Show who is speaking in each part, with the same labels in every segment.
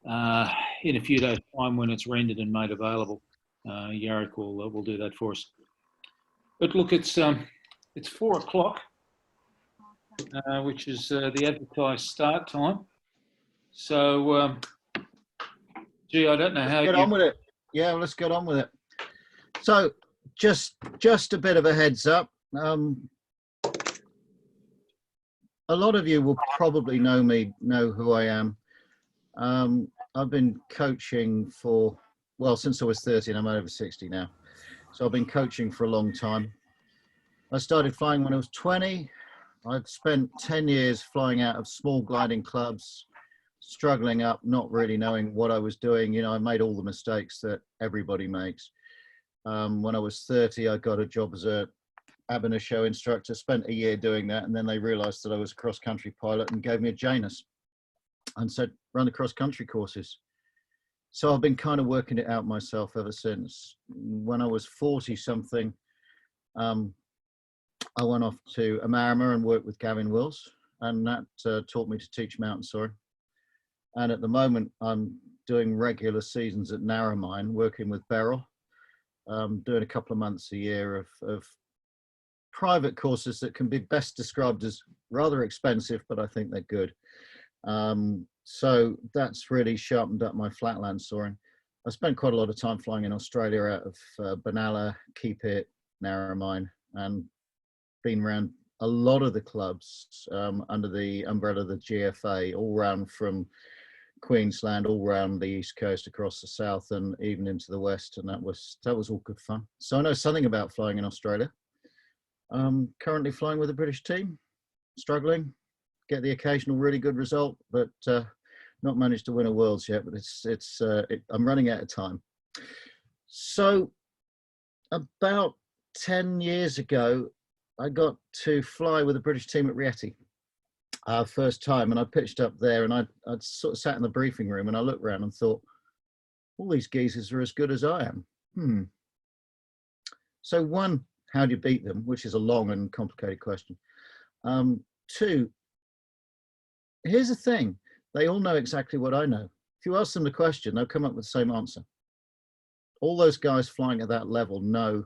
Speaker 1: uh, in a few days' time when it's rendered and made available. Yarrick will do that for us. But look, it's 4 o'clock, which is the advertised start time. So, gee, I don't know how
Speaker 2: Get on with it. Yeah, let's get on with it. So, just a bit of a heads up. A lot of you will probably know who I am. I've been coaching since I was 30, and I'm over 60 now. So I've been coaching for a long time. I started flying when I was 20. I'd spent 10 years flying out of small gliding clubs, struggling up, not really knowing what I was doing. You know, I made all the mistakes that everybody makes. When I was 30, I got a job as a ab initio instructor, spent a year doing that, and then they realized that I was a cross-country pilot and gave me a Janus and said, run the cross-country courses. So I've been kind of working it out myself ever since. When I was 40-something, I went off to Amarama and worked with Gavin Wills, and that taught me to teach mountain soaring. And at the moment, I'm doing regular seasons at Narromine, working with Beryl, doing a couple of months a year of private courses that can be best described as rather expensive, but I think they're good. So that's really sharpened up my flatland soaring. I spent quite a lot of time flying in Australia out of Benalla, Keepit, Narromine, and been around a lot of the clubs under the umbrella of the GFA, all round from Queensland, all round the east coast, across the south, and even into the west, and that was all good fun. So I know something about flying in Australia. Currently flying with the British team, struggling, get the occasional really good result, but not managed to win a Worlds yet. But I'm running out of time. So about 10 years ago, I got to fly with the British team at Rieti, first time, and I pitched up there, and I'd sort of sat in the briefing room, and I looked around and thought, all these geezers are as good as I am. So one, how do you beat them? Which is a long and complicated question. Two, here's the thing. They all know exactly what I know. If you ask them the question, they'll come up with the same answer. All those guys flying at that level know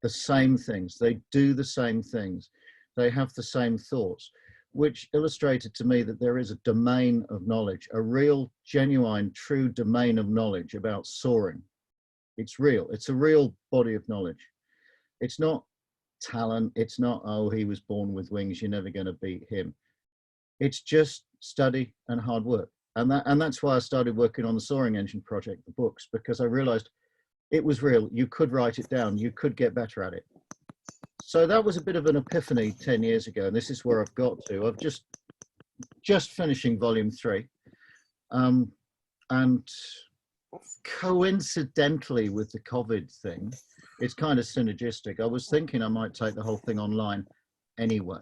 Speaker 2: the same things. They do the same things. They have the same thoughts, which illustrated to me that there is a domain of knowledge, a real, genuine, true domain of knowledge about soaring. It's real. It's a real body of knowledge. It's not talent. It's not, oh, he was born with wings, you're never going to beat him. It's just study and hard work. And that's why I started working on the Soaring Engine project, the books, because I realized it was real. You could write it down. You could get better at it. So that was a bit of an epiphany 10 years ago. And this is where I've got to. I've just finishing volume 3. And coincidentally with the COVID thing, it's kind of synergistic. I was thinking I might take the whole thing online anyway.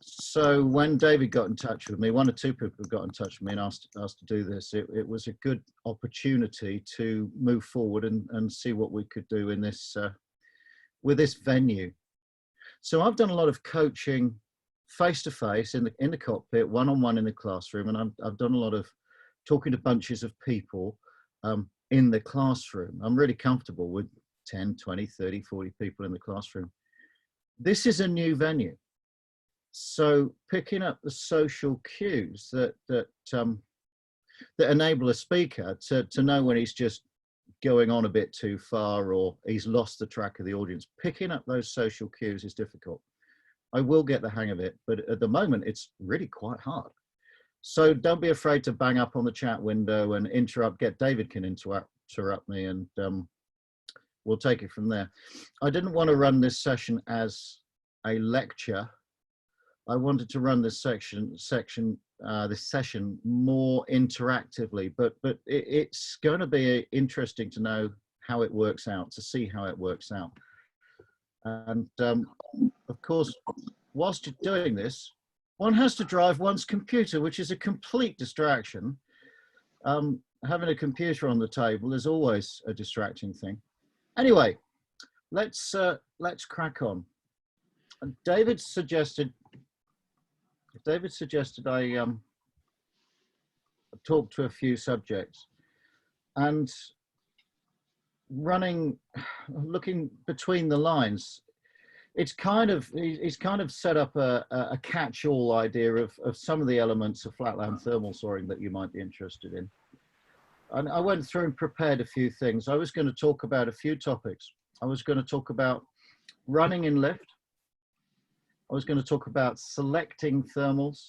Speaker 2: So when David got in touch with me, one or two people got in touch with me and asked to do this, it was a good opportunity to move forward and see what we could do in this with this venue. So I've done a lot of coaching face-to-face in the cockpit, one-on-one in the classroom, and I've done a lot of talking to bunches of people in the classroom. I'm really comfortable with 10, 20, 30, 40 people in the classroom. This is a new venue. So picking up the social cues that enable a speaker to know when he's just going on a bit too far or he's lost the track of the audience, picking up those social cues is difficult. I will get the hang of it, but at the moment it's really quite hard. So don't be afraid to bang up on the chat window and interrupt. Get David can interrupt me, and we'll take it from there. I didn't want to run this session as a lecture. I wanted to run this this session more interactively, but it's going to be interesting to know how it works out, to see how it works out. And of course, whilst you're doing this, one has to drive one's computer, which is a complete distraction. Having a computer on the table is always a distracting thing. Anyway, let's crack on. And David suggested I talked to a few subjects, and looking between the lines, he's kind of set up a catch-all idea of some of the elements of flatland thermal soaring that you might be interested in. And I went through and prepared a few things. I was going to talk about a few topics. I was going to talk about running in lift. I was going to talk about selecting thermals.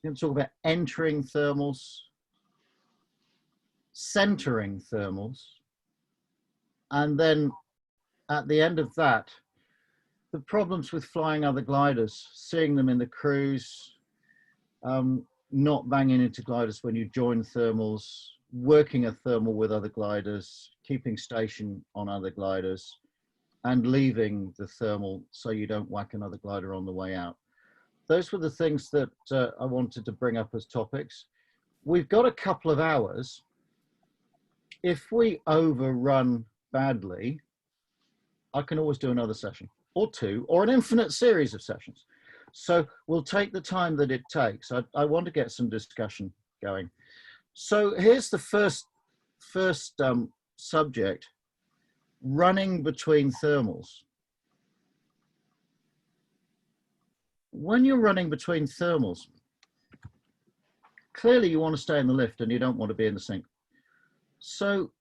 Speaker 2: I'm going to talk about entering thermals, centering thermals, and then at the end of that, the problems with flying other gliders, seeing them in the cruise, not banging into gliders when you join thermals, working a thermal with other gliders, keeping station on other gliders, and leaving the thermal so you don't whack another glider on the way out. Those were the things that I wanted to bring up as topics. We've got a couple of hours. If we overrun badly, I can always do another session or two, or an infinite series of sessions. So we'll take the time that it takes. I want to get some discussion going. So here's the first subject, running between thermals. When you're running between thermals, clearly you want to stay in the lift and you don't want to be in the sink. So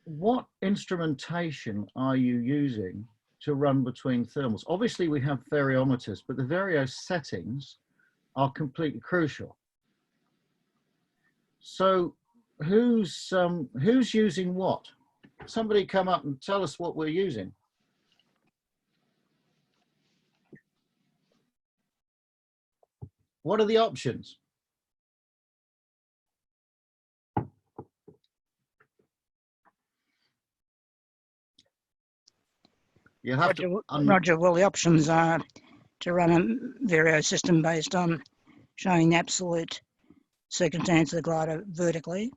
Speaker 2: what instrumentation are you using to run between thermals? Obviously we have variometers, but the vario settings are completely crucial. So who's using what? Somebody come up and tell us what we're using. What are the options? You have
Speaker 3: Roger, well, the options are to run a vario system based on showing the absolute circumstance of the glider vertically,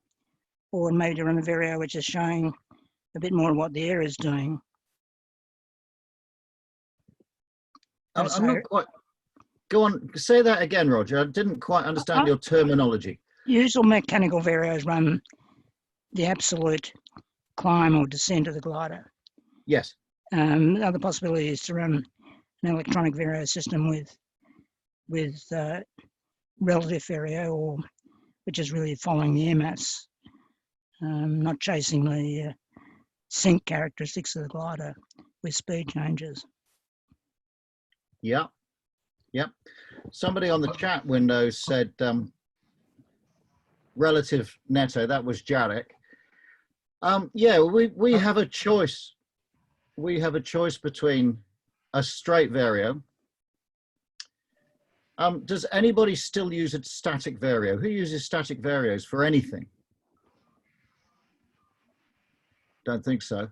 Speaker 3: or maybe to run a vario which is showing a bit more of what the air is doing.
Speaker 2: I'm not quite. Go on, say that again, Roger. I didn't quite understand your terminology.
Speaker 3: Usual mechanical varios run the absolute climb or descent of the glider.
Speaker 2: Yes.
Speaker 3: The other possibility is to run an electronic vario system with relative vario, or which is really following the air mass, not chasing the sink characteristics of the glider with speed changes.
Speaker 2: Yeah. Yep. Somebody on the chat window said relative netto. That was Jarek. Yeah, we have a choice. We have a choice between a straight vario. Does anybody still use a static vario? Who uses static varios for anything? Don't think so.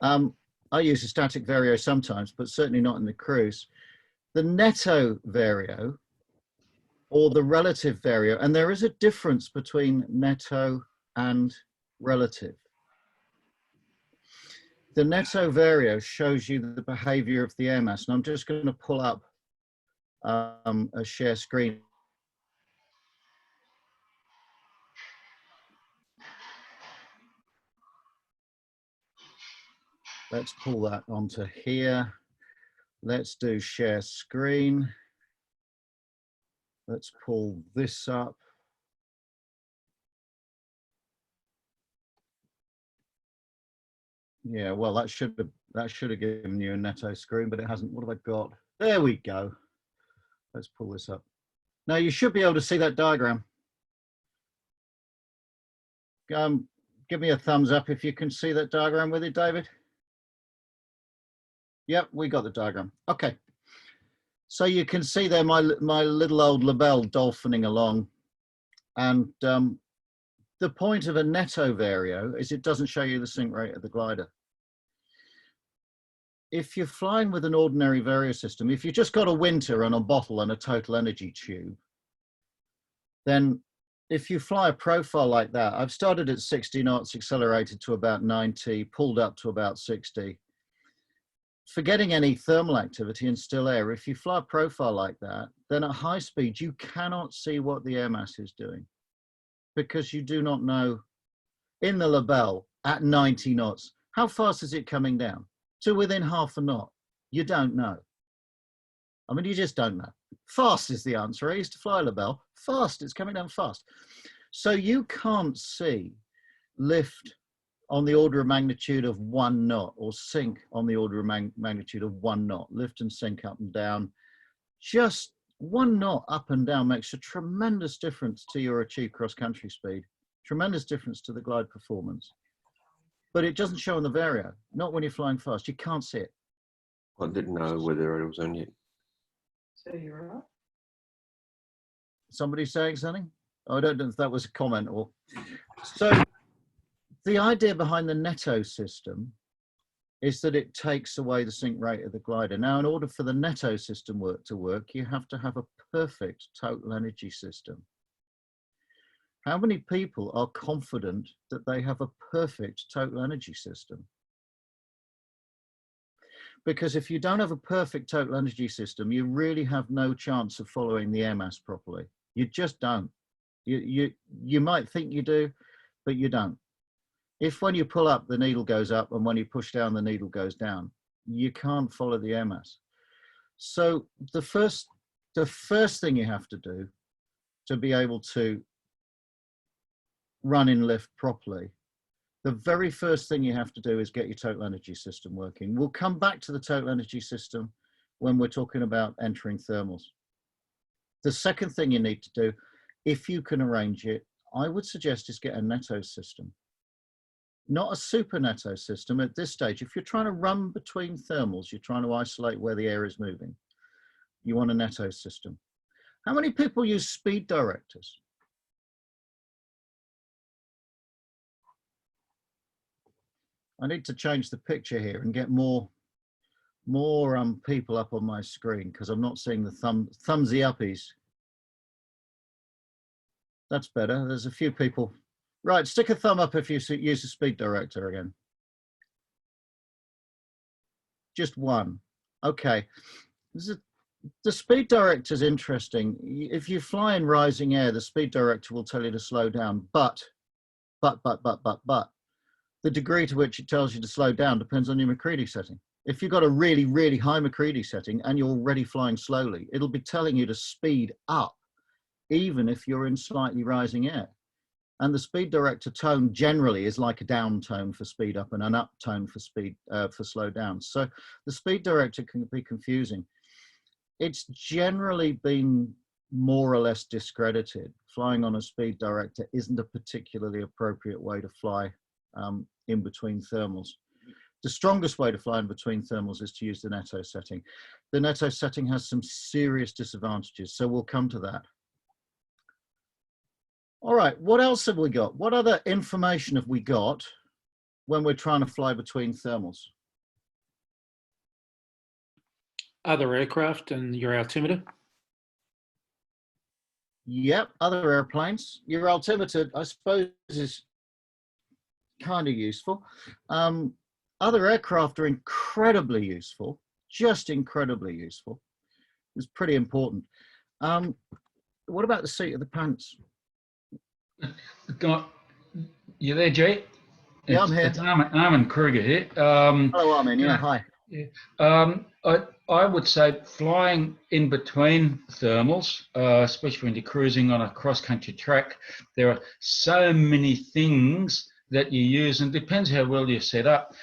Speaker 2: I use a static vario sometimes, but certainly not in the cruise. The netto vario or the relative vario, and there is a difference between netto and relative. The netto vario shows you the behavior of the air mass, and I'm just going to pull up a share screen. Let's pull that onto here. Let's do share screen. Let's pull this up. Yeah, well, that should have given you a netto screen, but it hasn't. What have I got? There we go. Let's pull this up. Now you should be able to see that diagram. Give me a thumbs up if you can see that diagram with it, David. Yep, we got the diagram. Okay. So you can see there my little old label dolphining along. And the point of a netto vario is it doesn't show you the sink rate of the glider. If you're flying with an ordinary vario system, if you've just got a winter and a bottle and a total energy tube, then if you fly a profile like that, I've started at 60 knots, accelerated to about 90, pulled up to about 60. Forgetting any thermal activity in still air, if you fly a profile like that, then at high speed, you cannot see what the air mass is doing. because you do not know in the Lebel at 90 knots, how fast is it coming down? To within half a knot. You don't know. I mean, you just don't know. Fast is the answer. I used to fly Lebel. Fast, it's coming down fast. So you can't see lift on the order of magnitude of 1 knot or sink on the order of magnitude of 1 knot, lift and sink up and down. Just 1 knot up and down makes a tremendous difference to your achieved cross-country speed, tremendous difference to the glide performance. But it doesn't show on the Vario, not when you're flying fast. You can't see it.
Speaker 4: I didn't know whether it was on yet.
Speaker 5: So you're right.
Speaker 2: Somebody saying something? I don't know if that was a comment or... So the idea behind the Netto system is that it takes away the sink rate of the glider. Now, in order for the Netto system to work, you have to have a perfect total energy system. How many people are confident that they have a perfect total energy system? Because if you don't have a perfect total energy system, you really have no chance of following the air mass properly. You just don't. You might think you do, but you don't. If when you pull up, the needle goes up, and when you push down, the needle goes down, you can't follow the air mass. So the first thing you have to do to be able to run in lift properly, the very first thing you have to do is get your total energy system working. We'll come back to the total energy system when we're talking about entering thermals. The second thing you need to do, if you can arrange it, I would suggest is get a Netto system. Not a super Netto system at this stage. If you're trying to run between thermals, you're trying to isolate where the air is moving, you want a Netto system. How many people use speed directors? I need to change the picture here and get more people up on my screen because I'm not seeing the thumbsy uppies. That's better. There's a few people. Right, stick a thumb up if you use a speed director again. Just one. Okay. The speed director is interesting. If you fly in rising air, the speed director will tell you to slow down, but. The degree to which it tells you to slow down depends on your McCready setting. If you've got a really, really high McCready setting and you're already flying slowly, it'll be telling you to speed up, even if you're in slightly rising air. And the speed director tone generally is like a down tone for speed up and an up tone for for slow down. So the speed director can be confusing. It's generally been more or less discredited. Flying on a speed director isn't a particularly appropriate way to fly in between thermals. The strongest way to fly in between thermals is to use the Netto setting. The Netto setting has some serious disadvantages, so we'll come to that. All right, what else have we got? What other information have we got when we're trying to fly between thermals?
Speaker 1: Other aircraft and your altimeter.
Speaker 2: Yep, other airplanes. Your altimeter, I suppose, is kind of useful. Other aircraft are incredibly useful, just incredibly useful. It's pretty important. What about the seat of the pants?
Speaker 6: You there, Jay?
Speaker 2: Yeah, I'm here.
Speaker 6: It's Armin Kruger here.
Speaker 2: Hello, Armin. Yeah, hi.
Speaker 6: I would say flying in between thermals, especially when you're cruising on a cross-country track, there are so many things that you use, and it depends how well you're set up.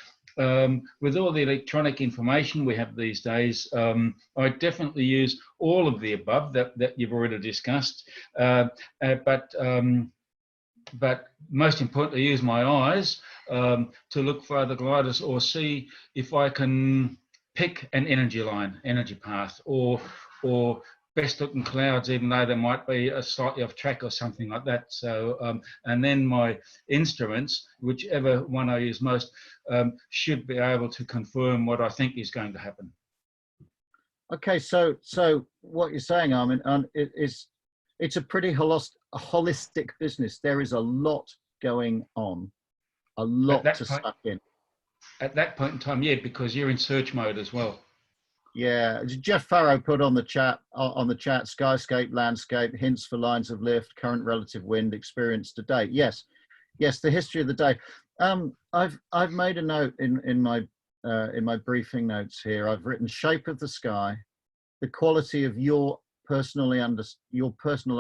Speaker 6: With all the electronic information we have these days, I definitely use all of the above that you've already discussed, but most importantly, use my eyes to look for other gliders or see if I can pick an energy line, energy path, or best looking clouds, even though they might be a slightly off track or something like that. So, and then my instruments, whichever one I use most, should be able to confirm what I think is going to happen.
Speaker 2: Okay, so what you're saying, Armin, it's a pretty holistic business. There is a lot going on, a lot to suck in.
Speaker 6: At that point in time, yeah, because you're in search mode as well.
Speaker 2: Yeah, Jeff Farrow put on the chat skyscape, landscape, hints for lines of lift, current relative wind, experience to date. Yes, yes, the history of the day. I've made a note in my briefing notes here. I've written shape of the sky, the quality of your personal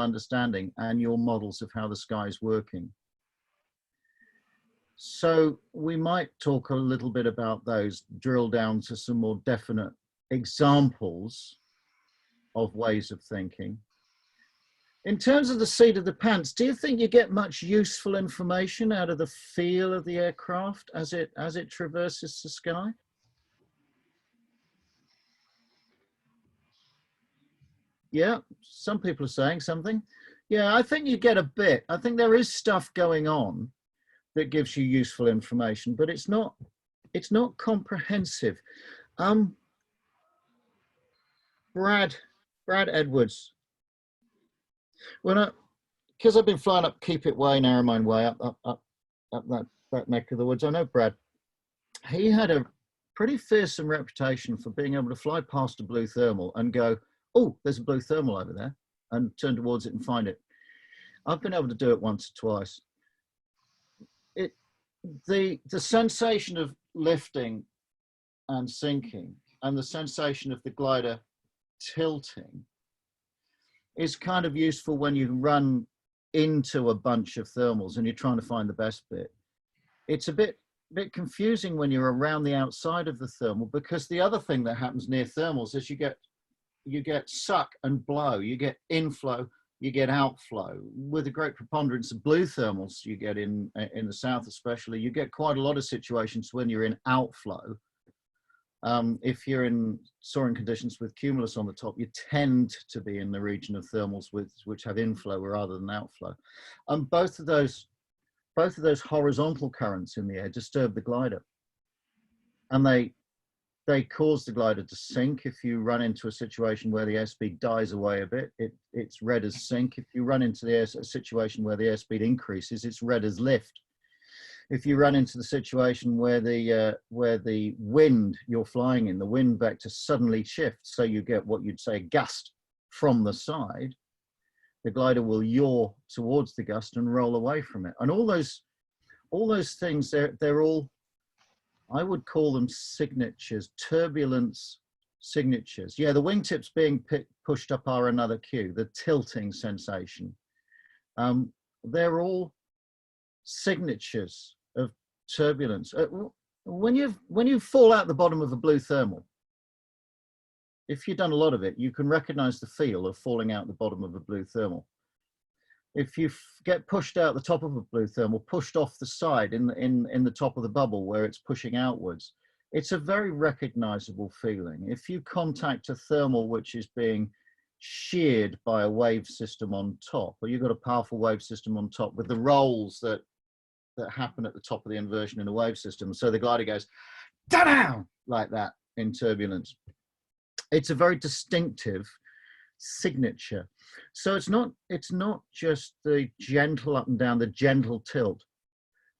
Speaker 2: understanding, and your models of how the sky is working. So we might talk a little bit about those, drill down to some more definite examples of ways of thinking. In terms of the seat of the pants, do you think you get much useful information out of the feel of the aircraft as it traverses the sky? Yeah, some people are saying something. Yeah, I think you get a bit. I think there is stuff going on that gives you useful information, but it's not comprehensive. Brad Edwards, because I've been flying up Keep It Way, Narromine Way, up that neck of the woods. I know Brad. He had a pretty fearsome reputation for being able to fly past a blue thermal and go, "Oh, there's a blue thermal over there," and turn towards it and find it. I've been able to do it once or twice. The sensation of lifting and sinking, and the sensation of the glider tilting, is kind of useful when you run into a bunch of thermals and you're trying to find the best bit. It's a bit confusing when you're around the outside of the thermal, because the other thing that happens near thermals is you get suck and blow, you get inflow, you get outflow. With a great preponderance of blue thermals you get in the south especially, you get quite a lot of situations when you're in outflow. If you're in soaring conditions with cumulus on the top, you tend to be in the region of thermals which have inflow rather than outflow. Both of those horizontal currents in the air disturb the glider, and they cause the glider to sink. If you run into a situation where the airspeed dies away a bit, it's read as sink. If you run into a situation where the airspeed increases, it's read as lift. If you run into the situation where the wind you're flying in, the wind vector suddenly shifts, so you get what you'd say a gust from the side, the glider will yaw towards the gust and roll away from it. And all those things, they're all, I would call them signatures, turbulence signatures. Yeah, the wingtips being pushed up are another cue, the tilting sensation. They're all signatures of turbulence. When you fall out the bottom of a blue thermal, if you've done a lot of it, you can recognize the feel of falling out the bottom of a blue thermal. If you get pushed out the top of a blue thermal, pushed off the side in the top of the bubble where it's pushing outwards, it's a very recognizable feeling. If you contact a thermal which is being sheared by a wave system on top, or you've got a powerful wave system on top with the rolls that happen at the top of the inversion in a wave system, so the glider goes down like that in turbulence, it's a very distinctive signature. So it's not just the gentle up and down, the gentle tilt,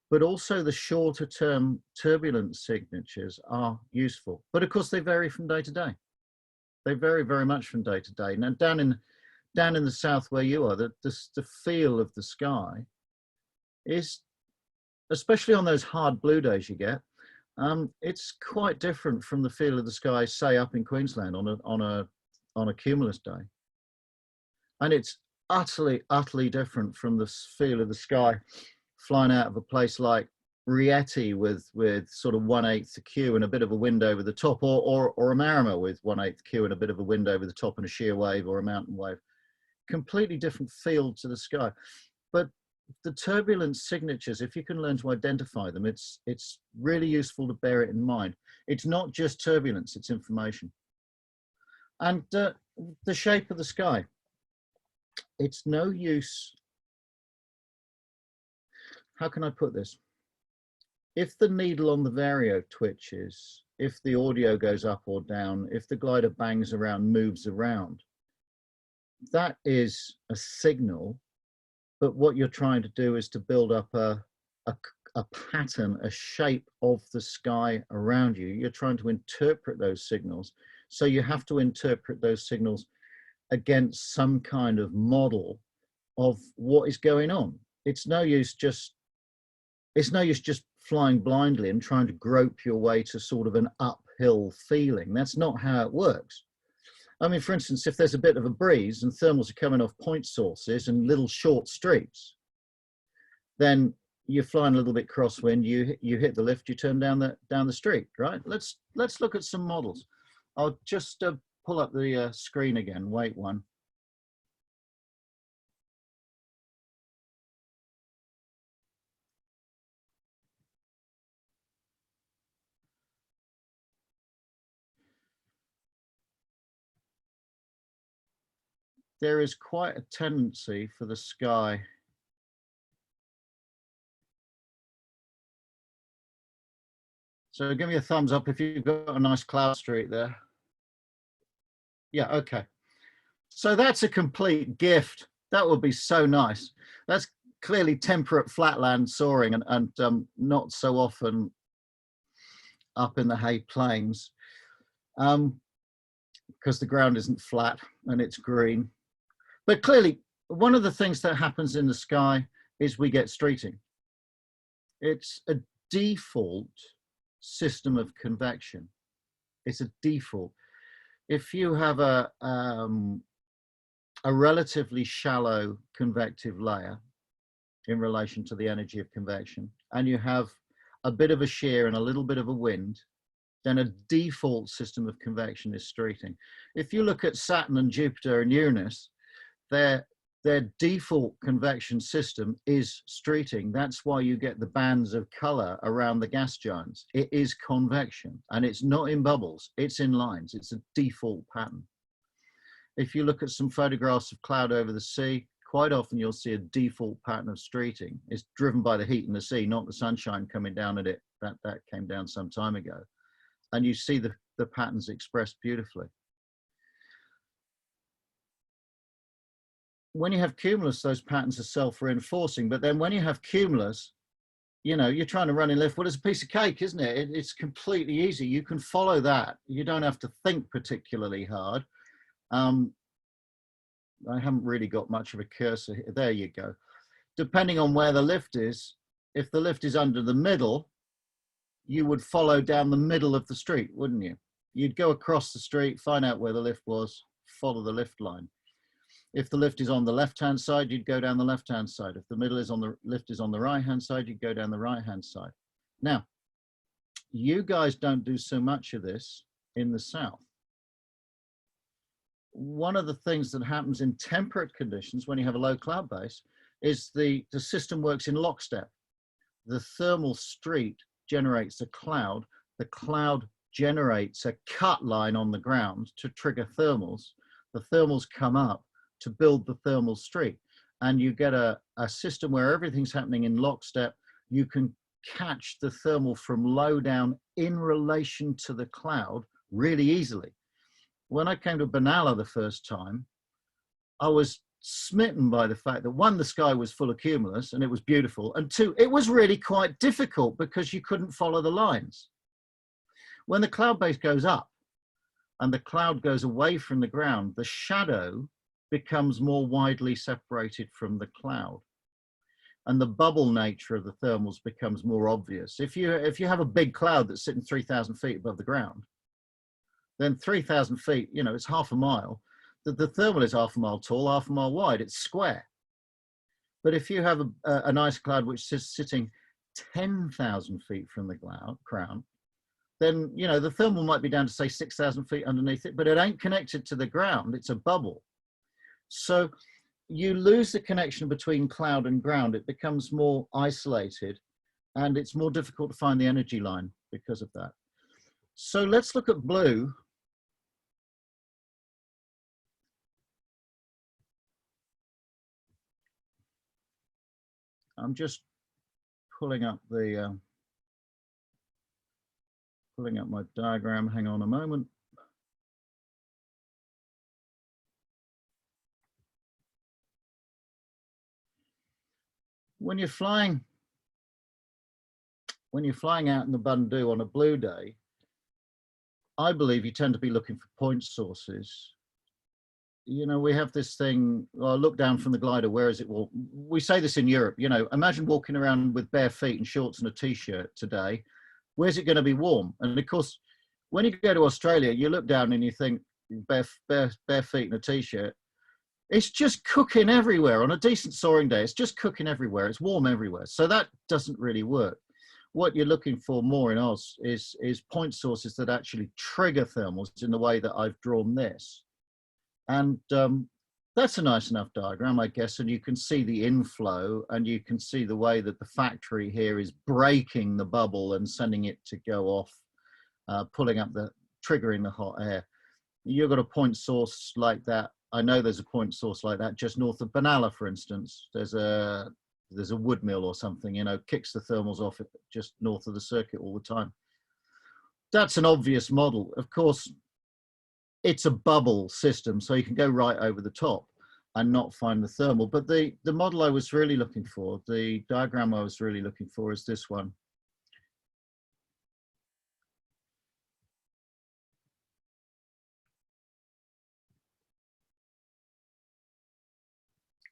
Speaker 2: but also the shorter term turbulence signatures are useful. But of course they vary from day to day. They vary very much from day to day. Now down in the south where you are, the feel of the sky is, especially on those hard blue days you get, it's quite different from the feel of the sky, say up in Queensland on a cumulus day. And it's utterly different from the feel of the sky flying out of a place like Rieti with sort of 1/8 Q and a bit of a wind over the top, or a Marima with 1/8 Q and a bit of a wind over the top and a shear wave or a mountain wave. Completely different feel to the sky. But the turbulence signatures, if you can learn to identify them, it's really useful to bear it in mind. It's not just turbulence, it's information. And the shape of the sky. It's no use, how can I put this? If the needle on the vario twitches, if the audio goes up or down, if the glider bangs around, moves around, that is a signal. But what you're trying to do is to build up a pattern, a shape of the sky around you. You're trying to interpret those signals So you have to interpret those signals against some kind of model of what is going on. It's no use just flying blindly and trying to grope your way to sort of an uphill feeling. That's not how it works. I mean, for instance, if there's a bit of a breeze and thermals are coming off point sources and little short streets, then you're flying a little bit crosswind, you hit the lift, you turn down the street, right? Let's look at some models. I'll just pull up the screen again, wait one. There is quite a tendency for the sky so give me a thumbs up if you've got a nice cloud street there. Yeah, okay. So that's a complete gift. That would be so nice. That's clearly temperate flatland soaring and not so often up in the Hay Plains because the ground isn't flat and it's green. But clearly, one of the things that happens in the sky is we get streeting. It's a default system of convection. It's a default. If you have a relatively shallow convective layer in relation to the energy of convection, and you have a bit of a shear and a little bit of a wind, then a default system of convection is streeting. If you look at Saturn and Jupiter and Uranus, their default convection system is streeting. That's why you get the bands of color around the gas giants. It is convection, and it's not in bubbles, it's in lines. It's a default pattern. If you look at some photographs of cloud over the sea, quite often you'll see a default pattern of streeting. It's driven by the heat in the sea, not the sunshine coming down at it. That came down some time ago. And you see the patterns expressed beautifully. When you have cumulus, those patterns are self-reinforcing. But then when you have cumulus, you know, you're trying to run in lift. Well, it's a piece of cake, isn't it? It's completely easy. You can follow that. You don't have to think particularly hard. I haven't really got much of a cursor here. There you go. Depending on where the lift is, if the lift is under the middle, you would follow down the middle of the street, wouldn't you? You'd go across the street, find out where the lift was, follow the lift line. If the lift is on the left-hand side, you'd go down the left-hand side. If the lift is on the right-hand side, you'd go down the right-hand side. Now, you guys don't do so much of this in the south. One of the things that happens in temperate conditions when you have a low cloud base is the system works in lockstep. The thermal street generates a cloud. The cloud generates a cut line on the ground to trigger thermals. The thermals come up to build the thermal street. And you get a system where everything's happening in lockstep. You can catch the thermal from low down in relation to the cloud really easily. When I came to Benalla the first time, I was smitten by the fact that one, the sky was full of cumulus and it was beautiful, and two, it was really quite difficult because you couldn't follow the lines. When the cloud base goes up and the cloud goes away from the ground, the shadow becomes more widely separated from the cloud, and the bubble nature of the thermals becomes more obvious. If you have a big cloud that's sitting 3,000 feet above the ground, then 3,000 feet, you know, it's half a mile. The thermal is half a mile tall, half a mile wide, it's square. But if you have a nice cloud which is sitting 10,000 feet from the crown, then, you know, the thermal might be down to say 6,000 feet underneath it, but it ain't connected to the ground, it's a bubble. So you lose the connection between cloud and ground. It becomes more isolated and it's more difficult to find the energy line because of that. So let's look at blue. I'm just pulling up my diagram. Hang on a moment. When you're flying out in the Bundu on a blue day, I believe you tend to be looking for point sources. You know, we have this thing, well, look down from the glider, where is it? Well, we say this in Europe, you know, imagine walking around with bare feet and shorts and a t-shirt today. Where's it going to be warm? And of course, when you go to Australia, you look down and you think bare feet and a t-shirt. It's just cooking everywhere. On a decent soaring day, it's just cooking everywhere. It's warm everywhere. So that doesn't really work. What you're looking for more in Oz is point sources that actually trigger thermals in the way that I've drawn this. And that's a nice enough diagram, I guess. And you can see the inflow, and you can see the way that the factory here is breaking the bubble and sending it to go off, pulling up triggering the hot air. You've got a point source like that. I know there's a point source like that just north of Benalla, for instance. There's a wood mill or something, you know, kicks the thermals off just north of the circuit all the time. That's an obvious model. Of course, it's a bubble system, so you can go right over the top and not find the thermal. But the model I was really looking for, the diagram I was really looking for, is this one.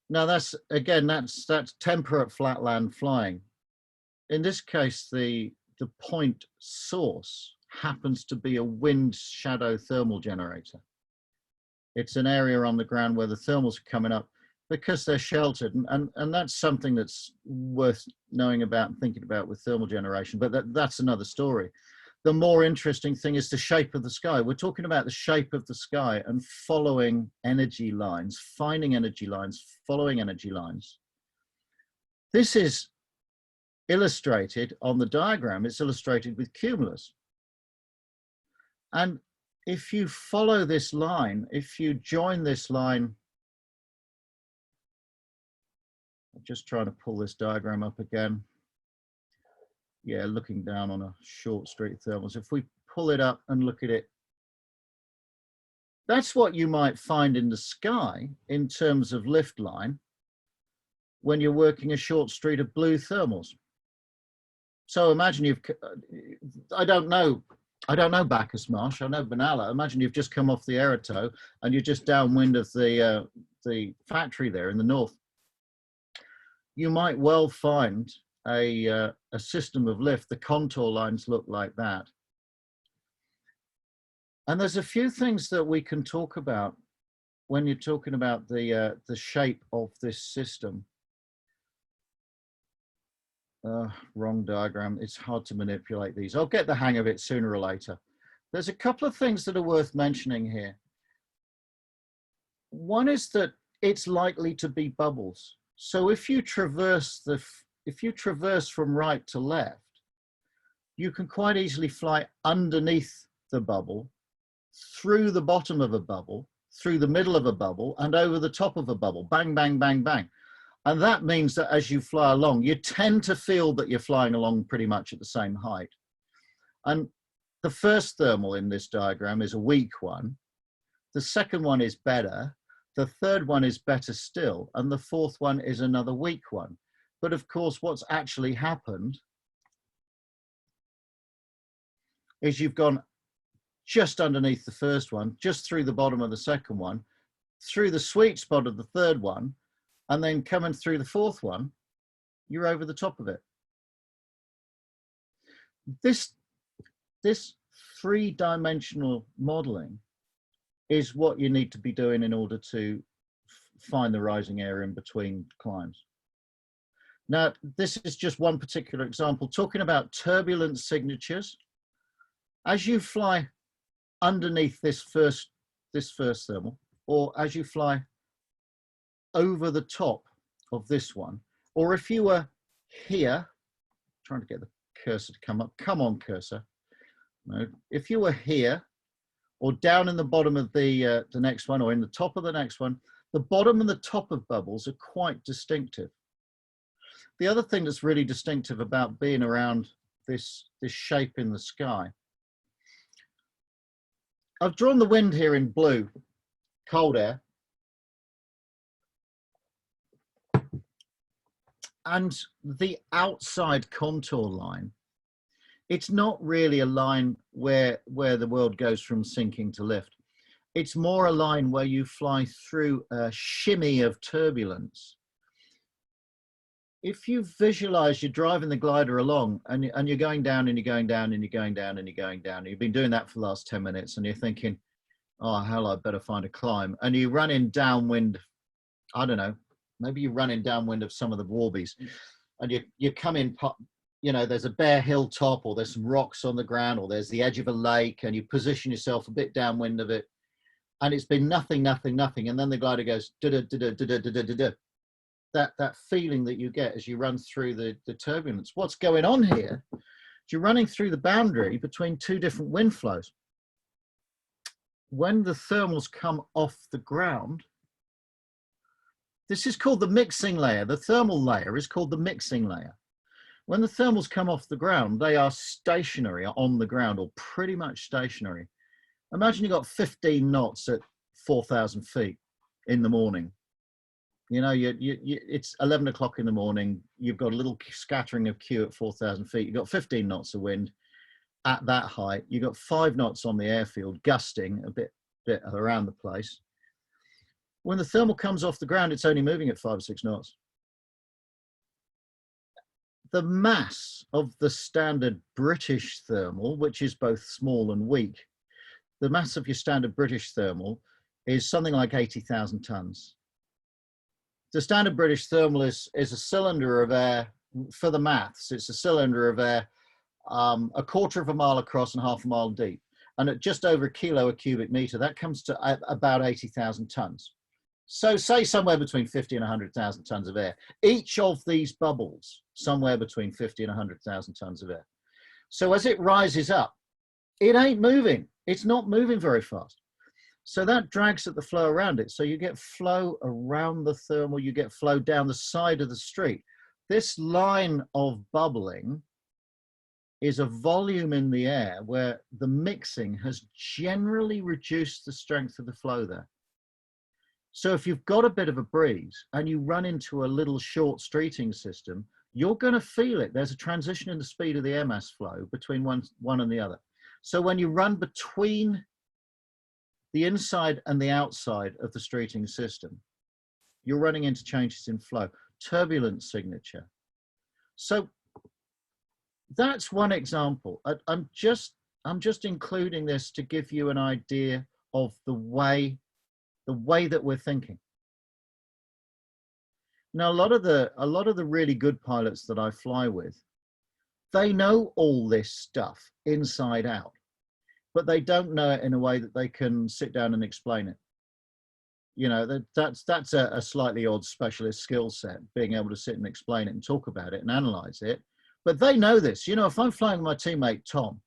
Speaker 2: Now that's temperate flatland flying. In this case, the point source happens to be a wind shadow thermal generator. It's an area on the ground where the thermals are coming up because they're sheltered, and that's something that's worth knowing about and thinking about with thermal generation, but that's another story. The more interesting thing is the shape of the sky. We're talking about the shape of the sky and following energy lines, finding energy lines, following energy lines. This is illustrated on the diagram. It's illustrated with cumulus. And if you follow this line, if you join this line, I'm just trying to pull this diagram up again. Yeah, looking down on a short street thermals. If we pull it up and look at it, that's what you might find in the sky in terms of lift line when you're working a short street of blue thermals. So imagine I don't know Bacchus Marsh, I know Benalla. Imagine you've just come off the Erato and you're just downwind of the factory there in the north. You might well find a system of lift. The contour lines look like that. And there's a few things that we can talk about when you're talking about the shape of this system. Wrong diagram. It's hard to manipulate these. I'll get the hang of it sooner or later. There's a couple of things that are worth mentioning here. One is that it's likely to be bubbles. So if you traverse from right to left, you can quite easily fly underneath the bubble, through the bottom of a bubble, through the middle of a bubble, and over the top of a bubble. Bang, bang, bang, bang. And that means that as you fly along, you tend to feel that you're flying along pretty much at the same height. And the first thermal in this diagram is a weak one. The second one is better. The third one is better still. And the fourth one is another weak one. But of course, what's actually happened is you've gone just underneath the first one, just through the bottom of the second one, through the sweet spot of the third one, and then coming through the fourth one, you're over the top of it. This three-dimensional modeling is what you need to be doing in order to find the rising area in between climbs. Now, this is just one particular example, talking about turbulence signatures. As you fly underneath this first thermal, or as you fly over the top of this one, or if you were here, trying to get the cursor to come up, come on cursor. No, if you were here, or down in the bottom of the next one, or in the top of the next one, the bottom and the top of bubbles are quite distinctive. The other thing that's really distinctive about being around this shape in the sky, I've drawn the wind here in blue, cold air. And the outside contour line It's not really a line where the world goes from sinking to lift. It's more a line where you fly through a shimmy of turbulence. If you visualize you're driving the glider along and you're going down and you're going down and you're going down and you're going down, and you've been doing that for the last 10 minutes and you're thinking, oh, hell, I better find a climb. And you run in downwind, I don't know, maybe you run in downwind of some of the Warbies and you come in, you know, there's a bare hilltop or there's some rocks on the ground or there's the edge of a lake and you position yourself a bit downwind of it. And it's been nothing, nothing, nothing. And then the glider goes, da-da-da-da-da-da-da-da. That feeling that you get as you run through the turbulence. What's going on here is you're running through the boundary between two different wind flows. When the thermals come off the ground, this is called the mixing layer. The thermal layer is called the mixing layer. When the thermals come off the ground, they are stationary on the ground, or pretty much stationary. Imagine you got 15 knots at 4,000 feet in the morning. You know, it's 11 o'clock in the morning. You've got a little scattering of Q at 4,000 feet. You've got 15 knots of wind at that height. You've got 5 knots on the airfield, gusting a bit around the place. When the thermal comes off the ground, it's only moving at 5 or 6 knots. The mass of the standard British thermal, which is both small and weak, the mass of your standard British thermal is something like 80,000 tons. The standard British thermal is a cylinder of air, for the maths, it's a cylinder of air 1/4 of a mile across and 1/2 a mile deep. And at just over a kilo a cubic meter, that comes to about 80,000 tons. So say somewhere between 50 and 100,000 tons of air. Each of these bubbles, somewhere between 50 and 100,000 tons of air. So as it rises up, it ain't moving. It's not moving very fast. So that drags at the flow around it. So you get flow around the thermal, you get flow down the side of the street. This line of bubbling is a volume in the air where the mixing has generally reduced the strength of the flow there. So if you've got a bit of a breeze and you run into a little short streeting system, you're going to feel it. There's a transition in the speed of the air mass flow between one and the other. So when you run between the inside and the outside of the streeting system, you're running into changes in flow, turbulence signature. So that's one example. I'm just including this to give you an idea of the way that we're thinking. Now, a lot of the really good pilots that I fly with, they know all this stuff inside out, but they don't know it in a way that they can sit down and explain it. You know, that's a slightly odd specialist skill set, being able to sit and explain it and talk about it and analyze it. But they know this. You know, if I'm flying with my teammate Tom,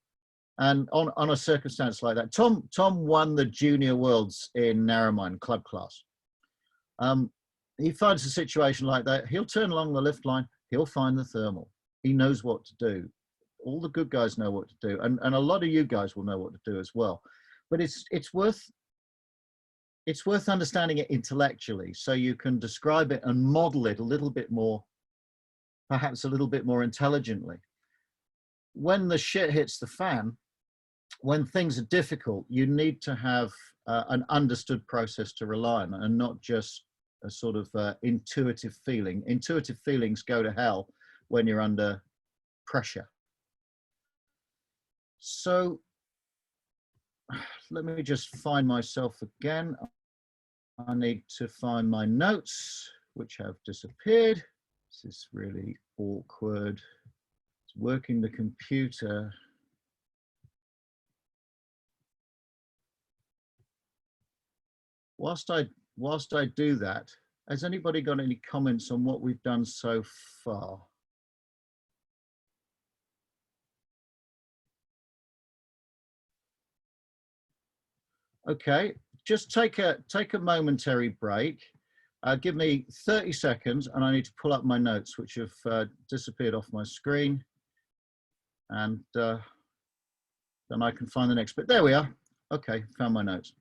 Speaker 2: and on a circumstance like that, Tom won the Junior Worlds in Narromine club class. He finds a situation like that, he'll turn along the lift line, he'll find the thermal. He knows what to do. All the good guys know what to do, and a lot of you guys will know what to do as well. But it's worth understanding it intellectually, so you can describe it and model it a little bit more, perhaps a little bit more intelligently. When the shit hits the fan, when things are difficult, you need to have an understood process to rely on, and not just a sort of intuitive feeling. Intuitive feelings go to hell when you're under pressure. So let me just find myself again. I need to find my notes, which have disappeared. This is really awkward. It's working the computer. Whilst I do that, has anybody got any comments on what we've done so far? Okay, just take a momentary break. Give me 30 seconds and I need to pull up my notes, which have disappeared off my screen. And then I can find the next bit. There we are. Okay, found my notes.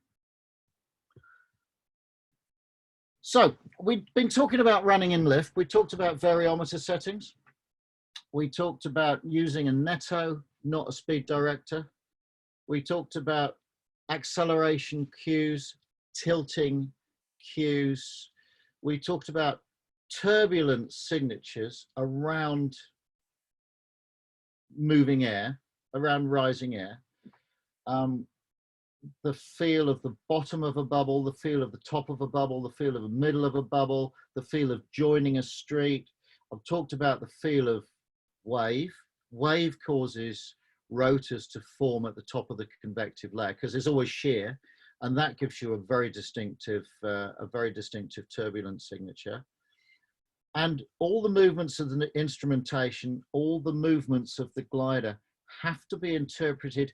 Speaker 2: So we've been talking about running in lift. We talked about variometer settings. We talked about using a netto not a speed director. We talked about acceleration cues, tilting cues. We talked about turbulence signatures around moving air, around rising air. The feel of the bottom of a bubble, the feel of the top of a bubble, the feel of the middle of a bubble, the feel of joining a street. I've talked about the feel of wave. Wave causes rotors to form at the top of the convective layer because there's always shear, and that gives you a very distinctive turbulence signature. And all the movements of the instrumentation, all the movements of the glider have to be interpreted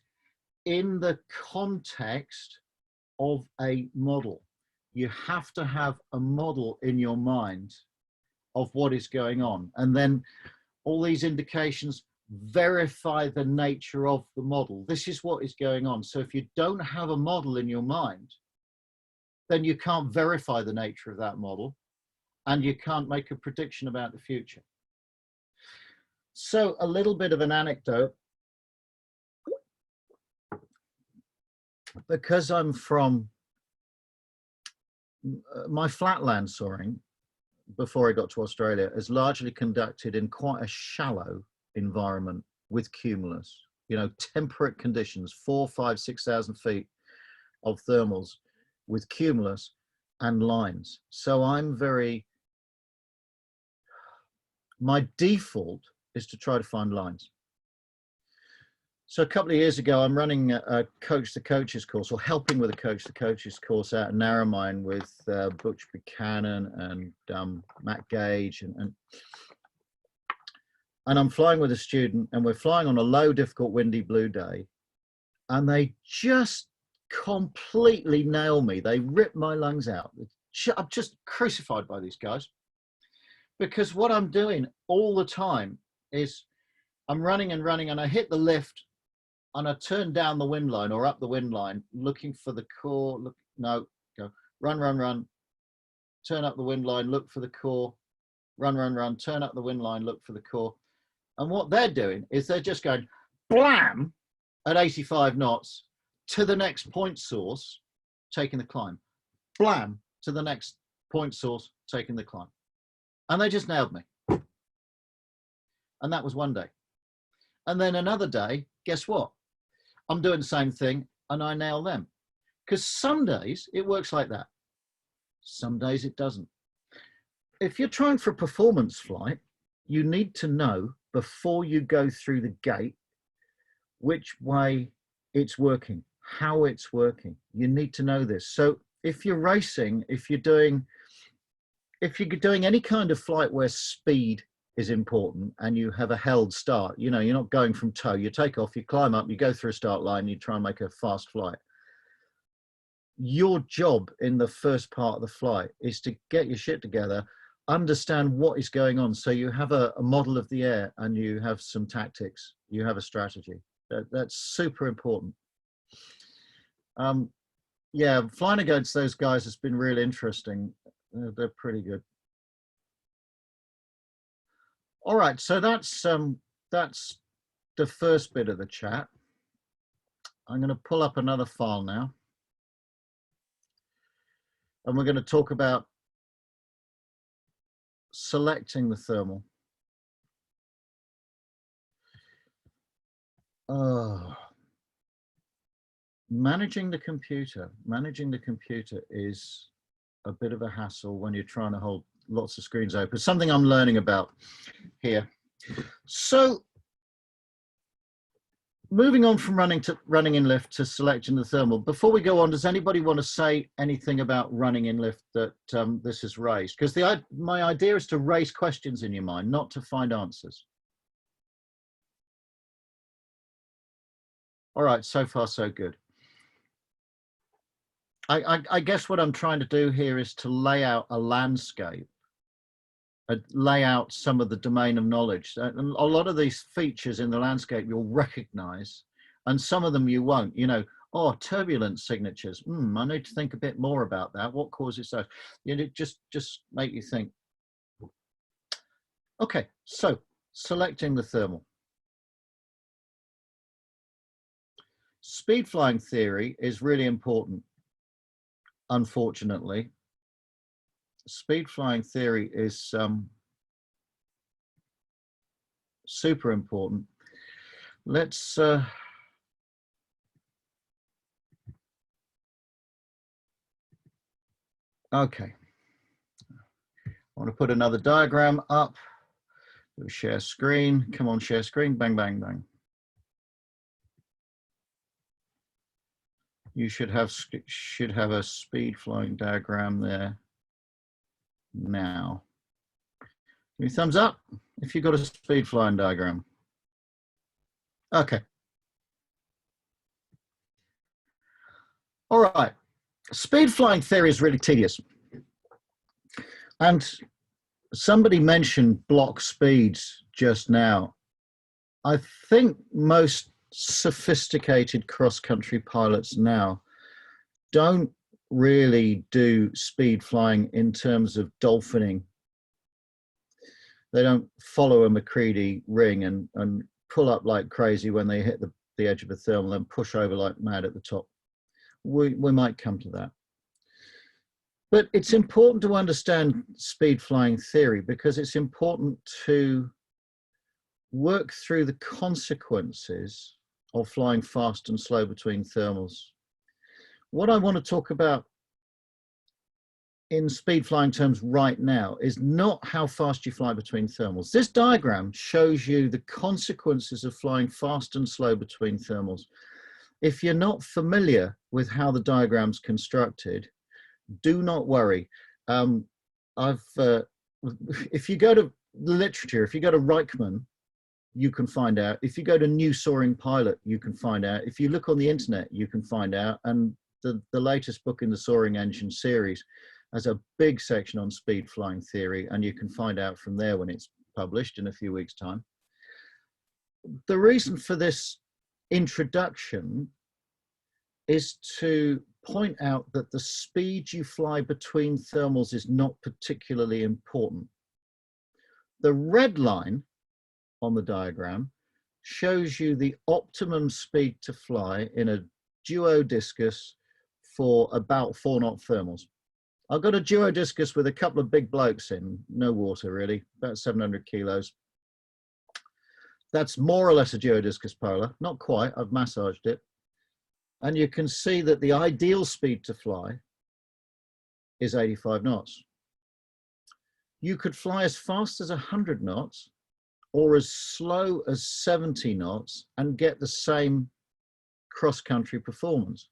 Speaker 2: in the context of a model. You have to have a model in your mind of what is going on. And then all these indications verify the nature of the model. This is what is going on. So if you don't have a model in your mind, then you can't verify the nature of that model, and you can't make a prediction about the future. So a little bit of an anecdote. Because I'm from, my flatland soaring before I got to Australia is largely conducted in quite a shallow environment with cumulus, you know, temperate conditions, 4, 5, 6,000 feet of thermals with cumulus and lines. So my default is to try to find lines. So a couple of years ago, I'm running a Coach the Coaches course, or helping with a Coach the Coaches course out in Narromine with Butch Buchanan and Matt Gage. And I'm flying with a student, and we're flying on a low, difficult, windy blue day. And they just completely nail me. They rip my lungs out. I'm just crucified by these guys. Because what I'm doing all the time is I'm running and running, and I hit the lift, and I turn down the wind line or up the wind line, looking for the core. Look, no, go run, run, run. Turn up the wind line, look for the core. Run, run, run. Turn up the wind line, look for the core. And what they're doing is they're just going blam at 85 knots to the next point source, taking the climb. Blam to the next point source, taking the climb. And they just nailed me. And that was one day. And then another day, guess what? I'm doing the same thing and I nail them. Because some days it works like that. Some days it doesn't. If you're trying for a performance flight, you need to know before you go through the gate which way it's working, how it's working. You need to know this. So if you're racing, if you're doing any kind of flight where speed is important and you have a held start, you know, you're not going from toe, you take off, you climb up, you go through a start line, you try and make a fast flight. Your job in the first part of the flight is to get your shit together, understand what is going on. So you have a model of the air and you have some tactics, you have a strategy. That's super important. Yeah, flying against those guys has been really interesting. They're pretty good. All right, so that's the first bit of the chat. I'm going to pull up another file now, and we're going to talk about selecting the thermal. Managing the computer is a bit of a hassle when you're trying to hold lots of screens open. Something I'm learning about here. So moving on from running in lift to selecting the thermal. Before we go on, does anybody want to say anything about running in lift that this has raised? Because my idea is to raise questions in your mind, not to find answers. All right, so far so good. I guess what I'm trying to do here is to lay out a landscape, lay out some of the domain of knowledge. And a lot of these features in the landscape you'll recognize, and some of them you won't. You know, oh, turbulence signatures. I need to think a bit more about that. What causes those? You know, just make you think. Okay, so selecting the thermal. speed flying theory is really important, unfortunately. Speed flying theory is super important. Let's okay. I want to put another diagram up. Do a share screen. Come on, share screen. Bang, bang, bang. You should have a speed flying diagram there now. Give me a thumbs up if you've got a speed flying diagram. Okay. All right. Speed flying theory is really tedious. And somebody mentioned block speeds just now. I think most sophisticated cross-country pilots now don't really do speed flying in terms of dolphining. They don't follow a McCready ring and pull up like crazy when they hit the edge of a thermal and push over like mad at the top. We might come to that. But it's important to understand speed flying theory because it's important to work through the consequences of flying fast and slow between thermals. What I want to talk about in speed flying terms right now is not how fast you fly between thermals. This diagram shows you the consequences of flying fast and slow between thermals. If you're not familiar with how the diagram's constructed, do not worry. If you go to literature, if you go to Reichman, you can find out. If you go to New Soaring Pilot, you can find out. If you look on the internet, you can find out. And the latest book in the Soaring Engine series has a big section on speed flying theory, and you can find out from there when it's published in a few weeks' time. The reason for this introduction is to point out that the speed you fly between thermals is not particularly important. The red line on the diagram shows you the optimum speed to fly in a duo discus for about 4 knot thermals. I've got a duo discus with a couple of big blokes in, no water really, about 700 kilos. That's more or less a duo discus polar, not quite, I've massaged it. And you can see that the ideal speed to fly is 85 knots. You could fly as fast as 100 knots or as slow as 70 knots and get the same cross-country performance.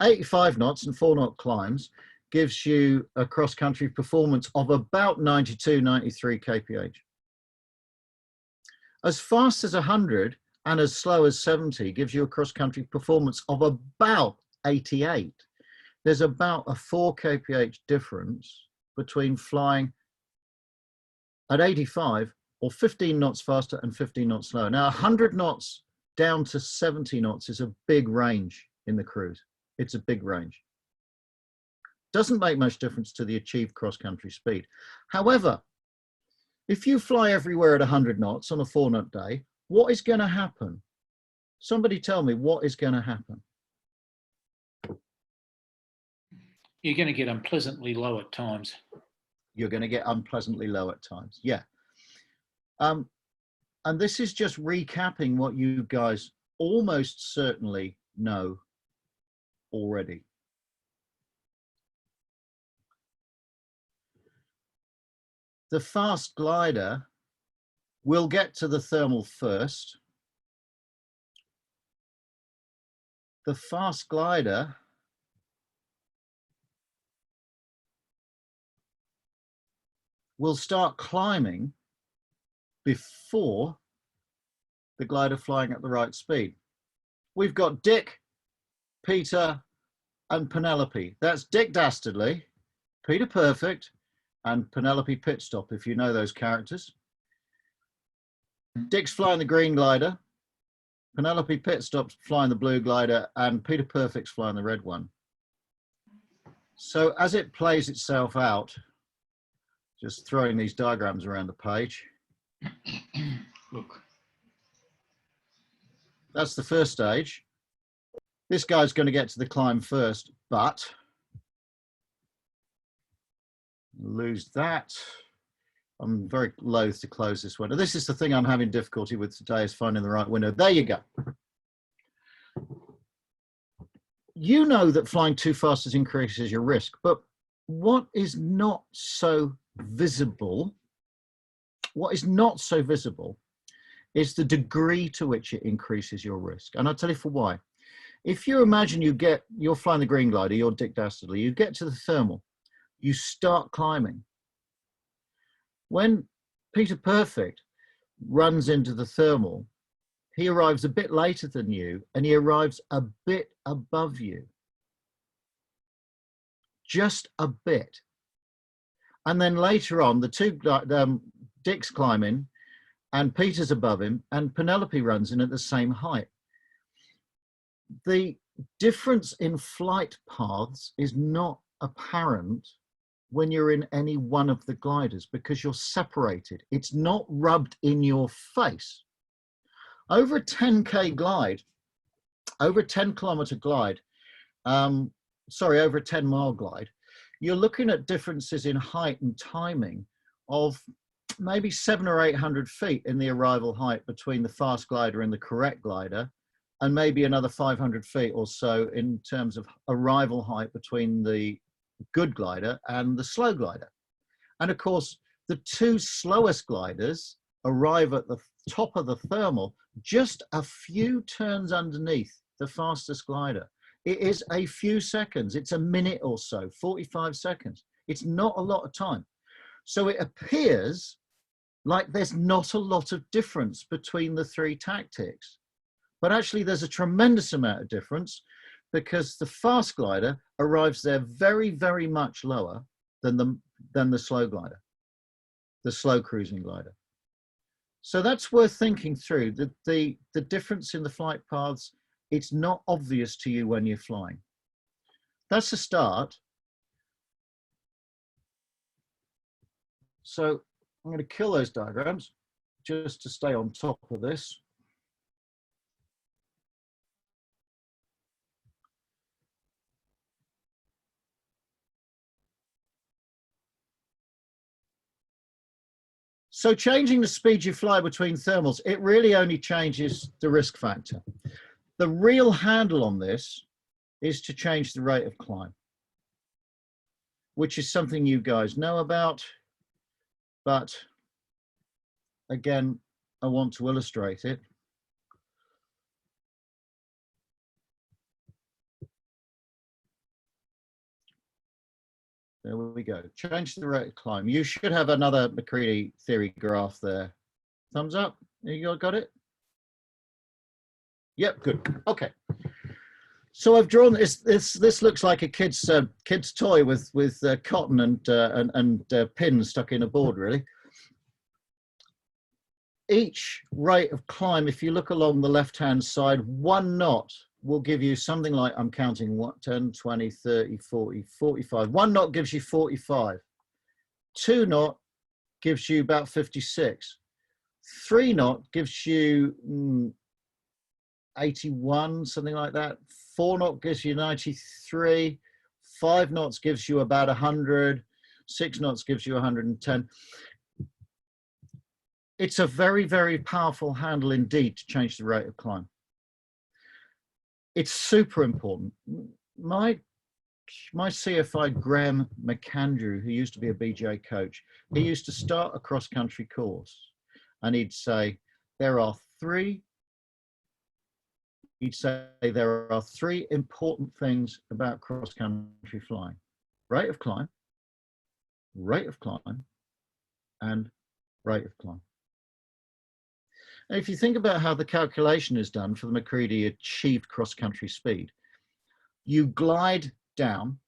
Speaker 2: 85 knots and 4 knot climbs gives you a cross-country performance of about 92, 93 kph. As fast as 100 and as slow as 70 gives you a cross-country performance of about 88. There's about a 4 kph difference between flying at 85 or 15 knots faster and 15 knots slower. Now 100 knots down to 70 knots is a big range in the cruise. It's a big range. Doesn't make much difference to the achieved cross-country speed. However, if you fly everywhere at 100 knots on a 4 knot day, what is going to happen? Somebody tell me what is going to happen.
Speaker 1: You're going to get unpleasantly low at times.
Speaker 2: You're going to get unpleasantly low at times. Yeah. And this is just recapping what you guys almost certainly know already. The fast glider will get to the thermal first. The fast glider will start climbing before the glider flying at the right speed. We've got Dick, Peter, and Penelope. That's Dick Dastardly, Peter Perfect, and Penelope Pitstop, if you know those characters. Dick's flying the green glider, Penelope Pitstop's flying the blue glider, and Peter Perfect's flying the red one. So as it plays itself out, just throwing these diagrams around the page.
Speaker 6: Look.
Speaker 2: That's the first stage. This guy's going to get to the climb first, but lose that. I'm very loath to close this window. This is the thing I'm having difficulty with today, is finding the right window. There you go. You know that flying too fast increases your risk, but what is not so visible, is the degree to which it increases your risk. And I'll tell you for why. If you imagine you're flying the Green Glider, you're Dick Dastardly, you get to the thermal, you start climbing. When Peter Perfect runs into the thermal, he arrives a bit later than you, and he arrives a bit above you. Just a bit. And then later on, the two, Dick's climbing, and Peter's above him, and Penelope runs in at the same height. The difference in flight paths is not apparent when you're in any one of the gliders, because you're separated. It's not rubbed in your face. Over a 10K glide, over a 10-kilometer glide, over a 10-mile glide, you're looking at differences in height and timing of maybe 700 or 800 feet in the arrival height between the fast glider and the correct glider, and maybe another 500 feet or so in terms of arrival height between the good glider and the slow glider. And of course, the two slowest gliders arrive at the top of the thermal just a few turns underneath the fastest glider. It is a few seconds. It's a minute or so, 45 seconds. It's not a lot of time. So it appears like there's not a lot of difference between the three tactics. But actually there's a tremendous amount of difference, because the fast glider arrives there very, very much lower than the slow glider, the slow cruising glider. So that's worth thinking through. The difference in the flight paths, it's not obvious to you when you're flying. That's a start. So I'm going to kill those diagrams just to stay on top of this. So changing the speed you fly between thermals, it really only changes the risk factor. The real handle on this is to change the rate of climb, which is something you guys know about. But again, I want to illustrate it. There we go. Change the rate of climb. You should have another McCready theory graph there. Thumbs up. You got it? Yep, good. Okay. So I've drawn this. This looks like a kid's toy with cotton and pins stuck in a board, really. Each rate of climb, if you look along the left-hand side, 1 knot will give you something like, I'm counting, 10, 20, 30, 40, 45. 1 knot gives you 45. 2 knot gives you about 56. 3 knot gives you 81, something like that. 4 knot gives you 93. 5 knots gives you about 100. 6 knots gives you 110. It's a very, very powerful handle indeed to change the rate of climb. It's super important. My CFI, Graham McAndrew, who used to be a BJ coach, he used to start a cross-country course, and he'd say, there are three important things about cross-country flying: rate of climb, and rate of climb. And if you think about how the calculation is done for the McCready achieved cross-country speed, you glide down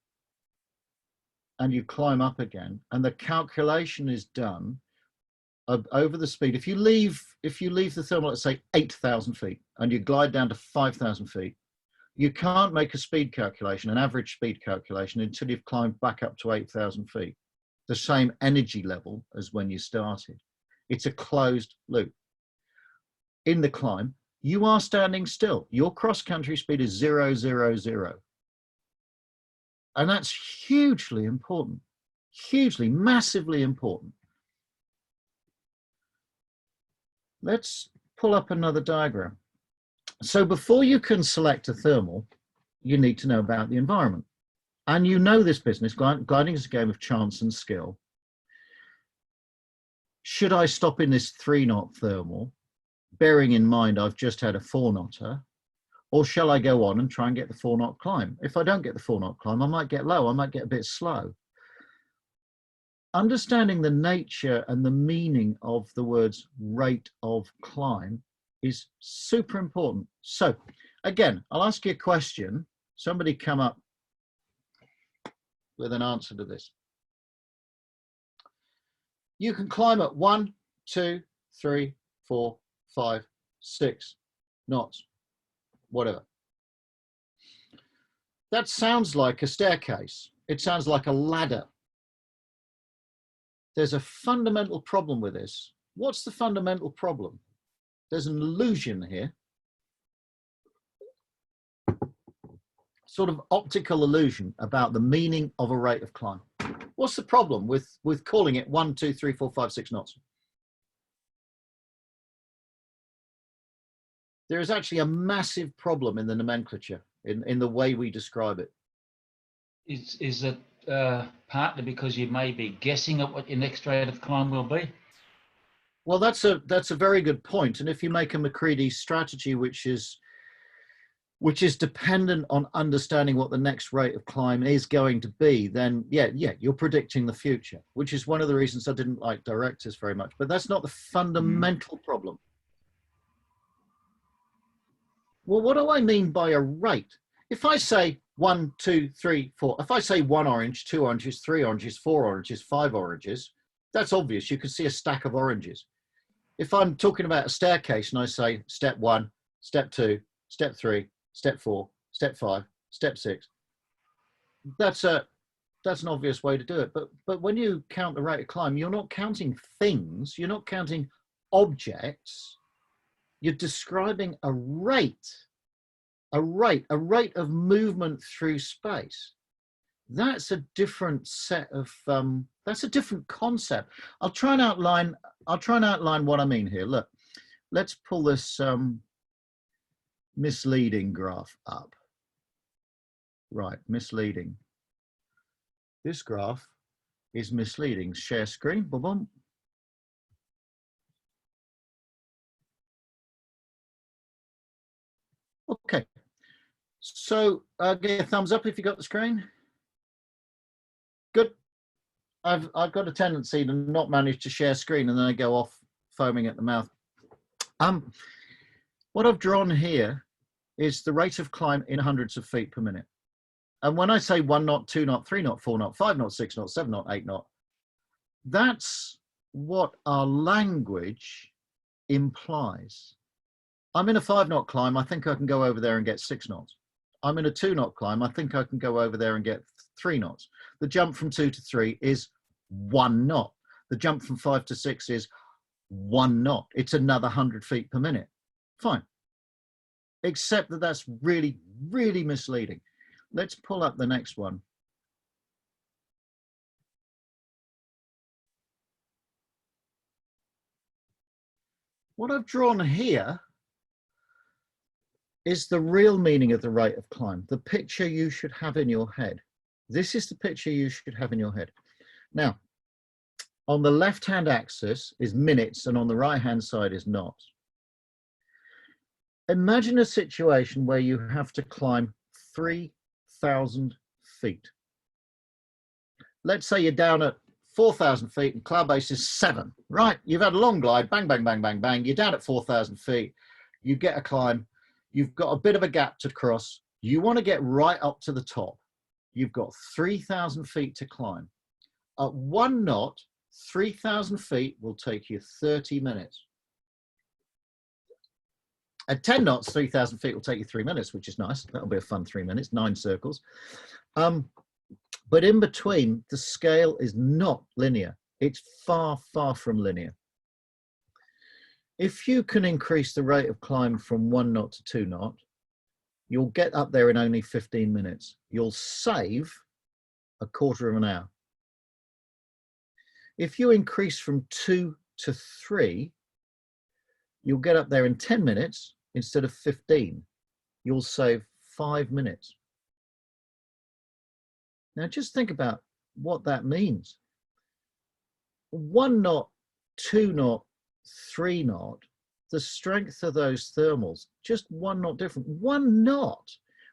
Speaker 2: and you climb up again, and the calculation is done over the speed. If you leave the thermal at, say, 8,000 feet and you glide down to 5,000 feet, you can't make a speed calculation, an average speed calculation, until you've climbed back up to 8,000 feet, the same energy level as when you started. It's a closed loop. In the climb, you are standing still. Your cross-country speed is 0, 0, 0. And that's hugely important, hugely, massively important. Let's pull up another diagram. So before you can select a thermal, you need to know about the environment. And you know this business, gliding is a game of chance and skill. Should I stop in this 3-knot thermal, bearing in mind I've just had a 4-knotter, or shall I go on and try and get the 4-knot climb? If I don't get the 4-knot climb, I might get low, I might get a bit slow. Understanding the nature and the meaning of the words rate of climb is super important. So again, I'll ask you a question. Somebody come up with an answer to this. You can climb at 1, 2, 3, 4, 5, 6 knots, whatever. That sounds like a staircase. It sounds like a ladder. There's a fundamental problem with this. What's the fundamental problem? There's an illusion here. Sort of optical illusion about the meaning of a rate of climb. What's the problem with calling it 1, 2, 3, 4, 5, 6 knots? There is actually a massive problem in the nomenclature, in the way we describe it.
Speaker 6: Is it partly because you may be guessing at what your next rate of climb will be?
Speaker 2: Well, that's a very good point. And if you make a McCready strategy, which is dependent on understanding what the next rate of climb is going to be, then yeah, you're predicting the future, which is one of the reasons I didn't like directors very much. But that's not the fundamental problem. Well, what do I mean by a rate? If I say 1, 2, 3, 4, if I say 1 orange, 2 oranges, 3 oranges, 4 oranges, 5 oranges, that's obvious. You can see a stack of oranges. If I'm talking about a staircase and I say step 1, step 2, step 3, step 4, step 5, step 6, that's an obvious way to do it. But when you count the rate of climb, you're not counting things, you're not counting objects, you're describing a rate of movement through space. That's a different set of, that's a different concept. I'll try and outline what I mean here. Look, let's pull this misleading graph up. Right, misleading. This graph is misleading. Share screen, boom, boom. Okay, so give a thumbs up if you got the screen. Good. I've got a tendency to not manage to share screen and then I go off foaming at the mouth. What I've drawn here is the rate of climb in hundreds of feet per minute. And when I say 1 knot, 2 knot, 3 knot, 4 knot, 5 knot, 6 knot, 7 knot, 8 knot, that's what our language implies. I'm in a 5 knot climb, I think I can go over there and get 6 knots. I'm in a 2 knot climb, I think I can go over there and get 3 knots. The jump from 2 to 3 is 1 knot. The jump from 5 to 6 is 1 knot. It's another 100 feet per minute. Fine. Except that that's really, really misleading. Let's pull up the next one. What I've drawn here is the real meaning of the rate of climb, the picture you should have in your head. This is the picture you should have in your head. Now, on the left-hand axis is minutes and on the right-hand side is knots. Imagine a situation where you have to climb 3,000 feet. Let's say you're down at 4,000 feet and cloud base is 7, right? You've had a long glide, bang, bang, bang, bang, bang. You're down at 4,000 feet. You get a climb. You've got a bit of a gap to cross. You want to get right up to the top. You've got 3,000 feet to climb. At 1 knot, 3,000 feet will take you 30 minutes. At 10 knots, 3,000 feet will take you 3 minutes, which is nice. That'll be a fun 3 minutes, 9 circles. But in between, the scale is not linear. It's far, far from linear. If you can increase the rate of climb from 1 knot to 2 knot, you'll get up there in only 15 minutes. You'll save a quarter of an hour. If you increase from 2 to 3, you'll get up there in 10 minutes instead of 15. You'll save 5 minutes. Now just think about what that means. 1 knot, 2 knot, 3 knot, the strength of those thermals, just 1 knot different. 1 knot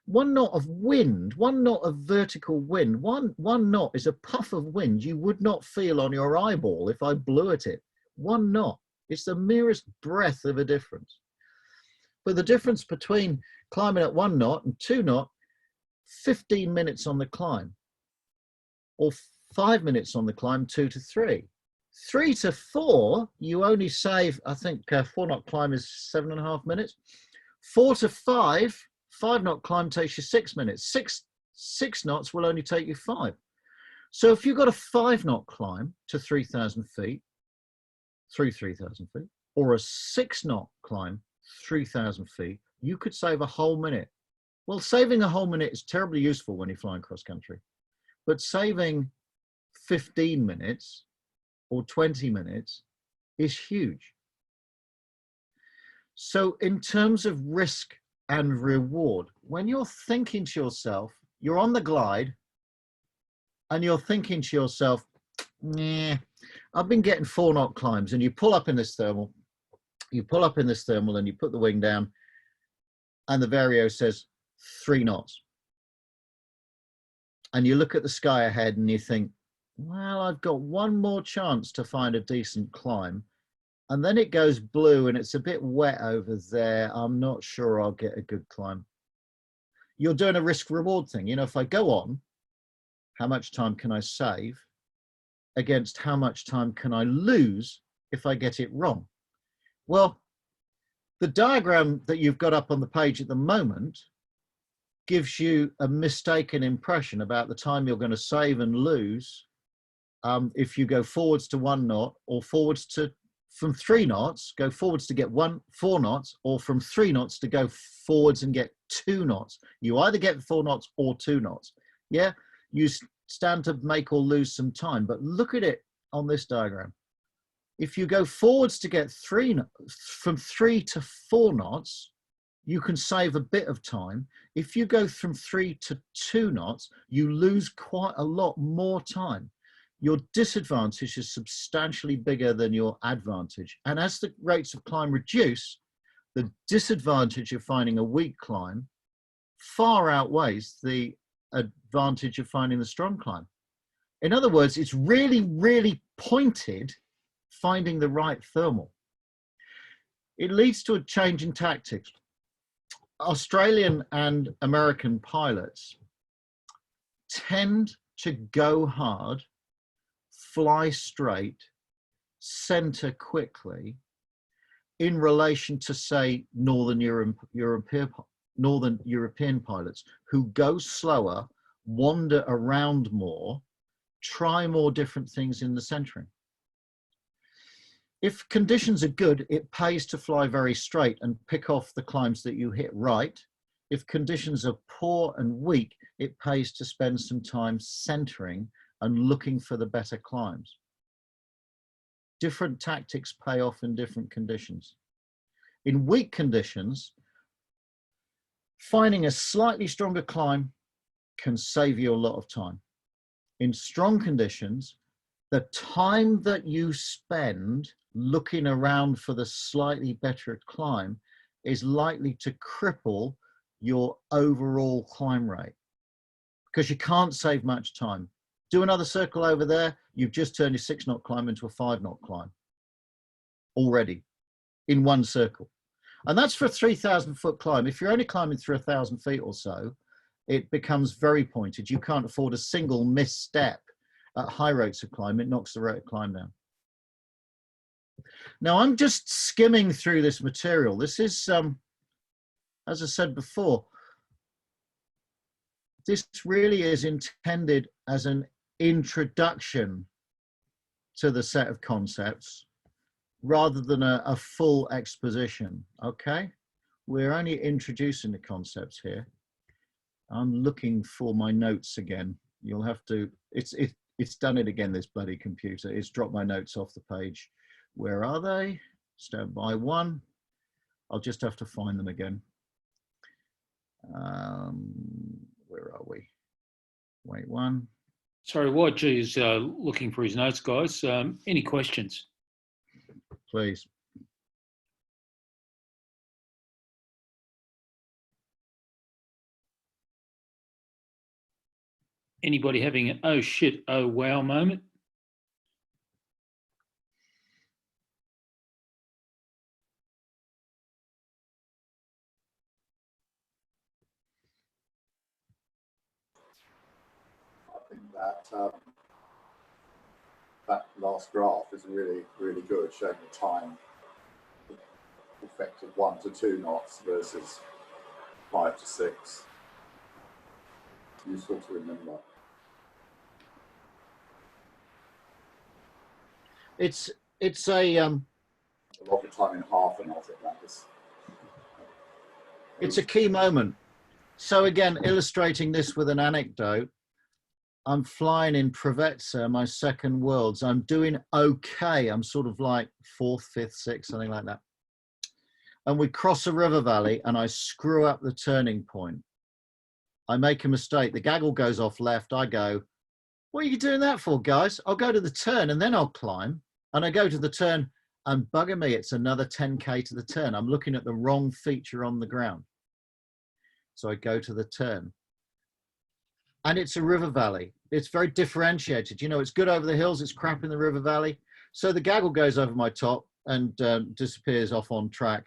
Speaker 2: of wind, 1 knot of vertical wind, one knot is a puff of wind you would not feel on your eyeball if I blew at it. 1 knot, it's the merest breath of a difference. But the difference between climbing at 1 knot and 2 knot, 15 minutes on the climb, or 5 minutes on the climb, 2 to 3. 3 to 4, you only save, I think 4 knot climb is 7.5 minutes. 4 to 5, 5 knot climb takes you 6 minutes. Six knots will only take you 5. So if you've got a 5 knot climb to 3,000 feet, through 3,000 feet, or a 6 knot climb 3,000 feet, you could save a whole minute. Well, saving a whole minute is terribly useful when you're flying cross country, but saving 15 minutes or 20 minutes is huge. So in terms of risk and reward, when you're thinking to yourself, you're on the glide and you're thinking to yourself, nah, I've been getting 4 knot climbs, and you pull up in this thermal, and you put the wing down, and the Vario says 3 knots. And you look at the sky ahead and you think, well, I've got 1 more chance to find a decent climb. And then it goes blue and it's a bit wet over there. I'm not sure I'll get a good climb. You're doing a risk reward thing. You know, if I go on, how much time can I save against how much time can I lose if I get it wrong? Well, the diagram that you've got up on the page at the moment gives you a mistaken impression about the time you're going to save and lose if you go forwards to 1 knot, or forwards to, from 3 knots, go forwards to get 4 knots, or from 3 knots to go forwards and get 2 knots. You either get 4 knots or 2 knots. Yeah, you stand to make or lose some time, but look at it on this diagram. If you go forwards to get from 3 to 4 knots, you can save a bit of time. If you go from 3 to 2 knots, you lose quite a lot more time. Your disadvantage is substantially bigger than your advantage. And as the rates of climb reduce, the disadvantage of finding a weak climb far outweighs the advantage of finding the strong climb. In other words, it's really, really pointed finding the right thermal. It leads to a change in tactics. Australian and American pilots tend to go hard, fly straight, center quickly in relation to, say, Northern European pilots who go slower, wander around more, try more different things in the centering. If conditions are good, it pays to fly very straight and pick off the climbs that you hit right. If conditions are poor and weak, it pays to spend some time centering and looking for the better climbs. Different tactics pay off in different conditions. In weak conditions, finding a slightly stronger climb can save you a lot of time. In strong conditions, the time that you spend looking around for the slightly better climb is likely to cripple your overall climb rate because you can't save much time. Do another circle over there, you've just turned your 6 knot climb into a 5 knot climb already in one circle. And that's for a 3,000 foot climb. If you're only climbing through 1,000 feet or so, it becomes very pointed. You can't afford a single misstep at high rates of climb. It knocks the rate of climb down. Now I'm just skimming through this material. This is, as I said before, this really is intended as an introduction to the set of concepts. rather than a full exposition, okay? We're only introducing the concepts here. I'm looking for my notes again. You'll have to, it's done it again, this bloody computer. It's dropped my notes off the page. Where are they? Stand by one. I'll just have to find them again. Where are we? Wait one.
Speaker 1: Sorry, YG is looking for his notes, guys. Any questions?
Speaker 2: Please.
Speaker 1: Anybody having an oh shit, oh wow moment?
Speaker 7: I think that that last graph is really, really good, showing the time effect of 1 to 2 knots versus 5 to 6. Useful to remember.
Speaker 2: It's a
Speaker 7: A lot of time in half a knot at that is.
Speaker 2: it's a key moment. So again, illustrating this with an anecdote, I'm flying in Preveza, my second worlds. I'm doing okay. I'm sort of like 4th, 5th, 6th, something like that. And we cross a river valley and I screw up the turning point. I make a mistake. The gaggle goes off left. I go, what are you doing that for, guys? I'll go to the turn and then I'll climb. And I go to the turn and bugger me, it's another 10K to the turn. I'm looking at the wrong feature on the ground. So I go to the turn. And it's a river valley. It's very differentiated. You know, it's good over the hills. It's crap in the river valley. So the gaggle goes over my top and disappears off on track.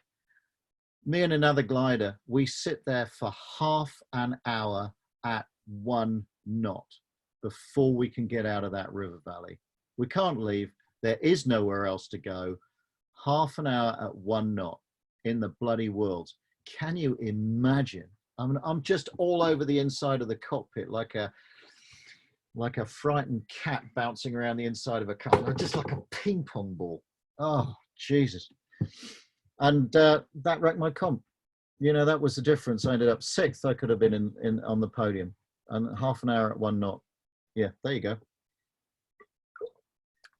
Speaker 2: Me and another glider, we sit there for half an hour at 1 knot before we can get out of that river valley. We can't leave. There is nowhere else to go. Half an hour at 1 knot in the bloody world. Can you imagine? I mean, I'm just all over the inside of the cockpit like a frightened cat bouncing around the inside of a car, just like a ping pong ball. Oh, Jesus. And that wrecked my comp. You know, that was the difference. I ended up 6th. I could have been in on the podium. And half an hour at 1 knot. Yeah, there you go.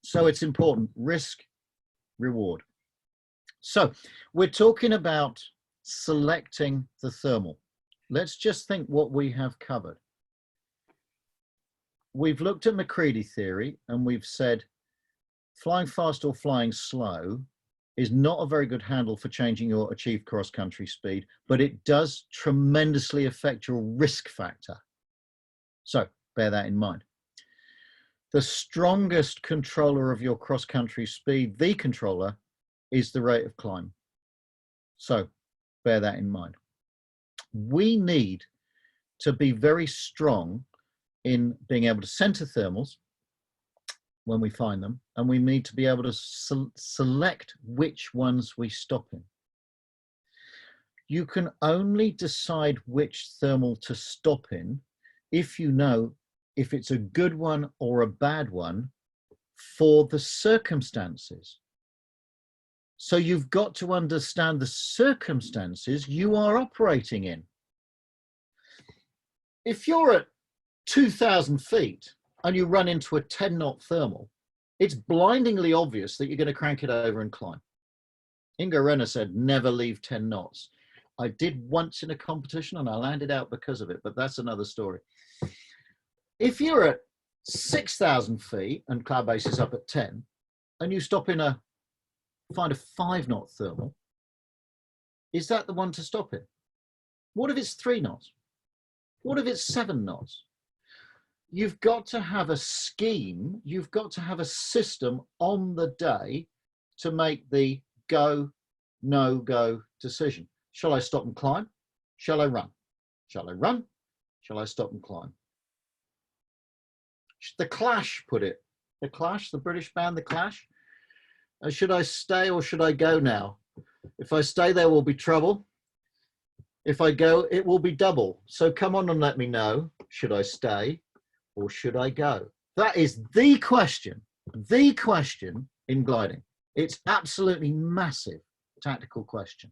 Speaker 2: So it's important. Risk, reward. So we're talking about selecting the thermal. Let's just think what we have covered. We've looked at McCready theory and we've said flying fast or flying slow is not a very good handle for changing your achieved cross-country speed, but it does tremendously affect your risk factor. So bear that in mind. The strongest controller of your cross-country speed, the controller, is the rate of climb. So bear that in mind. We need to be very strong in being able to center thermals when we find them, and we need to be able to select which ones we stop in. You can only decide which thermal to stop in if you know if it's a good one or a bad one for the circumstances. So you've got to understand the circumstances you are operating in. If you're at 2,000 feet and you run into a 10-knot thermal, it's blindingly obvious that you're going to crank it over and climb. Ingo Renner said, never leave 10 knots. I did once in a competition and I landed out because of it, but that's another story. If you're at 6,000 feet and cloud base is up at 10, and you stop in find a 5-knot thermal, is that the one to stop in? What if it's 3 knots? What if it's 7 knots? You've got to have a scheme, you've got to have a system on the day to make the go, no go decision. Shall I stop and climb? Shall I run? Shall I run? Shall I stop and climb? The Clash put it. The Clash, the British band, The Clash. Should I stay or should I go now? If I stay, there will be trouble. If I go, it will be double. So come on and let me know. Should I stay or should I go? That is the question in gliding. It's absolutely massive tactical question.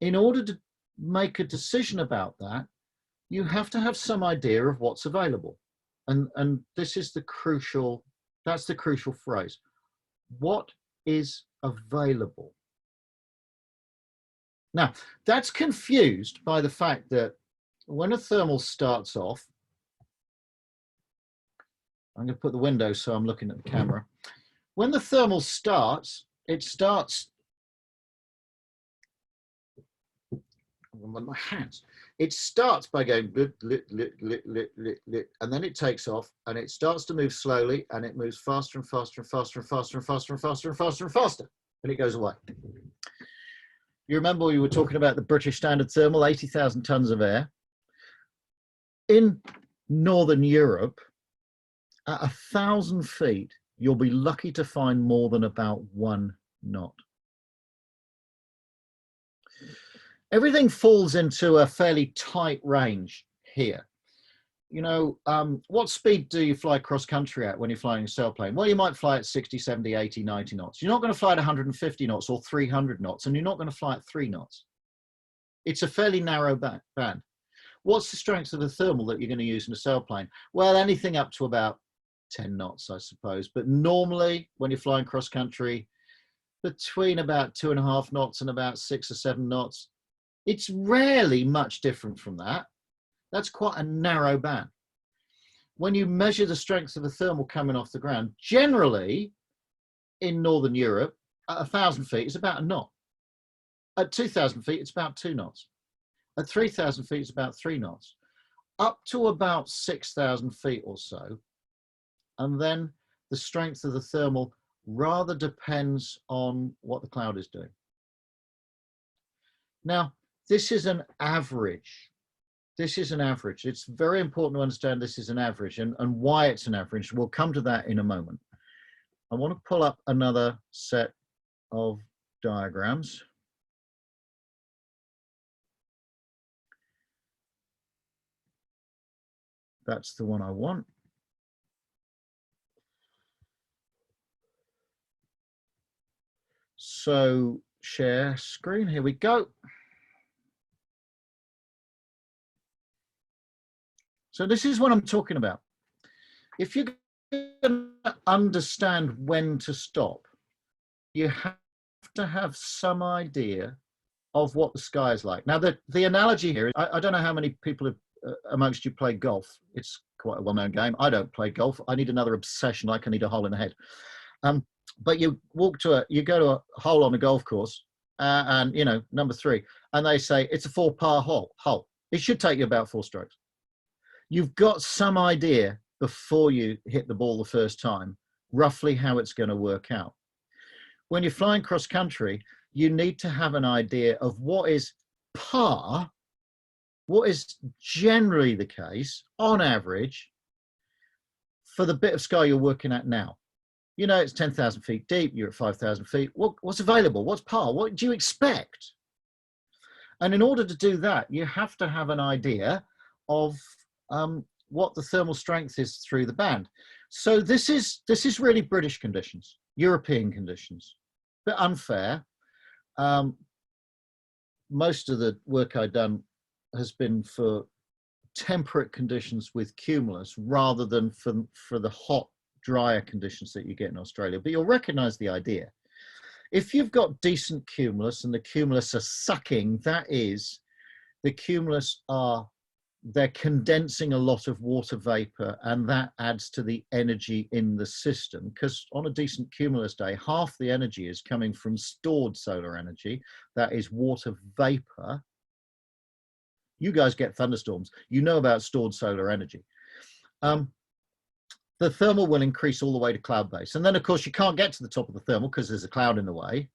Speaker 2: In order to make a decision about that, you have to have some idea of what's available. And this is the crucial, that's the crucial phrase. What is available? Now, that's confused by the fact that when a thermal starts off, I'm going to put the window so I'm looking at the camera. When the thermal starts, it starts with my hands. It starts by going lit, lit, lit, lit, lit, lit, lit, and then it takes off and it starts to move slowly and it moves faster and faster and faster and faster and faster and faster and faster and faster, and it goes away. You remember we were talking about the British Standard Thermal, 80,000 tons of air. In Northern Europe, at 1,000 feet, you'll be lucky to find more than about 1 knot. Everything falls into a fairly tight range here. You know, what speed do you fly cross country at when you're flying a sailplane? Well, you might fly at 60, 70, 80, 90 knots. You're not going to fly at 150 knots or 300 knots, and you're not going to fly at 3 knots. It's a fairly narrow band. What's the strength of the thermal that you're going to use in a sailplane? Well, anything up to about 10 knots, I suppose. But normally, when you're flying cross country, between about 2.5 knots and about 6 or 7 knots, it's rarely much different from that. That's quite a narrow band. When you measure the strength of the thermal coming off the ground, generally in Northern Europe, at 1,000 feet, it's about 1 knot. At 2,000 feet, it's about 2 knots. At 3,000 feet, it's about 3 knots. Up to about 6,000 feet or so. And then the strength of the thermal rather depends on what the cloud is doing. Now, this is an average. This is an average. It's very important to understand this is an average and why it's an average. We'll come to that in a moment. I want to pull up another set of diagrams. That's the one I want. So share screen, here we go. So this is what I'm talking about. If you're going to understand when to stop, you have to have some idea of what the sky is like. Now, the analogy here, I don't know how many people have, amongst you play golf. It's quite a well-known game. I don't play golf. I need another obsession, like I need a hole in the head. But you go to a hole on a golf course, and you know, number 3, and they say it's a 4-par hole. It should take you about 4 strokes. You've got some idea before you hit the ball the first time, roughly how it's going to work out. When you're flying cross country, you need to have an idea of what is par, what is generally the case on average for the bit of sky you're working at now. You know, it's 10,000 feet deep, you're at 5,000 feet. What's available? What's par? What do you expect? And in order to do that, you have to have an idea of what the thermal strength is through the band. So this is really British conditions, European conditions. A bit unfair. Most of the work I've done has been for temperate conditions with cumulus rather than for the hot, drier conditions that you get in Australia. But you'll recognize the idea. If you've got decent cumulus and the cumulus are sucking, that is, the cumulus they're condensing a lot of water vapor, and that adds to the energy in the system, because on a decent cumulus day, half the energy is coming from stored solar energy, that is water vapor. You guys get thunderstorms, you know about stored solar energy. The thermal will increase all the way to cloud base, and then of course you can't get to the top of the thermal because there's a cloud in the way,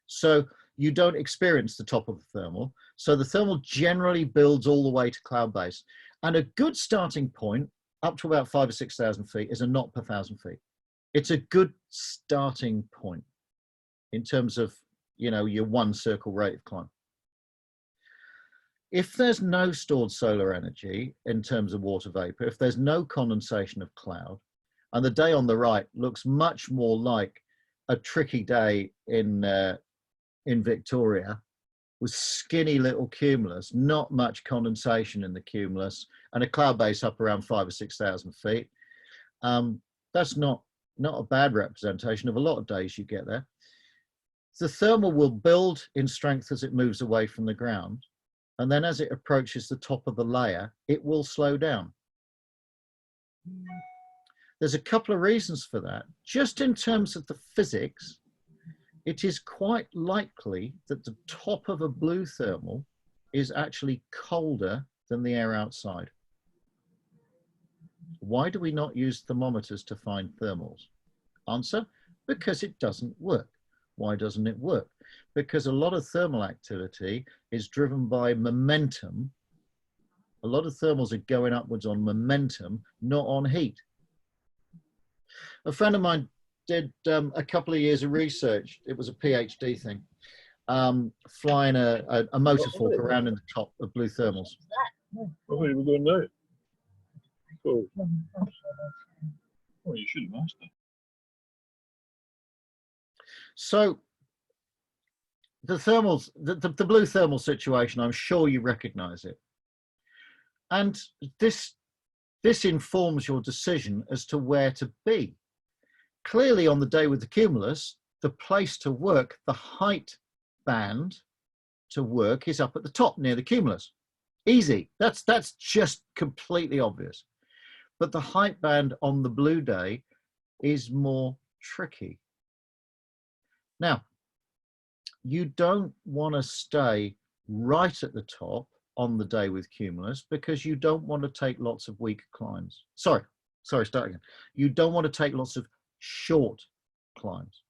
Speaker 2: so you don't experience the top of the thermal. So the thermal generally builds all the way to cloud base. And a good starting point up to about 5,000 or 6,000 feet is a knot per 1,000 feet. It's a good starting point in terms of, you know, your 1 circle rate of climb. If there's no stored solar energy in terms of water vapor, if there's no condensation of cloud, and the day on the right looks much more like a tricky day in Victoria with skinny little cumulus, not much condensation in the cumulus, and a cloud base up around 5,000 or 6,000 feet. That's not a bad representation of a lot of days you get there. The thermal will build in strength as it moves away from the ground, and then as it approaches the top of the layer, it will slow down. There's a couple of reasons for that. Just in terms of the physics, it is quite likely that the top of a blue thermal is actually colder than the air outside. Why do we not use thermometers to find thermals? Answer, because it doesn't work. Why doesn't it work? Because a lot of thermal activity is driven by momentum. A lot of thermals are going upwards on momentum, not on heat. A friend of mine did a couple of years of research. It was a PhD thing, flying a motorfork around in the top of blue thermals.
Speaker 8: I thought you were going to know it. Cool. Well, you should have asked that.
Speaker 2: So the thermals, the blue thermal situation, I'm sure you recognize it. And this informs your decision as to where to be. Clearly on the day with the cumulus, the place to work, the height band to work is up at the top near the cumulus. Easy, that's just completely obvious. But the height band on the blue day is more tricky. Now, you don't want to stay right at the top on the day with cumulus because you don't want to take lots of weak climbs. Sorry, start again. You don't want to take lots of short climbs.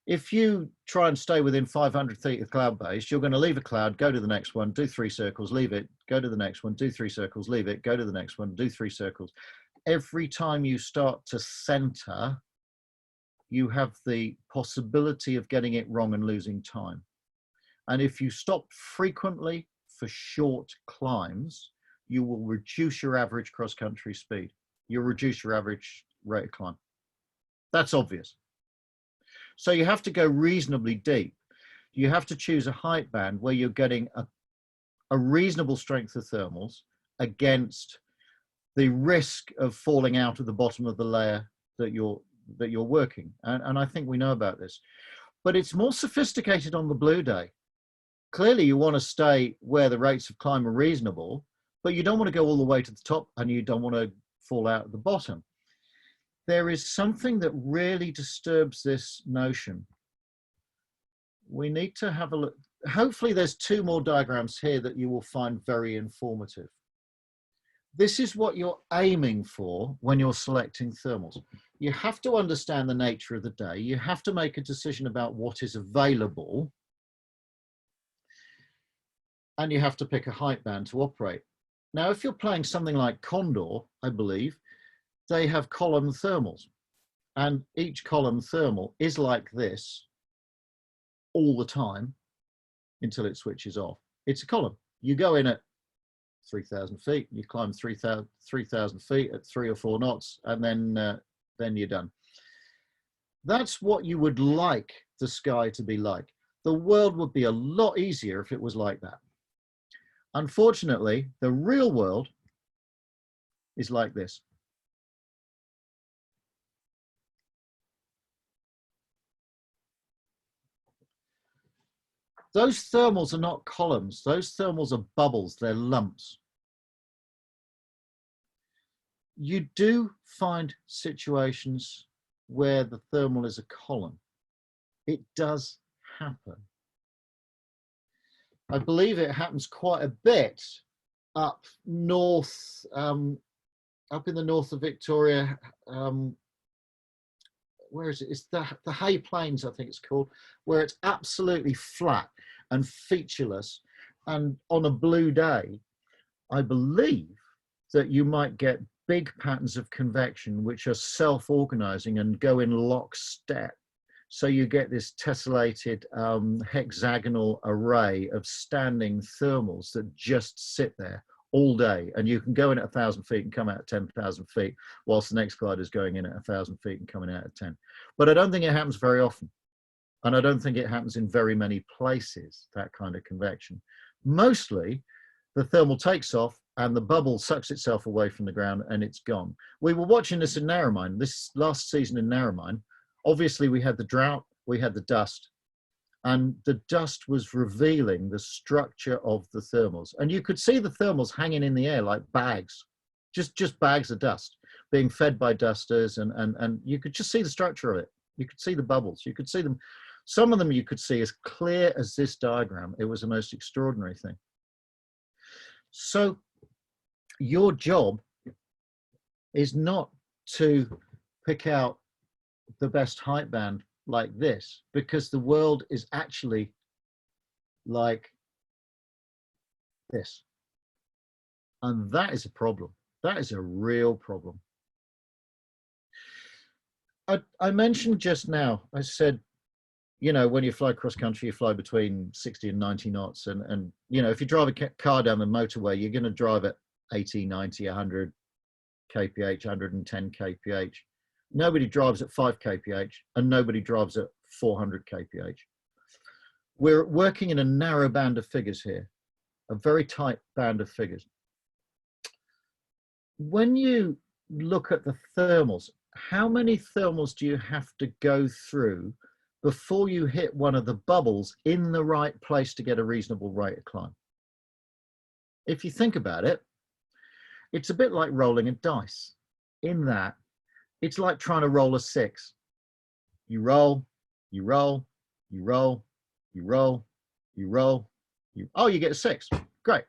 Speaker 2: If you try and stay within 500 feet of cloud base, you're going to leave a cloud, go to the next one, do 3 circles, leave it, go to the next one, do 3 circles, leave it, go to the next one, do 3 circles. Every time you start to center, you have the possibility of getting it wrong and losing time. And if you stop frequently for short climbs, you will reduce your average cross-country speed. You'll reduce your average rate of climb. That's obvious. So you have to go reasonably deep. You have to choose a height band where you're getting a reasonable strength of thermals against the risk of falling out of the bottom of the layer that you're working. And I think we know about this. But it's more sophisticated on the blue day. Clearly you want to stay where the rates of climb are reasonable, but you don't want to go all the way to the top and you don't want to fall out at the bottom. There is something that really disturbs this notion. We need to have a look. Hopefully there's 2 more diagrams here that you will find very informative. This is what you're aiming for when you're selecting thermals. You have to understand the nature of the day. You have to make a decision about what is available. And you have to pick a height band to operate. Now, if you're playing something like Condor, I believe, they have column thermals. And each column thermal is like this all the time until it switches off. It's a column. You go in at 3,000 feet, you climb 3,000 feet at 3 or 4 knots, and then you're done. That's what you would like the sky to be like. The world would be a lot easier if it was like that. Unfortunately, the real world is like this. Those thermals are not columns. Those thermals are bubbles. They're lumps. You do find situations where the thermal is a column. It does happen. I believe it happens quite a bit up north, up in the north of Victoria. Where is it? It's the Hay Plains, I think it's called, where it's absolutely flat and featureless. And on a blue day, I believe that you might get big patterns of convection which are self-organizing and go in lockstep. So you get this tessellated hexagonal array of standing thermals that just sit there all day, and you can go in at 1,000 feet and come out at 10,000 feet, whilst the next glider is going in at 1,000 feet and coming out at 10. But I don't think it happens very often. And I don't think it happens in very many places, that kind of convection. Mostly, the thermal takes off and the bubble sucks itself away from the ground and it's gone. We were watching this in Narromine, this last season in Narromine. Obviously, we had the drought, we had the dust, and the dust was revealing the structure of the thermals. And you could see the thermals hanging in the air like bags, just bags of dust being fed by dusters, and you could just see the structure of it. You could see the bubbles, you could see them. Some of them you could see as clear as this diagram. It was the most extraordinary thing. So your job is not to pick out the best height band like this, because the world is actually like this. And that is a problem. That is a real problem. I mentioned just now, I said, you know, when you fly cross country, you fly between 60 and 90 knots. And you know, if you drive a car down the motorway, you're going to drive at 80, 90, 100 kph, 110 kph. Nobody drives at 5 kph and nobody drives at 400 kph. We're working in a narrow band of figures here, a very tight band of figures. When you look at the thermals, how many thermals do you have to go through before you hit one of the bubbles in the right place to get a reasonable rate of climb? If you think about it, it's a bit like rolling a dice, in that it's like trying to roll a 6. You roll, you roll, you roll, you roll, you roll, oh, you get a 6. Great.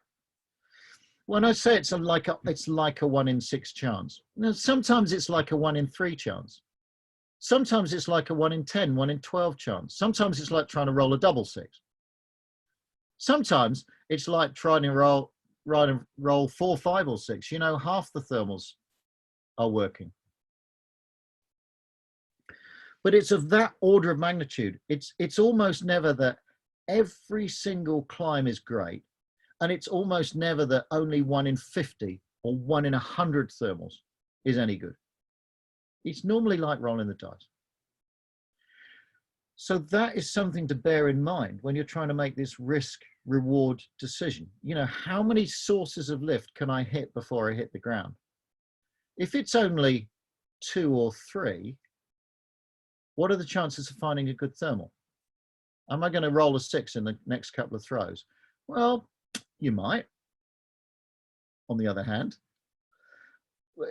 Speaker 2: When I say it's like a 1 in 6 chance. Now, sometimes it's like a 1 in 3 chance. Sometimes it's like a 1 in 10, 1 in 12 chance. Sometimes it's like trying to roll a double 6. Sometimes it's like trying to roll 4, 5, or 6. You know, half the thermals are working. But it's of that order of magnitude. It's almost never that every single climb is great, and it's almost never that only 1 in 50 or 1 in 100 thermals is any good. It's normally like rolling the dice. So that is something to bear in mind when you're trying to make this risk-reward decision. You know, how many sources of lift can I hit before I hit the ground? If it's only 2 or 3, what are the chances of finding a good thermal? Am I going to roll a 6 in the next couple of throws? Well, you might. On the other hand,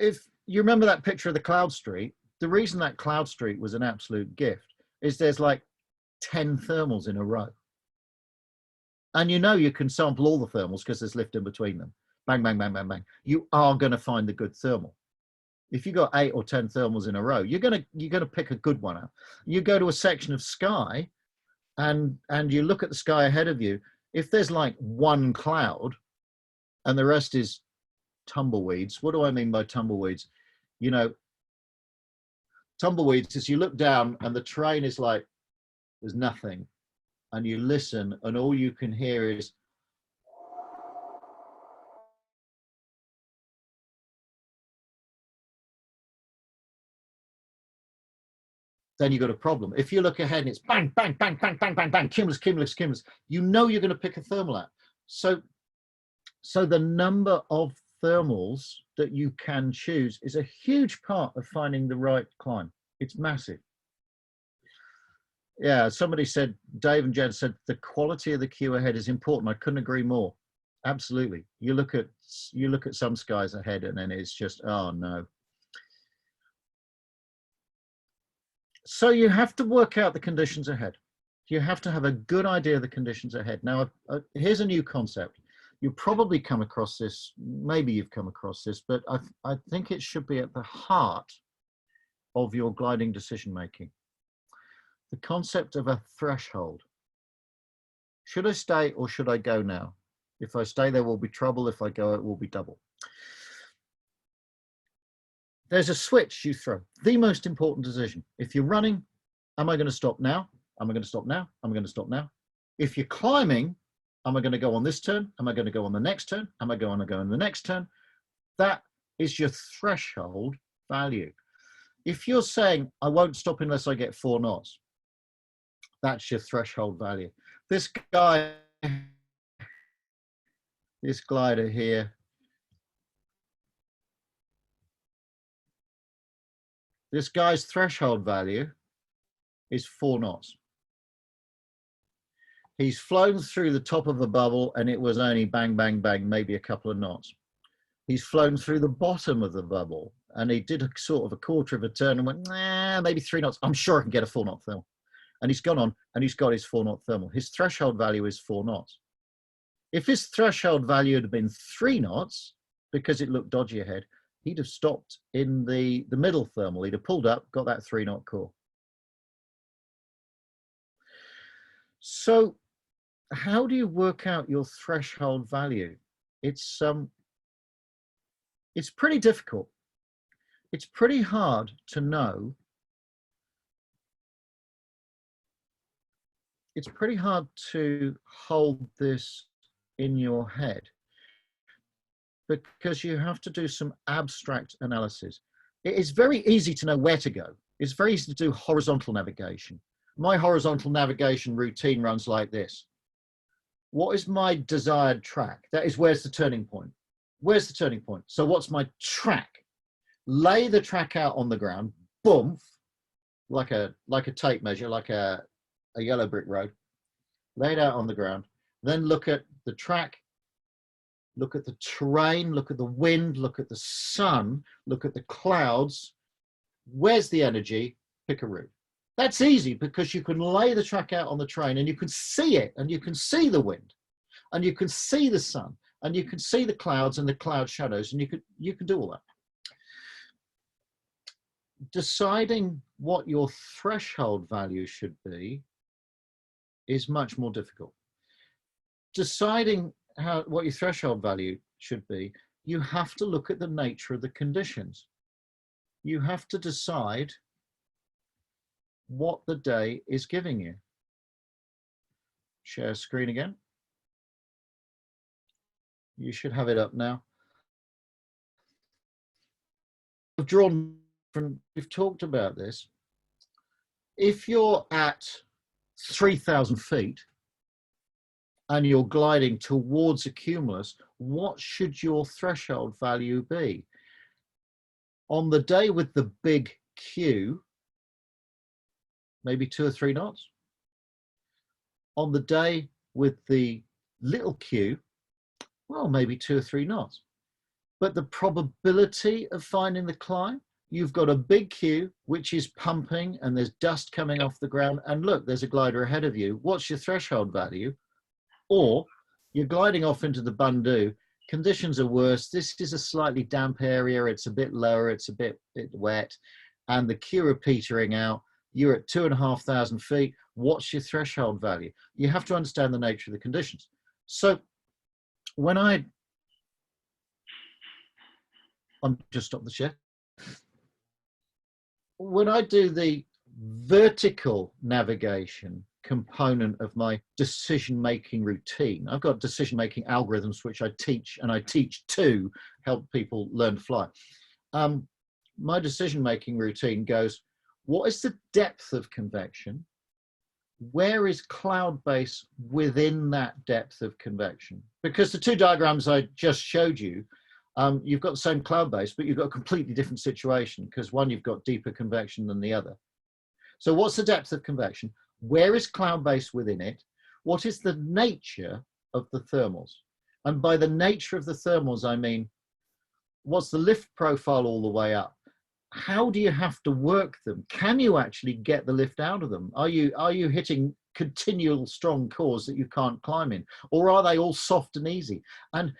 Speaker 2: if you remember that picture of the Cloud Street, the reason that Cloud Street was an absolute gift is there's like 10 thermals in a row. And you know you can sample all the thermals because there's lift in between them. Bang, bang, bang, bang, bang. You are going to find the good thermal. If you got 8 or 10 thermals in a row, you're gonna pick a good one out. You go to a section of sky and you look at the sky ahead of you. If there's like one cloud and the rest is tumbleweeds, what do I mean by tumbleweeds? You know, tumbleweeds is you look down and the terrain is like, there's nothing. And you listen and all you can hear is, then you've got a problem. If you look ahead and it's bang, bang, bang, bang, bang, bang, bang, cumulus, cumulus, cumulus, you know you're going to pick a thermal out. So the number of thermals that you can choose is a huge part of finding the right climb. It's massive. Yeah, somebody said, Dave and Jen said, the quality of the queue ahead is important. I couldn't agree more. Absolutely. You look at some skies ahead and then it's just, oh no. So you have to work out the conditions ahead. You have to have a good idea of the conditions ahead. Now, here's a new concept. You'll probably come across this, maybe you've come across this, but I think it should be at the heart of your gliding decision making. The concept of a threshold. Should I stay or should I go now? If I stay, there will be trouble. If I go, it will be double. There's a switch you throw. The most important decision. If you're running, am I going to stop now? Am I going to stop now? Am I going to stop now? If you're climbing, Am I going to go on this turn? Am I going to go on the next turn? Am I going to go on the next turn? That is your threshold value. If you're saying, I won't stop unless I get 4 knots, that's your threshold value. This guy, this glider here, this guy's threshold value is 4 knots. He's flown through the top of a bubble and it was only bang, bang, bang, maybe a couple of knots. He's flown through the bottom of the bubble and he did a sort of a quarter of a turn and went, nah, maybe 3 knots. I'm sure I can get a 4 knot thermal. And he's gone on and he's got his 4 knot thermal. His threshold value is 4 knots. If his threshold value had been 3 knots, because it looked dodgy ahead, he'd have stopped in the middle thermal. He'd have pulled up, got that 3 knot core. So how do you work out your threshold value? It's pretty difficult. It's pretty hard to know. It's pretty hard to hold this in your head because you have to do some abstract analysis. It is very easy to know where to go. It's very easy to do horizontal navigation. My horizontal navigation routine runs like this. What is my desired track? That is, where's the turning point? Where's the turning point? So what's my track? Lay the track out on the ground, boom, like a tape measure, like a yellow brick road, lay it out on the ground, then look at the track, look at the terrain, look at the wind, look at the sun, look at the clouds. Where's the energy? Pick a route. That's easy because you can lay the track out on the train and you can see it, and you can see the wind and you can see the sun and you can see the clouds and the cloud shadows, and you can do all that. Deciding what your threshold value should be is much more difficult. Deciding what your threshold value should be, you have to look at the nature of the conditions. You have to decide what the day is giving you. Share screen again. You should have it up now. I've drawn from, we've talked about this. If you're at 3,000 feet and you're gliding towards a cumulus, what should your threshold value be? On the day with the big Q, maybe 2 or 3 knots. On the day with the little q, well, maybe 2 or 3 knots. But the probability of finding the climb, you've got a big Q, which is pumping and there's dust coming off the ground. And look, there's a glider ahead of you. What's your threshold value? Or you're gliding off into the Bundu. Conditions are worse. This is a slightly damp area. It's a bit lower. It's a bit wet. And the Q are petering out. You're at 2,500 feet. What's your threshold value? You have to understand the nature of the conditions. So when I'm just stop the share. When I do the vertical navigation component of my decision-making routine, I've got decision-making algorithms which I teach, and I teach to help people learn to fly. My decision-making routine goes, what is the depth of convection? Where is cloud base within that depth of convection? Because the two diagrams I just showed you, you've got the same cloud base, but you've got a completely different situation because one, you've got deeper convection than the other. So what's the depth of convection? Where is cloud base within it? What is the nature of the thermals? And by the nature of the thermals, I mean, what's the lift profile all the way up? How do you have to work them? Can you actually get the lift out of them? Are you hitting continual strong cores that you can't climb in? Or are they all soft and easy? And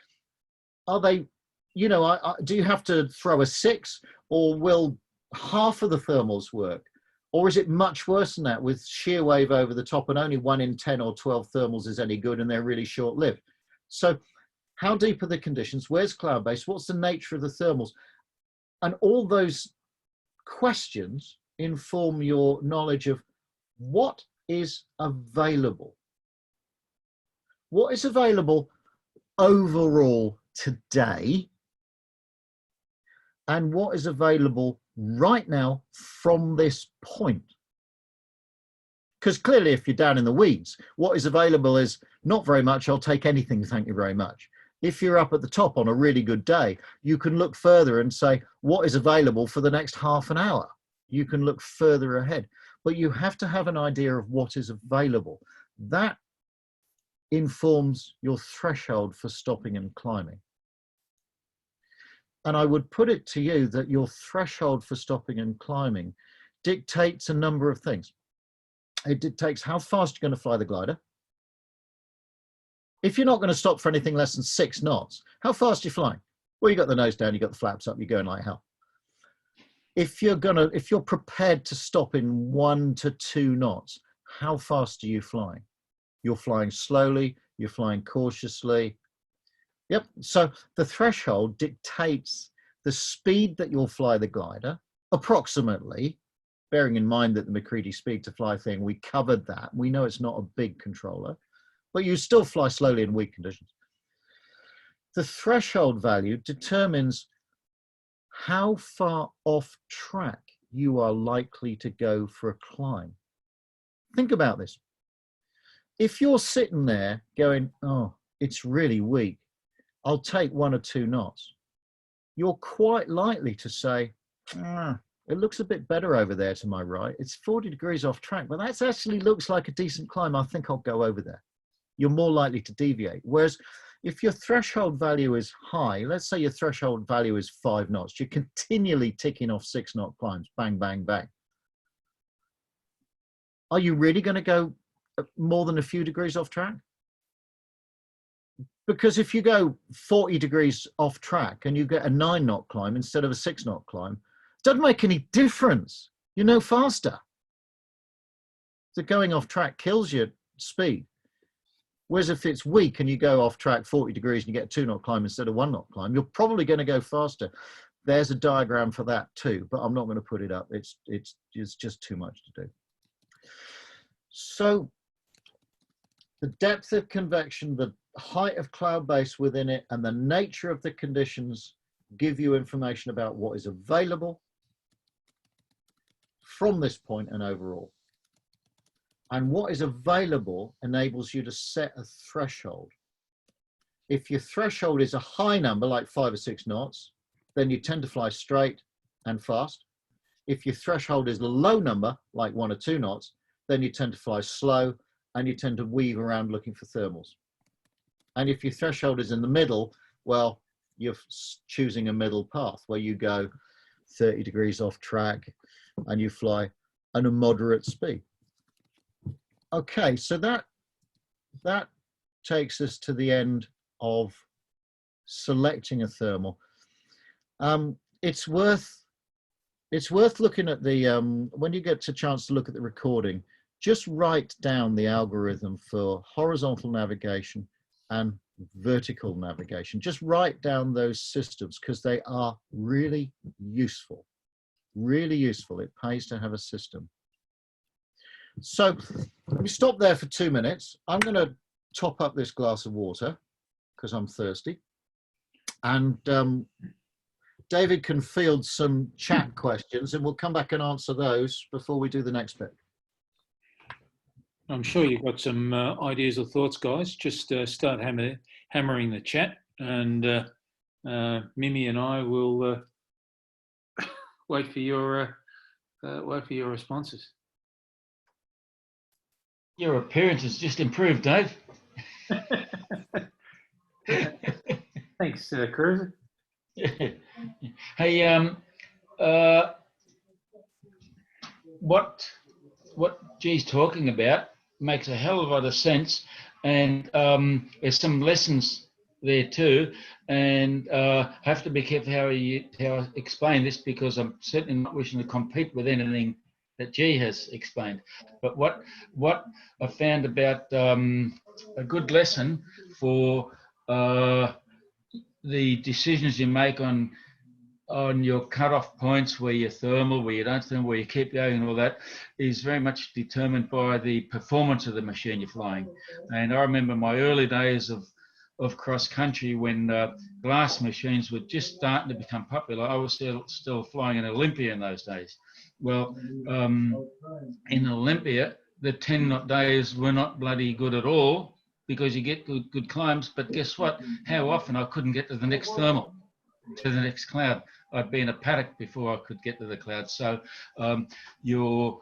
Speaker 2: are they, you know, do you have to throw a 6, or will half of the thermals work? Or is it much worse than that with shear wave over the top and only 1 in 10 or 12 thermals is any good and they're really short lived? So how deep are the conditions? Where's cloud base? What's the nature of the thermals? And all those questions inform your knowledge of what is available. what is available overall today and what is available right now from this point. Because clearly, if you're down in the weeds, what is available is not very much. I'll take anything, thank you very much. If you're up at the top on a really good day, you can look further and say, what is available for the next half an hour? You can look further ahead, but you have to have an idea of what is available. That informs your threshold for stopping and climbing. And I would put it to you that your threshold for stopping and climbing dictates a number of things. It dictates how fast you're going to fly the glider. If you're not going to stop for anything less than 6 knots, how fast are you flying? Well, you got the nose down, you got the flaps up, you're going like hell. If you're prepared to stop in 1 to 2 knots, how fast are you flying? You're flying slowly, you're flying cautiously. Yep, so the threshold dictates the speed that you'll fly the glider, approximately, bearing in mind that the McCready speed to fly thing, we covered that. We know it's not a big controller, but you still fly slowly in weak conditions. The threshold value determines how far off track you are likely to go for a climb. Think about this. If you're sitting there going, oh, it's really weak, I'll take 1 or 2 knots, you're quite likely to say, it looks a bit better over there to my right. It's 40 degrees off track, but that actually looks like a decent climb. I think I'll go over there. You're more likely to deviate. Whereas if your threshold value is high, let's say your threshold value is 5 knots, you're continually ticking off 6-knot climbs, bang, bang, bang. Are you really going to go more than a few degrees off track? Because if you go 40 degrees off track and you get a 9-knot climb instead of a 6-knot climb, it doesn't make any difference. You're no faster. So going off track kills your speed. Whereas if it's weak and you go off track 40 degrees and you get a 2-knot climb instead of 1-knot climb, you're probably going to go faster. There's a diagram for that too, but I'm not going to put it up. It's just too much to do. So the depth of convection, the height of cloud base within it, and the nature of the conditions give you information about what is available from this point and overall. And what is available enables you to set a threshold. If your threshold is a high number, like 5 or 6 knots, then you tend to fly straight and fast. If your threshold is a low number, like 1 or 2 knots, then you tend to fly slow and you tend to weave around looking for thermals. And if your threshold is in the middle, well, you're choosing a middle path where you go 30 degrees off track and you fly at a moderate speed. Okay, so that takes us to the end of selecting a thermal. It's worth looking at the when you get a chance to look at the recording, just write down the algorithm for horizontal navigation and vertical navigation. Just write down those systems because they are really useful. Really useful. It pays to have a system. So let me stop there for 2 minutes. I'm going to top up this glass of water because I'm thirsty. And David can field some chat questions and we'll come back and answer those before we do the next bit.
Speaker 1: I'm sure you've got some ideas or thoughts, guys. Just start hammering the chat, and Mimi and I will wait for your responses.
Speaker 6: Your appearance has just improved, Dave.
Speaker 1: Thanks, Cruiser.
Speaker 6: Hey, what G's talking about makes a hell of a lot of sense, and there's some lessons there too, and I have to be careful how I explain this because I'm certainly not wishing to compete with anything that G has explained. But what I found about a good lesson for the decisions you make on on your cut-off points, where you're thermal, where you don't thermal, where you keep going, and all that, is very much determined by the performance of the machine you're flying. And I remember my early days of cross country when glass machines were just starting to become popular. I was still flying in Olympia in those days. Well, in Olympia, the 10-knot days were not bloody good at all, because you get good climbs, but guess what? How often I couldn't get to the next thermal, to the next cloud. I'd be in a paddock before I could get to the cloud. So your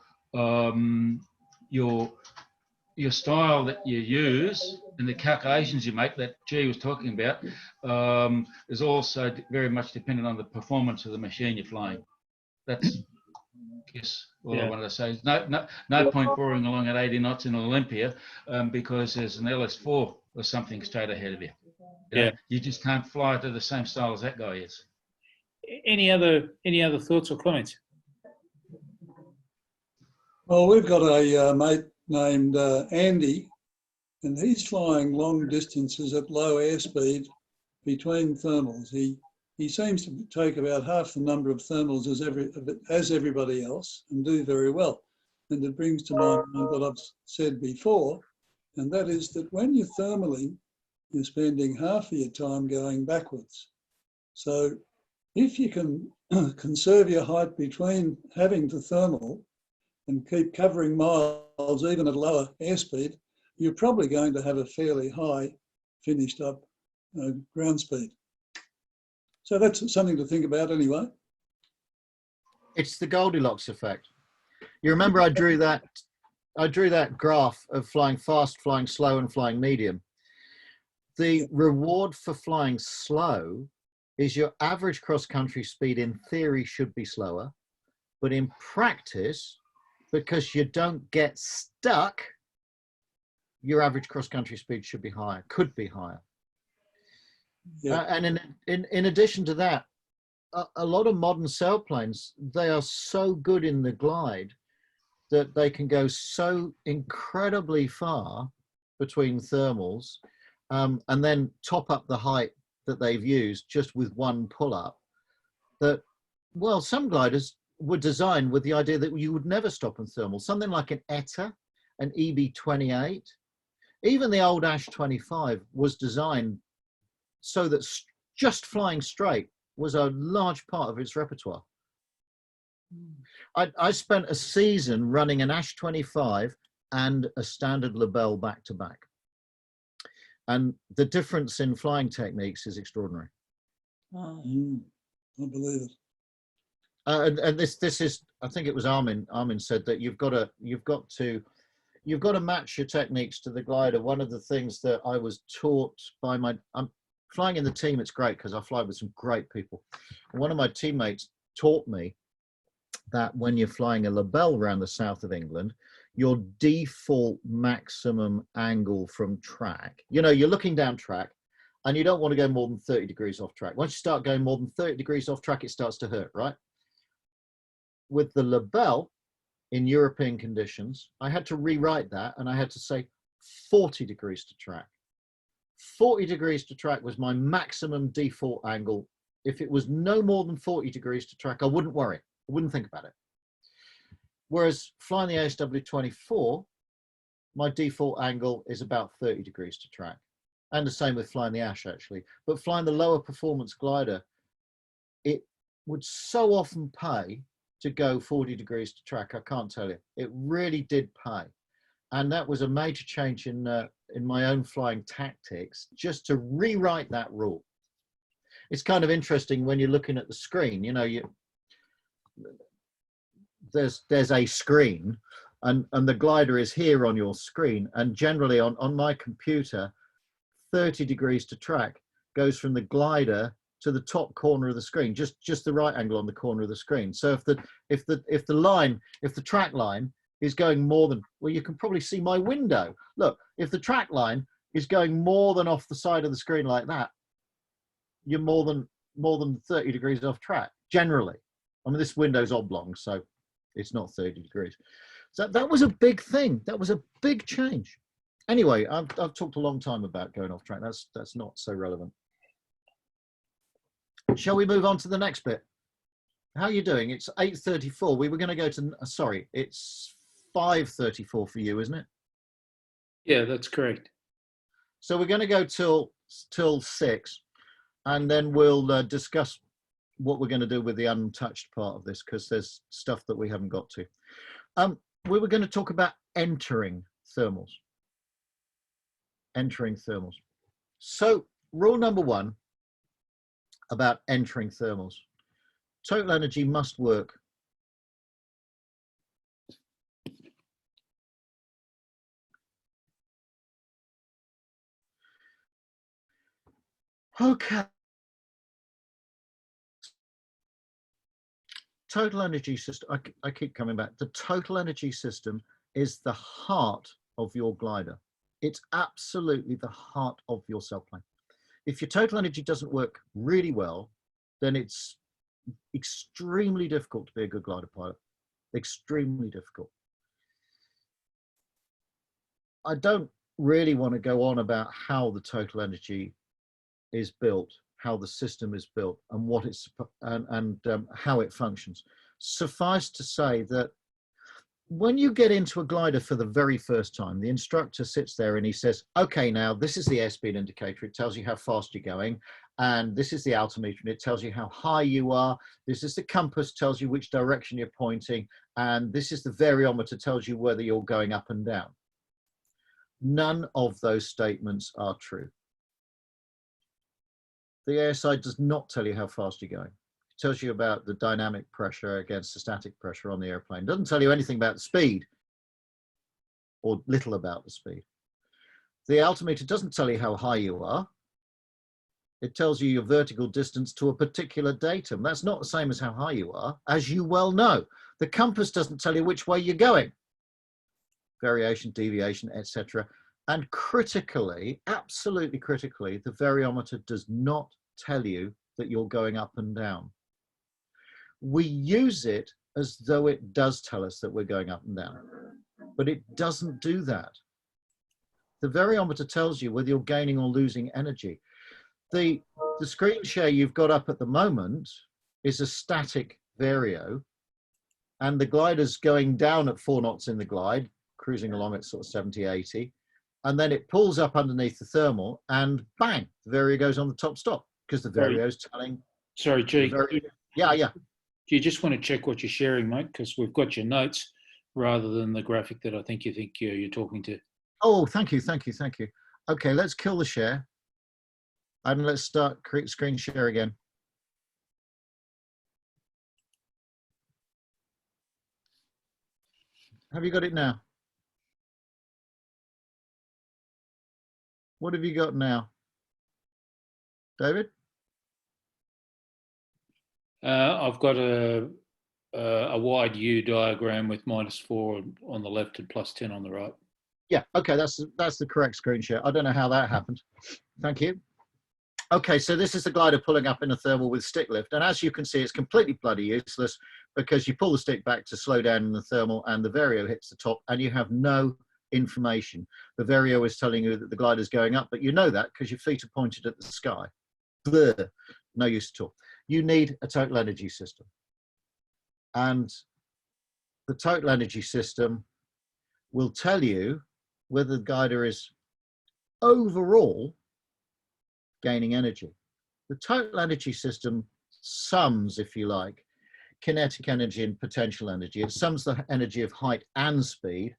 Speaker 6: style that you use and the calculations you make that G was talking about is also very much dependent on the performance of the machine you're flying. That's, I guess, all I wanted to say. No point boring along at 80 knots in Olympia because there's an LS4 or something straight ahead of you. You just can't fly to the same style as that guy is.
Speaker 1: Any other thoughts or comments?
Speaker 9: Well, we've got a mate named Andy, and he's flying long distances at low airspeed between thermals. He seems to take about half the number of thermals as everybody else and do very well. And it brings to mind what I've said before, and that is that when you're thermaling, you're spending half of your time going backwards. So if you can conserve your height between having to thermal and keep covering miles even at lower airspeed, you're probably going to have a fairly high finished up ground speed. So that's something to think about anyway.
Speaker 2: It's the Goldilocks effect. You remember I drew that graph of flying fast, flying slow, and flying medium. The reward for flying slow is your average cross-country speed in theory should be slower, but in practice, because you don't get stuck, your average cross-country speed should be higher, could be higher. Yeah. And in addition to that, a lot of modern sailplanes, they are so good in the glide that they can go so incredibly far between thermals and then top up the height that they've used just with one pull-up, that, well, some gliders were designed with the idea that you would never stop in thermal. Something like an ETA, an EB28, even the old Ash 25 was designed so that just flying straight was a large part of its repertoire. I spent a season running an Ash 25 and a standard Lebel back to back. And the difference in flying techniques is extraordinary.
Speaker 9: I believe it.
Speaker 2: And this is, I think it was Armin said that you've got to match your techniques to the glider. One of the things that I was taught by I'm flying in the team, it's great because I fly with some great people. And one of my teammates taught me that when you're flying a Lebel around the south of England, your default maximum angle from track, you're looking down track and you don't want to go more than 30 degrees off track. Once you start going more than 30 degrees off track, it starts to hurt, right? With the Lebel in European conditions, I had to rewrite that and I had to say 40 degrees to track. 40 degrees to track was my maximum default angle. If it was no more than 40 degrees to track, I wouldn't worry. I wouldn't think about it. Whereas flying the ASW24, my default angle is about 30 degrees to track. And the same with flying the Ash, actually. But flying the lower performance glider, it would so often pay to go 40 degrees to track. I can't tell you. It really did pay. And that was a major change in my own flying tactics, just to rewrite that rule. It's kind of interesting when you're looking at the screen, there's a screen and the glider is here on your screen. And generally on my computer, 30 degrees to track goes from the glider to the top corner of the screen, just the right angle on the corner of the screen. So if the track line is going more than, well, you can probably see my window. Look, if the track line is going more than off the side of the screen like that, you're more than 30 degrees off track, generally. I mean, this window's oblong, so it's not 30 degrees. So that was a big thing. That was a big change. Anyway, I've talked a long time about going off track. That's not so relevant. Shall we move on to the next bit? how are you doing? It's 8:34. We were going to go to, sorry, it's 5:34 for you, isn't it?
Speaker 1: Yeah, that's correct.
Speaker 2: So we're going to go till 6, and then we'll discuss what we're going to do with the untouched part of this, because there's stuff that we haven't got to. We were going to talk about entering thermals. Entering thermals. So rule number 1 about entering thermals. Total energy must work okay. Total energy system, I keep coming back. The total energy system is the heart of your glider. It's absolutely the heart of your sailplane. If your total energy doesn't work really well, then it's extremely difficult to be a good glider pilot. Extremely difficult. I don't really want to go on about how the total energy is built, how the system is built, and what it's and how it functions. Suffice to say that when you get into a glider for the very first time, the instructor sits there and he says, okay, now this is the airspeed indicator. It tells you how fast you're going. And this is the altimeter, and it tells you how high you are. This is the compass, tells you which direction you're pointing. And this is the variometer, tells you whether you're going up and down. None of those statements are true. The airside does not tell you how fast you're going. It tells you about the dynamic pressure against the static pressure on the airplane. It doesn't tell you anything about the speed, or little about the speed. The altimeter doesn't tell you how high you are. It tells you your vertical distance to a particular datum. That's not the same as how high you are, as you well know. The compass doesn't tell you which way you're going. Variation, deviation, etc. And critically, absolutely critically, the variometer does not tell you that you're going up and down. We use it as though it does tell us that we're going up and down, but it doesn't do that. The variometer tells you whether you're gaining or losing energy. The screen share you've got up at the moment is a static vario, and the glider's going down at 4 knots in the glide, cruising along at sort of 70, 80, and then it pulls up underneath the thermal, and bang, the vario goes on the top stop, because the vario's telling.
Speaker 1: Sorry, G.
Speaker 2: Yeah.
Speaker 1: Do you just want to check what you're sharing, mate? Because we've got your notes rather than the graphic that I think you're talking to.
Speaker 2: Oh, thank you. Okay, let's kill the share. And let's start screen share again. Have you got it now? What have you got now? David?
Speaker 1: I've got a wide U diagram with -4 on the left and +10 on the right.
Speaker 2: Yeah, okay, that's the correct screen share. I don't know how that happened. Thank you. Okay, so this is the glider pulling up in a thermal with stick lift. And as you can see, it's completely bloody useless, because you pull the stick back to slow down in the thermal and the vario hits the top and you have no information. The vario is telling you that the glider is going up, but you know that because your feet are pointed at the sky. Blur, no use at all. You need a total energy system. And the total energy system will tell you whether the glider is overall gaining energy. The total energy system sums, if you like, kinetic energy and potential energy. It sums the energy of height and speed,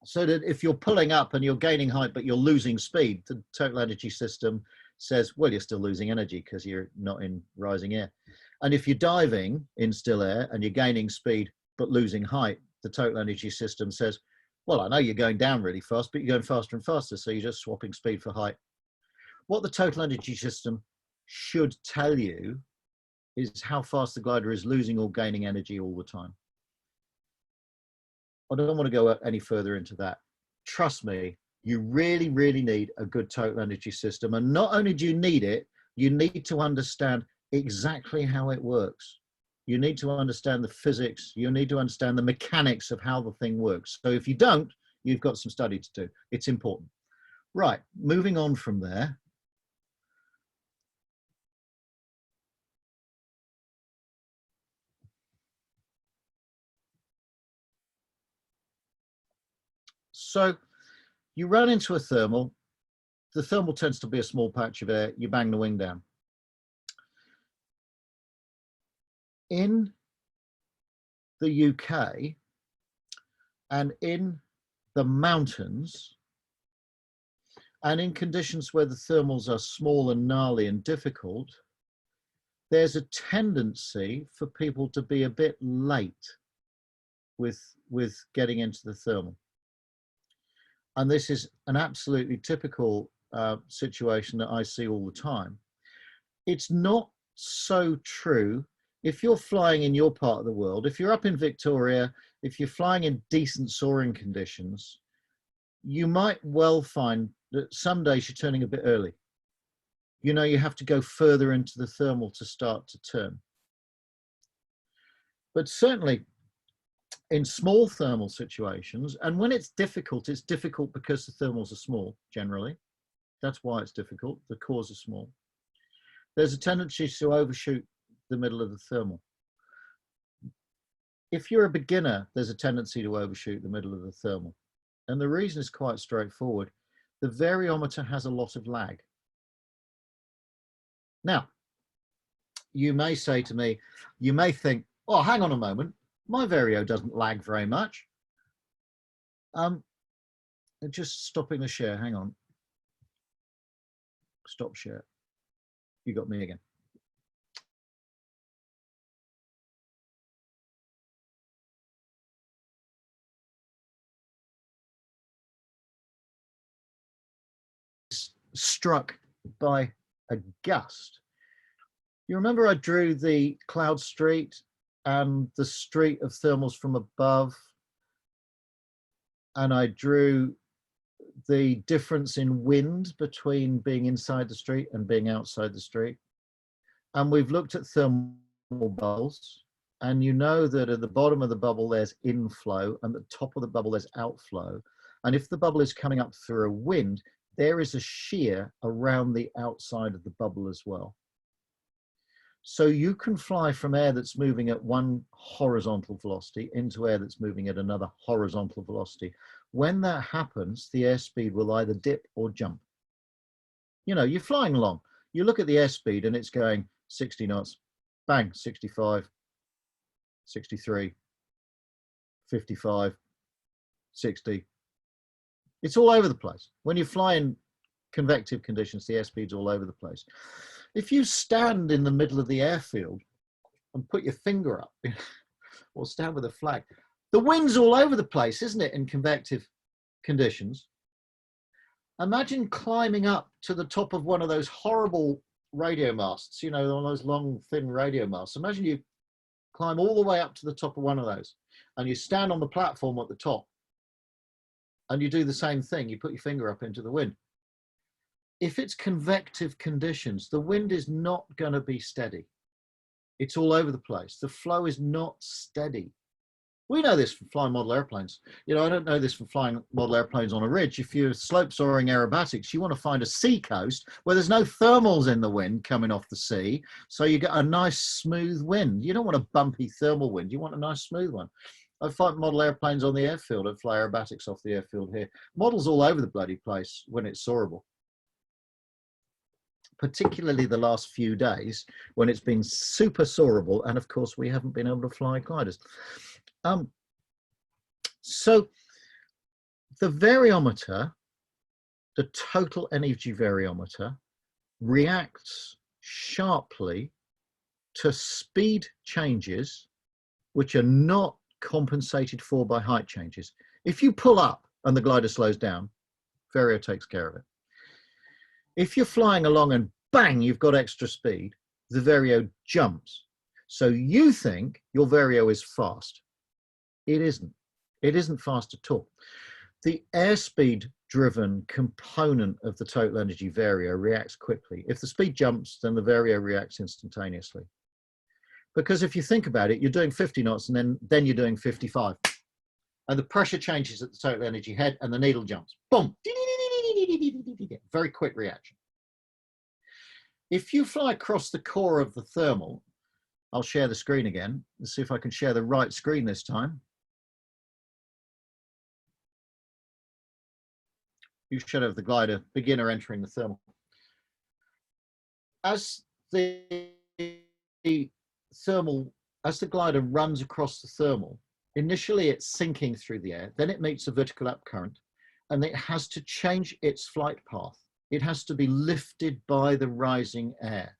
Speaker 2: so that if you're pulling up and you're gaining height but you're losing speed, the total energy system says, well, you're still losing energy because you're not in rising air. And if you're diving in still air and you're gaining speed but losing height, the total energy system says, well, I know you're going down really fast, but you're going faster and faster, so you're just swapping speed for height. What the total energy system should tell you is how fast the glider is losing or gaining energy all the time. I don't want to go any further into that. Trust me, you really, really need a good total energy system. And not only do you need it, you need to understand exactly how it works. You need to understand the physics. You need to understand the mechanics of how the thing works. So if you don't, you've got some study to do. It's important. Right, moving on from there. So you run into a thermal. The thermal tends to be a small patch of air. You bang the wing down. In the UK and in the mountains, and in conditions where the thermals are small and gnarly and difficult, there's a tendency for people to be a bit late with getting into the thermal. And this is an absolutely typical situation that I see all the time. It's not so true if you're flying in your part of the world. If you're up in Victoria, if you're flying in decent soaring conditions, you might well find that some days you're turning a bit early. You know, you have to go further into the thermal to start to turn. But certainly in small thermal situations, and when it's difficult because the thermals are small generally. That's why it's difficult. The cores are small. There's a tendency to overshoot the middle of the thermal. If you're a beginner, there's a tendency to overshoot the middle of the thermal. And the reason is quite straightforward. The variometer has a lot of lag. Now, you may say to me, you may think, oh, hang on a moment, my vario doesn't lag very much. Just stopping the share, hang on. Stop share. You got me again. Struck by a gust. You remember I drew the cloud street and the street of thermals from above, and I drew the difference in wind between being inside the street and being outside the street. And we've looked at thermal bubbles, and you know that at the bottom of the bubble there's inflow and at the top of the bubble there's outflow. And if the bubble is coming up through a wind, there is a shear around the outside of the bubble as well. So you can fly from air that's moving at one horizontal velocity into air that's moving at another horizontal velocity. When that happens, the airspeed will either dip or jump. You know, you're flying along. You look at the airspeed and it's going 60 knots, bang, 65, 63, 55, 60. It's all over the place. When you fly in convective conditions, the airspeed's all over the place. If you stand in the middle of the airfield and put your finger up, or stand with a flag, the wind's all over the place, isn't it, in convective conditions? Imagine climbing up to the top of one of those horrible radio masts, you know, one of those long, thin radio masts. Imagine you climb all the way up to the top of one of those, and you stand on the platform at the top, and you do the same thing. You put your finger up into the wind. If it's convective conditions, the wind is not going to be steady. It's all over the place. The flow is not steady. We know this from flying model airplanes. You know, I don't know this from flying model airplanes on a ridge. If you're slope soaring aerobatics, you want to find a sea coast where there's no thermals in the wind coming off the sea. So you get a nice smooth wind. You don't want a bumpy thermal wind. You want a nice smooth one. I fly model airplanes on the airfield. I fly aerobatics off the airfield here. Models all over the bloody place when it's soarable. Particularly the last few days when it's been super soarable, and of course we haven't been able to fly gliders. So the variometer, the total energy variometer, reacts sharply to speed changes which are not compensated for by height changes. If you pull up and the glider slows down, vario takes care of it. If you're flying along and bang, you've got extra speed, the vario jumps. So you think your vario is fast. It isn't. It isn't fast at all. The airspeed driven component of the total energy vario reacts quickly. If the speed jumps, then the vario reacts instantaneously. Because if you think about it, you're doing 50 knots and then you're doing 55. And the pressure changes at the total energy head and the needle jumps. Boom. Very quick reaction. If you fly across the core of the thermal, I'll share the screen again. Let's see if I can share the right screen this time. you should have the glider beginner entering the thermal. As the glider runs across the thermal, initially it's sinking through the air, then it meets a vertical up current, and it has to change its flight path. It has to be lifted by the rising air.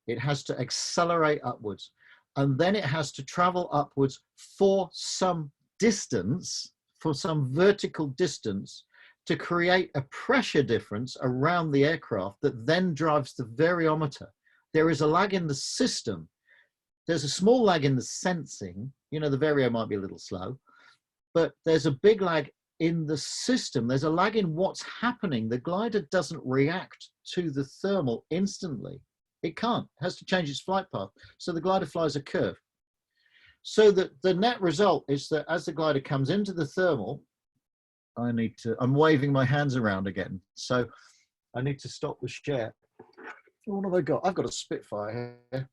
Speaker 2: It has to accelerate upwards, and then it has to travel upwards for some distance, for some vertical distance, to create a pressure difference around the aircraft that then drives the variometer. There is a lag in the system. There's a small lag in the sensing. You know, the vario might be a little slow, but there's a big lag in the system. There's a lag in what's happening. The glider doesn't react to the thermal instantly. It can't. It has to change its flight path. So the glider flies a curve. So that the net result is that as the glider comes into the thermal, I'm waving my hands around again. So I need to stop the share. What have I got? I've got a Spitfire here.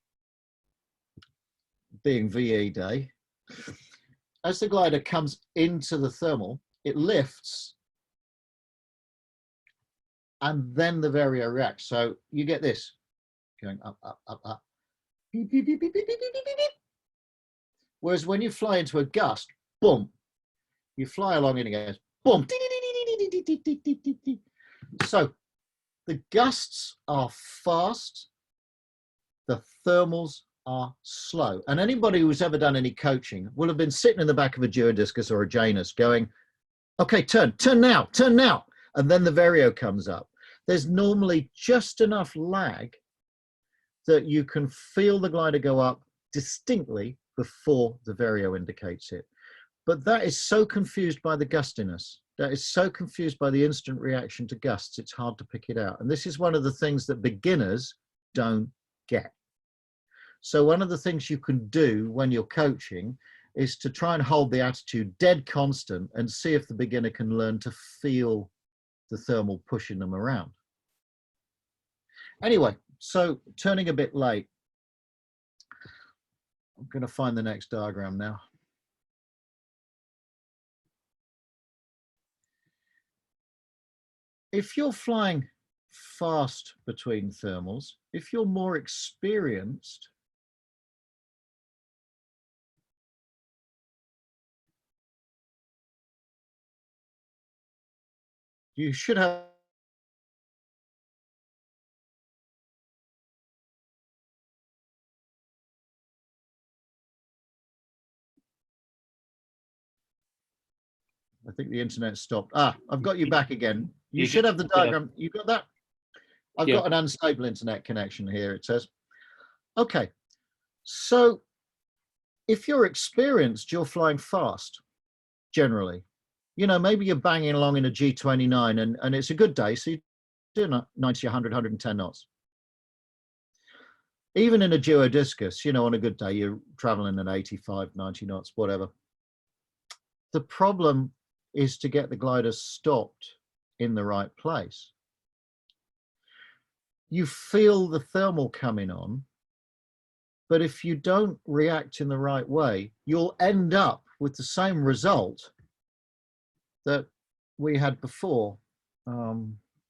Speaker 2: Being VE day. As the glider comes into the thermal, it lifts and then the vario reacts. So you get this going up, up, up, up. Beep, beep, beep, beep, beep, beep, beep, beep, beep. Whereas when you fly into a gust, boom, you fly along and it goes boom. So the gusts are fast, the thermals are slow. And anybody who's ever done any coaching will have been sitting in the back of a Geodiscus or a Janus going, okay, turn now. And then the vario comes up. There's normally just enough lag that you can feel the glider go up distinctly before the vario indicates it. But that is so confused by the gustiness. That is so confused by the instant reaction to gusts, it's hard to pick it out. And this is one of the things that beginners don't get. So one of the things you can do when you're coaching is to try and hold the attitude dead constant and see if the beginner can learn to feel the thermal pushing them around. Anyway, so turning a bit late. I'm going to find the next diagram now. If you're flying fast between thermals, if you're more experienced, you should have I think the internet stopped. Ah, I've got you back again. You should have the diagram. You got that? I've got an unstable internet connection here, it says. Okay, so if you're experienced, you're flying fast, generally. You know, maybe you're banging along in a G29 and it's a good day, so you do 90, 100, 110 knots. Even in a Geodiscus, you know, on a good day, you're traveling at 85, 90 knots, whatever. The problem is to get the glider stopped in the right place. You feel the thermal coming on, but if you don't react in the right way, you'll end up with the same result that we had before.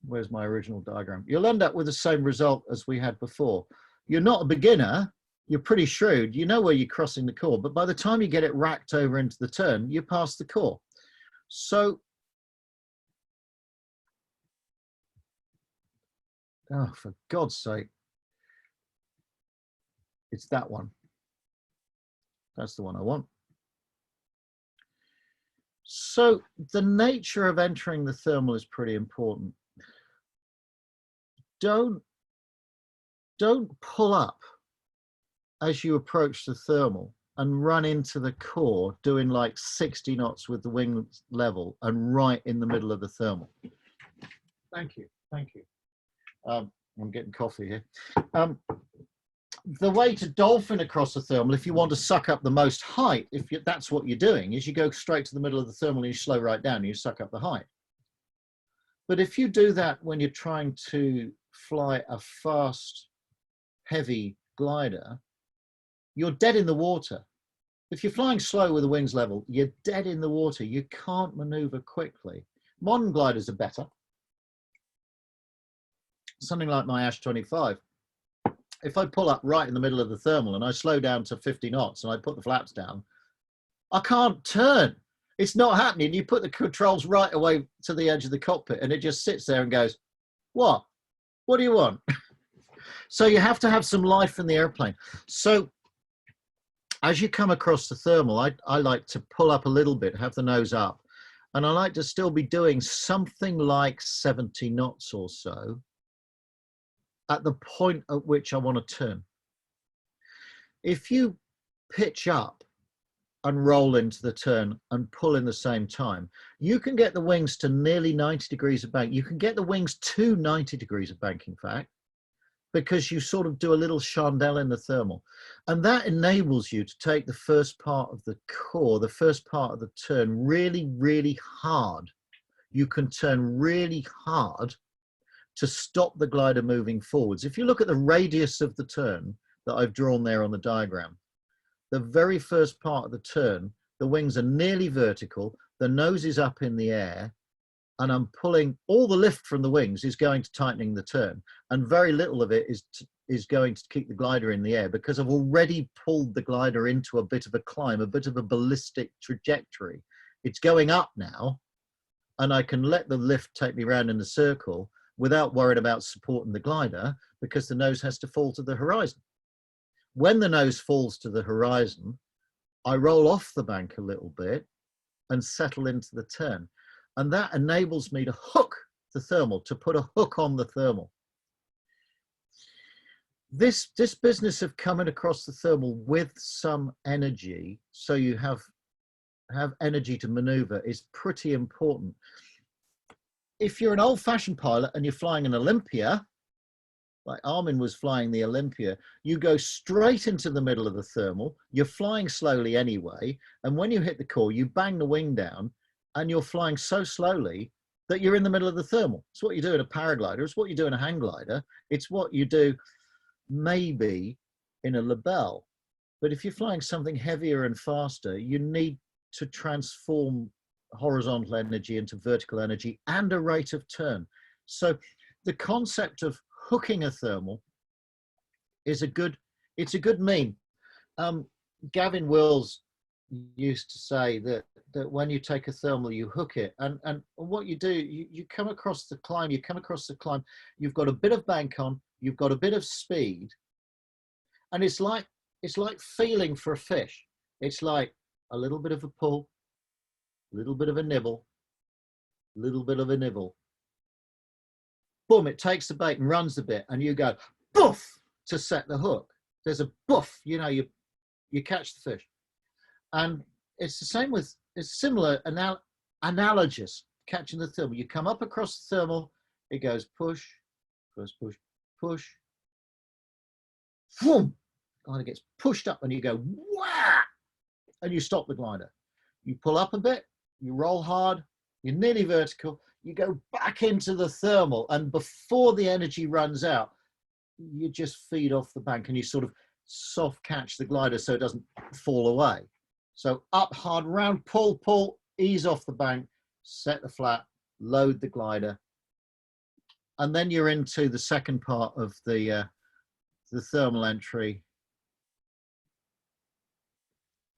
Speaker 2: Where's my original diagram? You'll end up with the same result as we had before. You're not a beginner, you're pretty shrewd, you know where you're crossing the core, but by the time you get it racked over into the turn, you're past the core. So, oh, for God's sake, it's that one. That's the one I want. So the nature of entering the thermal is pretty important. Don't pull up as you approach the thermal and run into the core doing like 60 knots with the wing level and right in the middle of the thermal. Thank you, thank you. I'm getting coffee here. The way to dolphin across the thermal, if you want to suck up the most height, that's what you're doing, is you go straight to the middle of the thermal and you slow right down and you suck up the height. But if you do that when you're trying to fly a fast, heavy glider, you're dead in the water. If you're flying slow with the wings level, you're dead in the water. You can't maneuver quickly. Modern gliders are better. something like my Ash 25, if I pull up right in the middle of the thermal and I slow down to 50 knots and I put the flaps down, I can't turn. It's not happening. You put the controls right away to the edge of the cockpit and it just sits there and goes, what? What do you want? So you have to have some life in the airplane. So as you come across the thermal, I like to pull up a little bit, have the nose up, and I like to still be doing something like 70 knots or so at the point at which I want to turn. If you pitch up and roll into the turn and pull in the same time, you can get the wings to nearly 90 degrees of bank. You can get the wings to 90 degrees of bank, in fact, because you sort of do a little chandelle in the thermal. And that enables you to take the first part of the core, the first part of the turn really, really hard. You can turn really hard to stop the glider moving forwards. If you look at the radius of the turn that I've drawn there on the diagram, the very first part of the turn, the wings are nearly vertical, the nose is up in the air, and I'm pulling, all the lift from the wings is going to tightening the turn, and very little of it is going to keep the glider in the air, because I've already pulled the glider into a bit of a climb, a bit of a ballistic trajectory. It's going up now, and I can let the lift take me around in the circle without worrying about supporting the glider, because the nose has to fall to the horizon. When the nose falls to the horizon, I roll off the bank a little bit and settle into the turn. And that enables me to hook the thermal, to put a hook on the thermal. This business of coming across the thermal with some energy, so you have energy to maneuver, is pretty important. If you're an old-fashioned pilot and you're flying an Olympia, like Armin was flying the Olympia, you go straight into the middle of the thermal, you're flying slowly anyway, and when you hit the core, you bang the wing down, and you're flying so slowly that you're in the middle of the thermal. It's what you do in a paraglider, it's what you do in a hang glider, it's what you do maybe in a Lebel. But if you're flying something heavier and faster, you need to transform horizontal energy into vertical energy and a rate of turn. So the concept of hooking a thermal is a good mean. Gavin Wills used to say that when you take a thermal, you hook it, and what you do, you come across the climb, you've got a bit of bank on, you've got a bit of speed, and it's like feeling for a fish. It's like a little bit of a pull, a little bit of a nibble, a little bit of a nibble. Boom, it takes the bait and runs a bit, and you go boof to set the hook. There's a boof, you catch the fish. And it's the same with, it's similar, analogous, catching the thermal. You come up across the thermal, it goes push, push, push, push, boom, glider gets pushed up and you go wah, and you stop the glider. You pull up a bit, you roll hard, you're nearly vertical, you go back into the thermal, and before the energy runs out, you just feed off the bank and you sort of soft catch the glider so it doesn't fall away. So up hard, round, pull, pull, ease off the bank, set the flap, load the glider, and then you're into the second part of the thermal entry,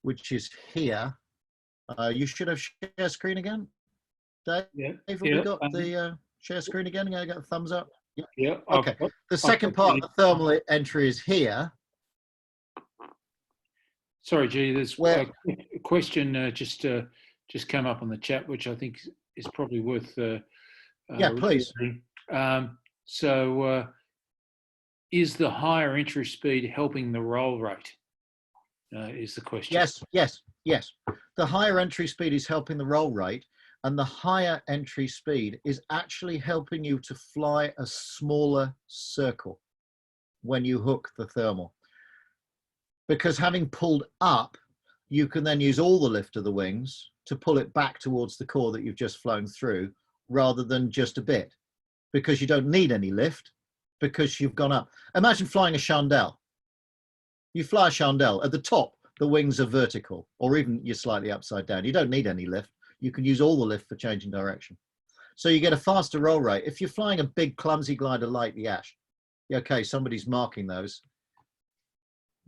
Speaker 2: which is here. You should have share screen again, Dave.
Speaker 1: Yeah.
Speaker 2: Have we got the share screen again? I got a thumbs up.
Speaker 1: Yeah.
Speaker 2: Okay. The second part of the thermal entry is here.
Speaker 1: Sorry, G. There's
Speaker 2: Where-
Speaker 1: a question just came up on the chat, which I think is probably worth.
Speaker 2: Yeah, please.
Speaker 1: Is the higher entry speed helping the roll rate? Is the question.
Speaker 2: Yes. The higher entry speed is helping the roll rate, and the higher entry speed is actually helping you to fly a smaller circle when you hook the thermal. Because having pulled up, you can then use all the lift of the wings to pull it back towards the core that you've just flown through, rather than just a bit, because you don't need any lift because you've gone up. Imagine flying a chandelle. You fly a chandelle, at the top, the wings are vertical, or even you're slightly upside down. You don't need any lift. You can use all the lift for changing direction. So you get a faster roll rate. If you're flying a big clumsy glider like the Ash, okay, somebody's marking those.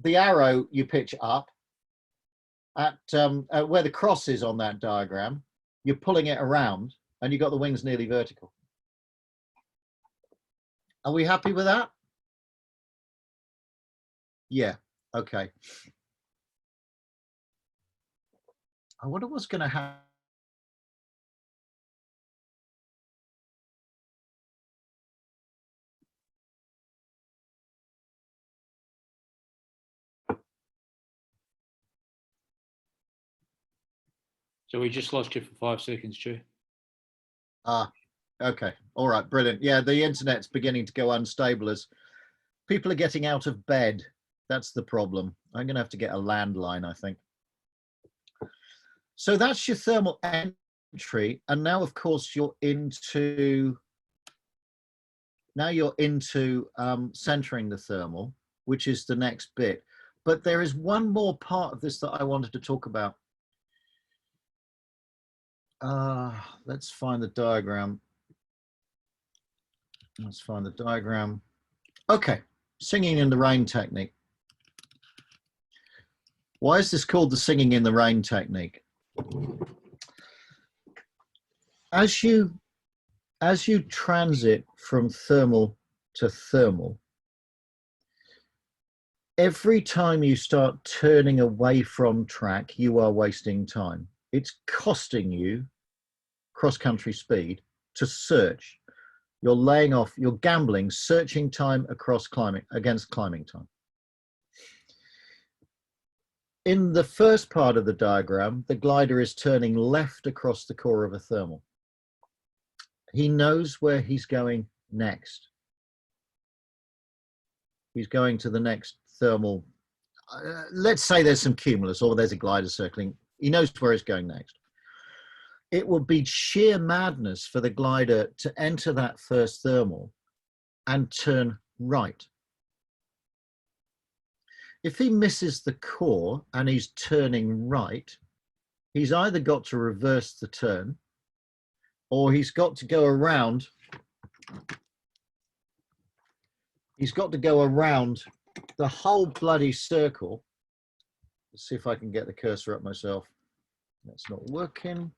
Speaker 2: The arrow you pitch up at where the cross is on that diagram, you're pulling it around and you've got the wings nearly vertical. Are we happy with that? Yeah, okay. I wonder what's going to happen.
Speaker 1: So we just lost you for 5 seconds, Stu.
Speaker 2: Ah, okay. All right, brilliant. Yeah, the internet's beginning to go unstable as people are getting out of bed. That's the problem. I'm going to have to get a landline, I think. So that's your thermal entry. And now, of course, you're into centering the thermal, which is the next bit. But there is one more part of this that I wanted to talk about. Let's find the diagram. Let's find the diagram. Okay, singing in the rain technique. Why is this called the singing in the rain technique? As you transit from thermal to thermal, every time you start turning away from track, you are wasting time. It's costing you cross-country speed to search. You're laying off, you're gambling, searching time across against climbing time. In the first part of the diagram, the glider is turning left across the core of a thermal. He knows where he's going next. He's going to the next thermal. Let's say there's some cumulus or there's a glider circling. He knows where he's going next. It would be sheer madness for the glider to enter that first thermal and turn right. If he misses the core and he's turning right, he's either got to reverse the turn or he's got to go around. He's got to go around the whole bloody circle. Let's see if I can get the cursor up myself. That's not working.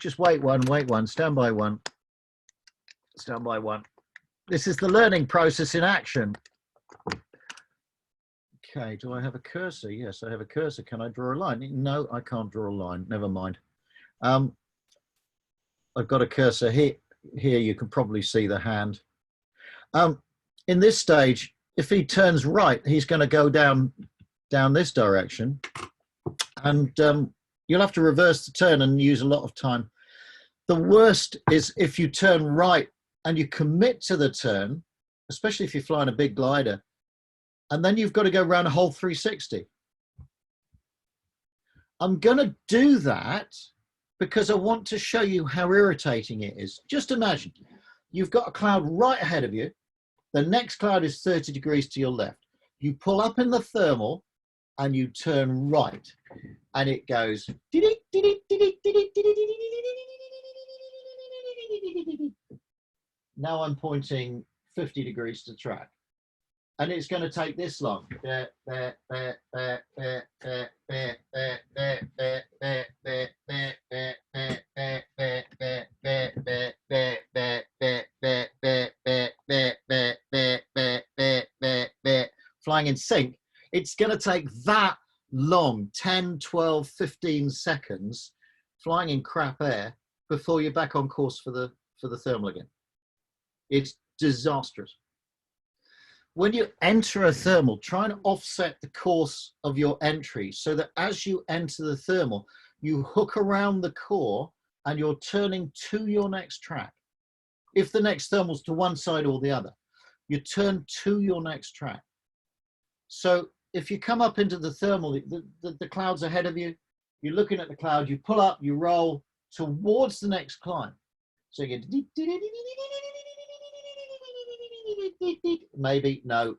Speaker 2: Just wait one, stand by one. Stand by one. This is the learning process in action. Okay, do I have a cursor? Yes, I have a cursor. Can I draw a line? No, I can't draw a line. Never mind. I've got a cursor here. Here you can probably see the hand. In this stage, if he turns right, he's going to go down this direction, and you'll have to reverse the turn and use a lot of time. The worst is if you turn right and you commit to the turn, especially if you're flying a big glider, and then you've got to go around a whole 360. I'm going to do that because I want to show you how irritating it is. Just imagine you've got a cloud right ahead of you. The next cloud is 30 degrees to your left. You pull up in the thermal and you turn right, and it goes. Now I'm pointing 50 degrees to track. And it's going to take this long. Flying in sync. It's going to take that long, 10, 12, 15 seconds, flying in crap air before you're back on course for the thermal again. It's disastrous. When you enter a thermal, try and offset the course of your entry so that as you enter the thermal, you hook around the core and you're turning to your next track. If the next thermal's to one side or the other, you turn to your next track. So if you come up into the thermal, the cloud's ahead of you, you're looking at the cloud, you pull up, you roll towards the next climb. So you get maybe, no,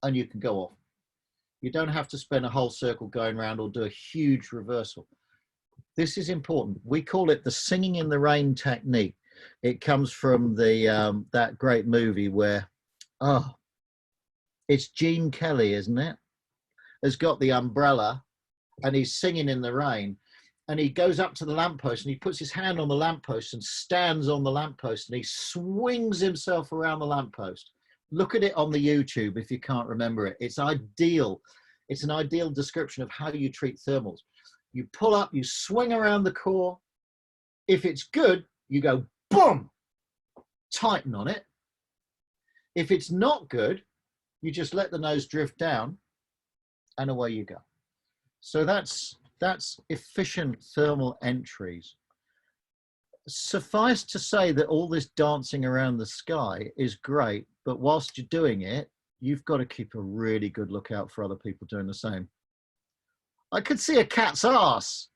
Speaker 2: and you can go off. You don't have to spend a whole circle going around or do a huge reversal. This is important. We call it the singing in the rain technique. It comes from the that great movie where, oh, it's Gene Kelly, isn't it? Has got the umbrella and he's singing in the rain, and he goes up to the lamppost and he puts his hand on the lamppost and stands on the lamppost and he swings himself around the lamppost. Look at it on the YouTube if you can't remember it. It's ideal. It's an ideal description of how you treat thermals. You pull up, you swing around the core. If it's good, you go boom, tighten on it. If it's not good, you just let the nose drift down and away you go. So that's efficient thermal entries. Suffice to say that all this dancing around the sky is great, but whilst you're doing it, you've got to keep a really good lookout for other people doing the same. I could see a cat's ass.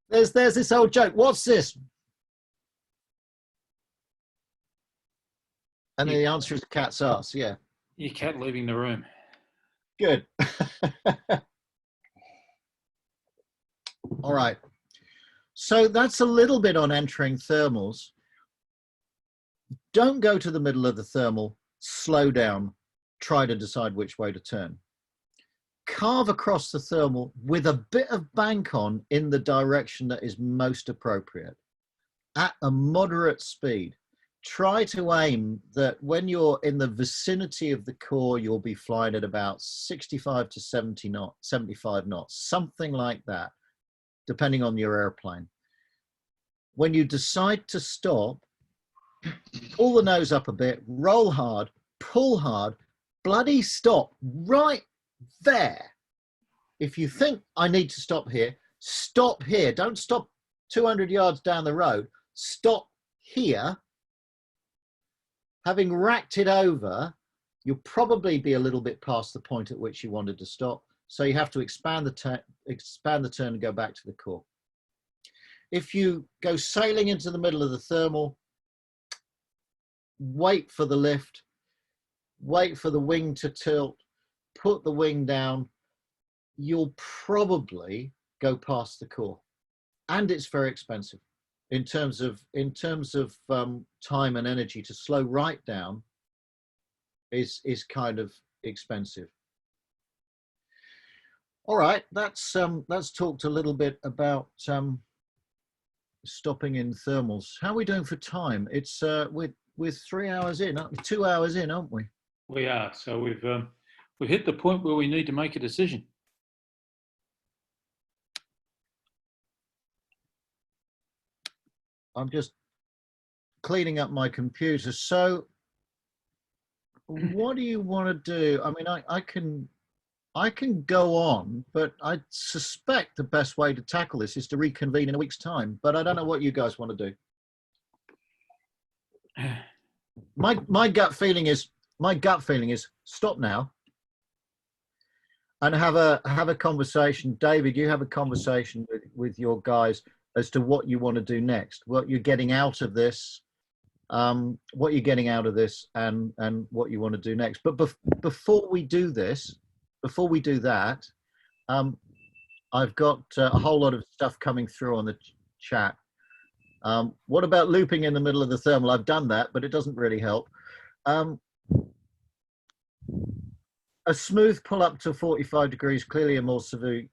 Speaker 2: There's this old joke. What's this? And the answer is a cat's ass. Yeah.
Speaker 1: Your cat leaving the room.
Speaker 2: Good. All right. So that's a little bit on entering thermals. Don't go to the middle of the thermal. Slow down. Try to decide which way to turn. Carve across the thermal with a bit of bank on in the direction that is most appropriate at a moderate speed. Try to aim that when you're in the vicinity of the core, you'll be flying at about 65 to 70 knots, 75 knots, something like that, depending on your airplane. When you decide to stop, pull the nose up a bit, roll hard, pull hard, bloody stop right there. If you think I need to stop here, stop here. Don't stop 200 yards down the road. Stop here. Having racked it over, you'll probably be a little bit past the point at which you wanted to stop. So you have to expand the turn and go back to the core. If you go sailing into the middle of the thermal, wait for the lift, wait for the wing to tilt, put the wing down, you'll probably go past the core. And it's very expensive in terms of time and energy. To slow right down is kind of expensive. All right, that's talked a little bit about stopping in thermals. How are we doing for time? It's we're 3 hours in, 2 hours in, aren't we?
Speaker 1: We are. So we've hit the point where we need to make a decision.
Speaker 2: I'm just cleaning up my computer. So what do you want to do? I mean, I can go on, but I suspect the best way to tackle this is to reconvene in a week's time, but I don't know what you guys want to do. My gut feeling is stop now and have a conversation. David, you have a conversation with your guys as to what you want to do next, what you're getting out of this, and what you want to do next. But before we do that, I've got a whole lot of stuff coming through on the chat. What about looping in the middle of the thermal? I've done that, but it doesn't really help. A smooth pull up to 45 degrees, clearly a more severe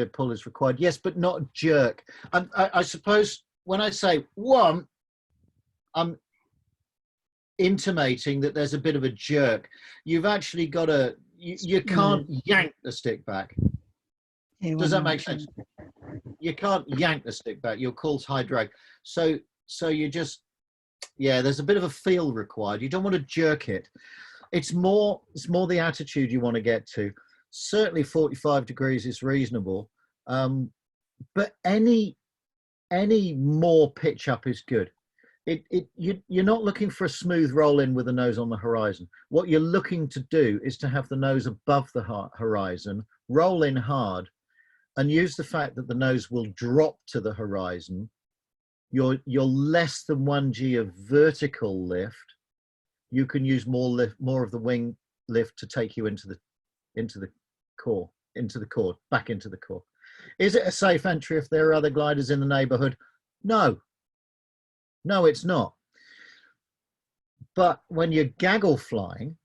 Speaker 2: pull is required. Yes, but not a jerk. I suppose when I say one, I'm intimating that there's a bit of a jerk. You've actually got to, you can't yank the stick back.
Speaker 3: Yeah,
Speaker 2: Does that make sense? You can't yank the stick back. You'll cause high drag. So you just, yeah, there's a bit of a feel required. You don't want to jerk it. It's more the attitude you want to get to. Certainly 45 degrees is reasonable, but any more pitch up is good. You're not looking for a smooth roll in with the nose on the horizon. What you're looking to do is to have the nose above the horizon, roll in hard, and use the fact that the nose will drop to the horizon. You're less than 1G of vertical lift. You can use more of the wing lift to take you into the core, back into the core. Is it a safe entry if there are other gliders in the neighborhood? No. No, it's not. But when you're gaggle flying,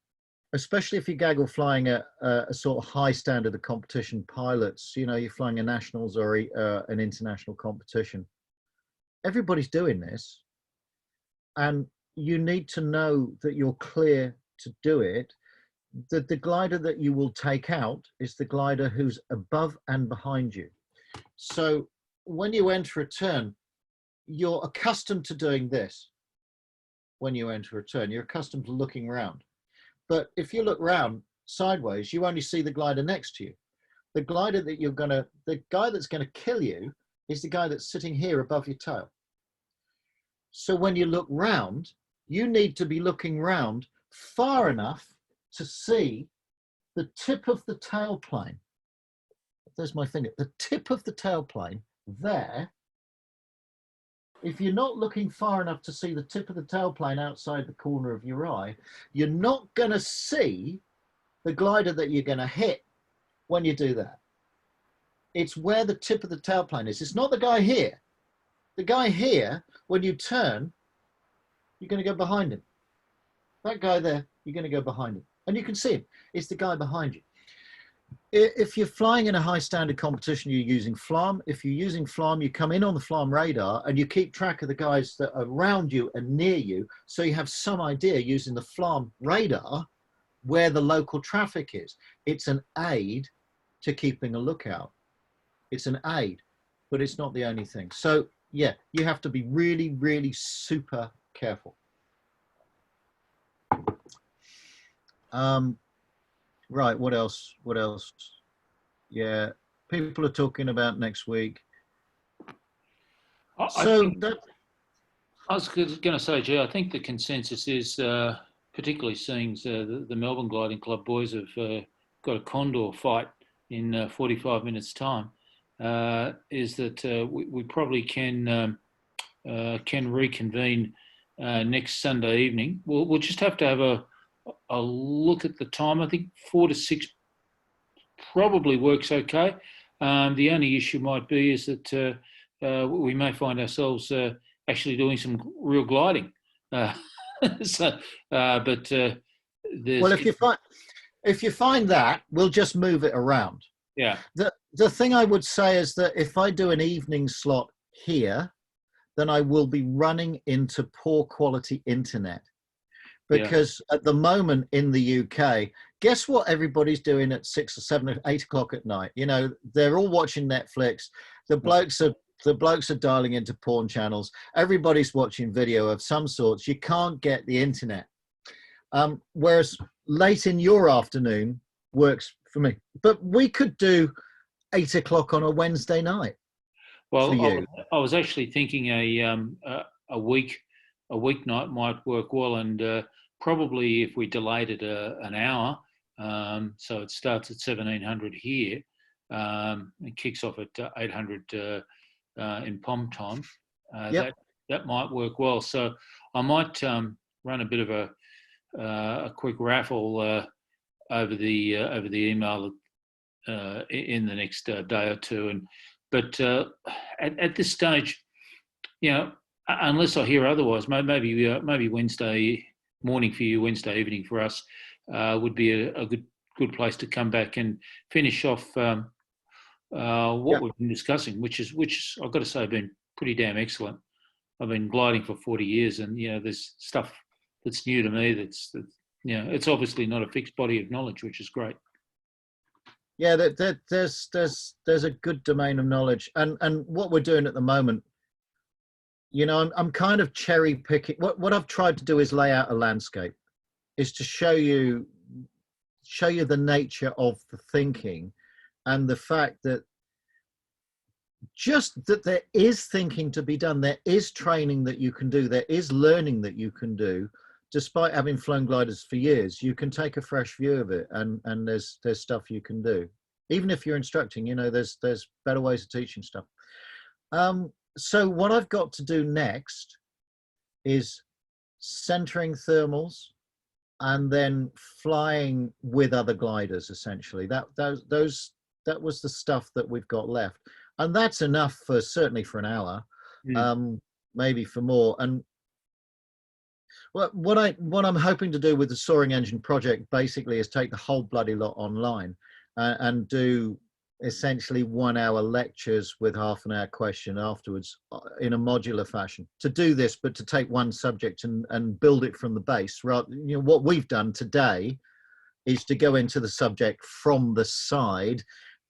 Speaker 2: especially if you're gaggle flying at a sort of high standard of competition pilots, you know, you're flying a nationals or an international competition, everybody's doing this. And you need to know that you're clear to do it. The glider that you will take out is the glider who's above and behind you. So when you enter a turn, you're accustomed to doing this. When you enter a turn, you're accustomed to looking around. But if you look round sideways, you only see the glider next to you. The glider that the guy that's gonna kill you is the guy that's sitting here above your tail. So when you look round, you need to be looking round far enough to see the tip of the tailplane. There's my finger, the tip of the tailplane there. If you're not looking far enough to see the tip of the tailplane outside the corner of your eye, you're not going to see the glider that you're going to hit when you do that. It's where the tip of the tailplane is. It's not the guy here. The guy here, when you turn, you're going to go behind him. That guy there, you're going to go behind him. And you can see him. It's the guy behind you. If you're flying in a high standard competition, you're using FLAM. If you're using FLAM, you come in on the FLAM radar and you keep track of the guys that are around you and near you. So you have some idea using the FLAM radar where the local traffic is. It's an aid to keeping a lookout. It's an aid, but it's not the only thing. So yeah, you have to be really, really super careful. Right, what else? What else? Yeah, people are talking about next week.
Speaker 1: I was going to say, Jay, I think the consensus is, particularly seeing the Melbourne Gliding Club boys have got a Condor fight in 45 minutes' time, is that we probably can reconvene next Sunday evening. We'll just have to have a look at the time. I think 4 to 6 probably works okay. The only issue might be is that we may find ourselves actually doing some real gliding. But
Speaker 2: well, if you find that, we'll just move it around.
Speaker 1: Yeah.
Speaker 2: The thing I would say is that if I do an evening slot here, then I will be running into poor quality internet. Because at the moment in the UK, guess what everybody's doing at 6 or 7 or 8 o'clock at night? You know, they're all watching Netflix. The blokes are dialing into porn channels. Everybody's watching video of some sorts. You can't get the internet. Whereas late in your afternoon works for me. But we could do 8 o'clock on a Wednesday night.
Speaker 1: Well, I was actually thinking a weeknight might work well, and probably if we delayed it an hour, so it starts at 1700 here, it kicks off at 800 in POM time. That might work well. So I might run a bit of a quick raffle over the email in the next day or two, but at this stage, you know, unless I hear otherwise, maybe Wednesday morning for you, Wednesday evening for us, would be a good place to come back and finish off what we've been discussing, which I've got to say, been pretty damn excellent. I've been gliding for 40 years, and you know, there's stuff that's new to me. That's you know, it's obviously not a fixed body of knowledge, which is great.
Speaker 2: Yeah, there's a good domain of knowledge, and what we're doing at the moment, you know, I'm kind of cherry picking. What I've tried to do is lay out a landscape, is to show you the nature of the thinking, and the fact that just that there is thinking to be done, there is training that you can do, there is learning that you can do. Despite having flown gliders for years, you can take a fresh view of it, and there's stuff you can do. Even if you're instructing, you know, there's better ways of teaching stuff. So what I've got to do next is centering thermals and then flying with other gliders, essentially. That was the stuff that we've got left. and that's enough for certainly for an hour, maybe for more. And what I'm hoping to do with the Soaring Engine project basically is take the whole bloody lot online and do essentially 1 hour lectures with half an hour question afterwards in a modular fashion. To do this, but to take one subject and build it from the base. Rather, you know, what we've done today is to go into the subject from the side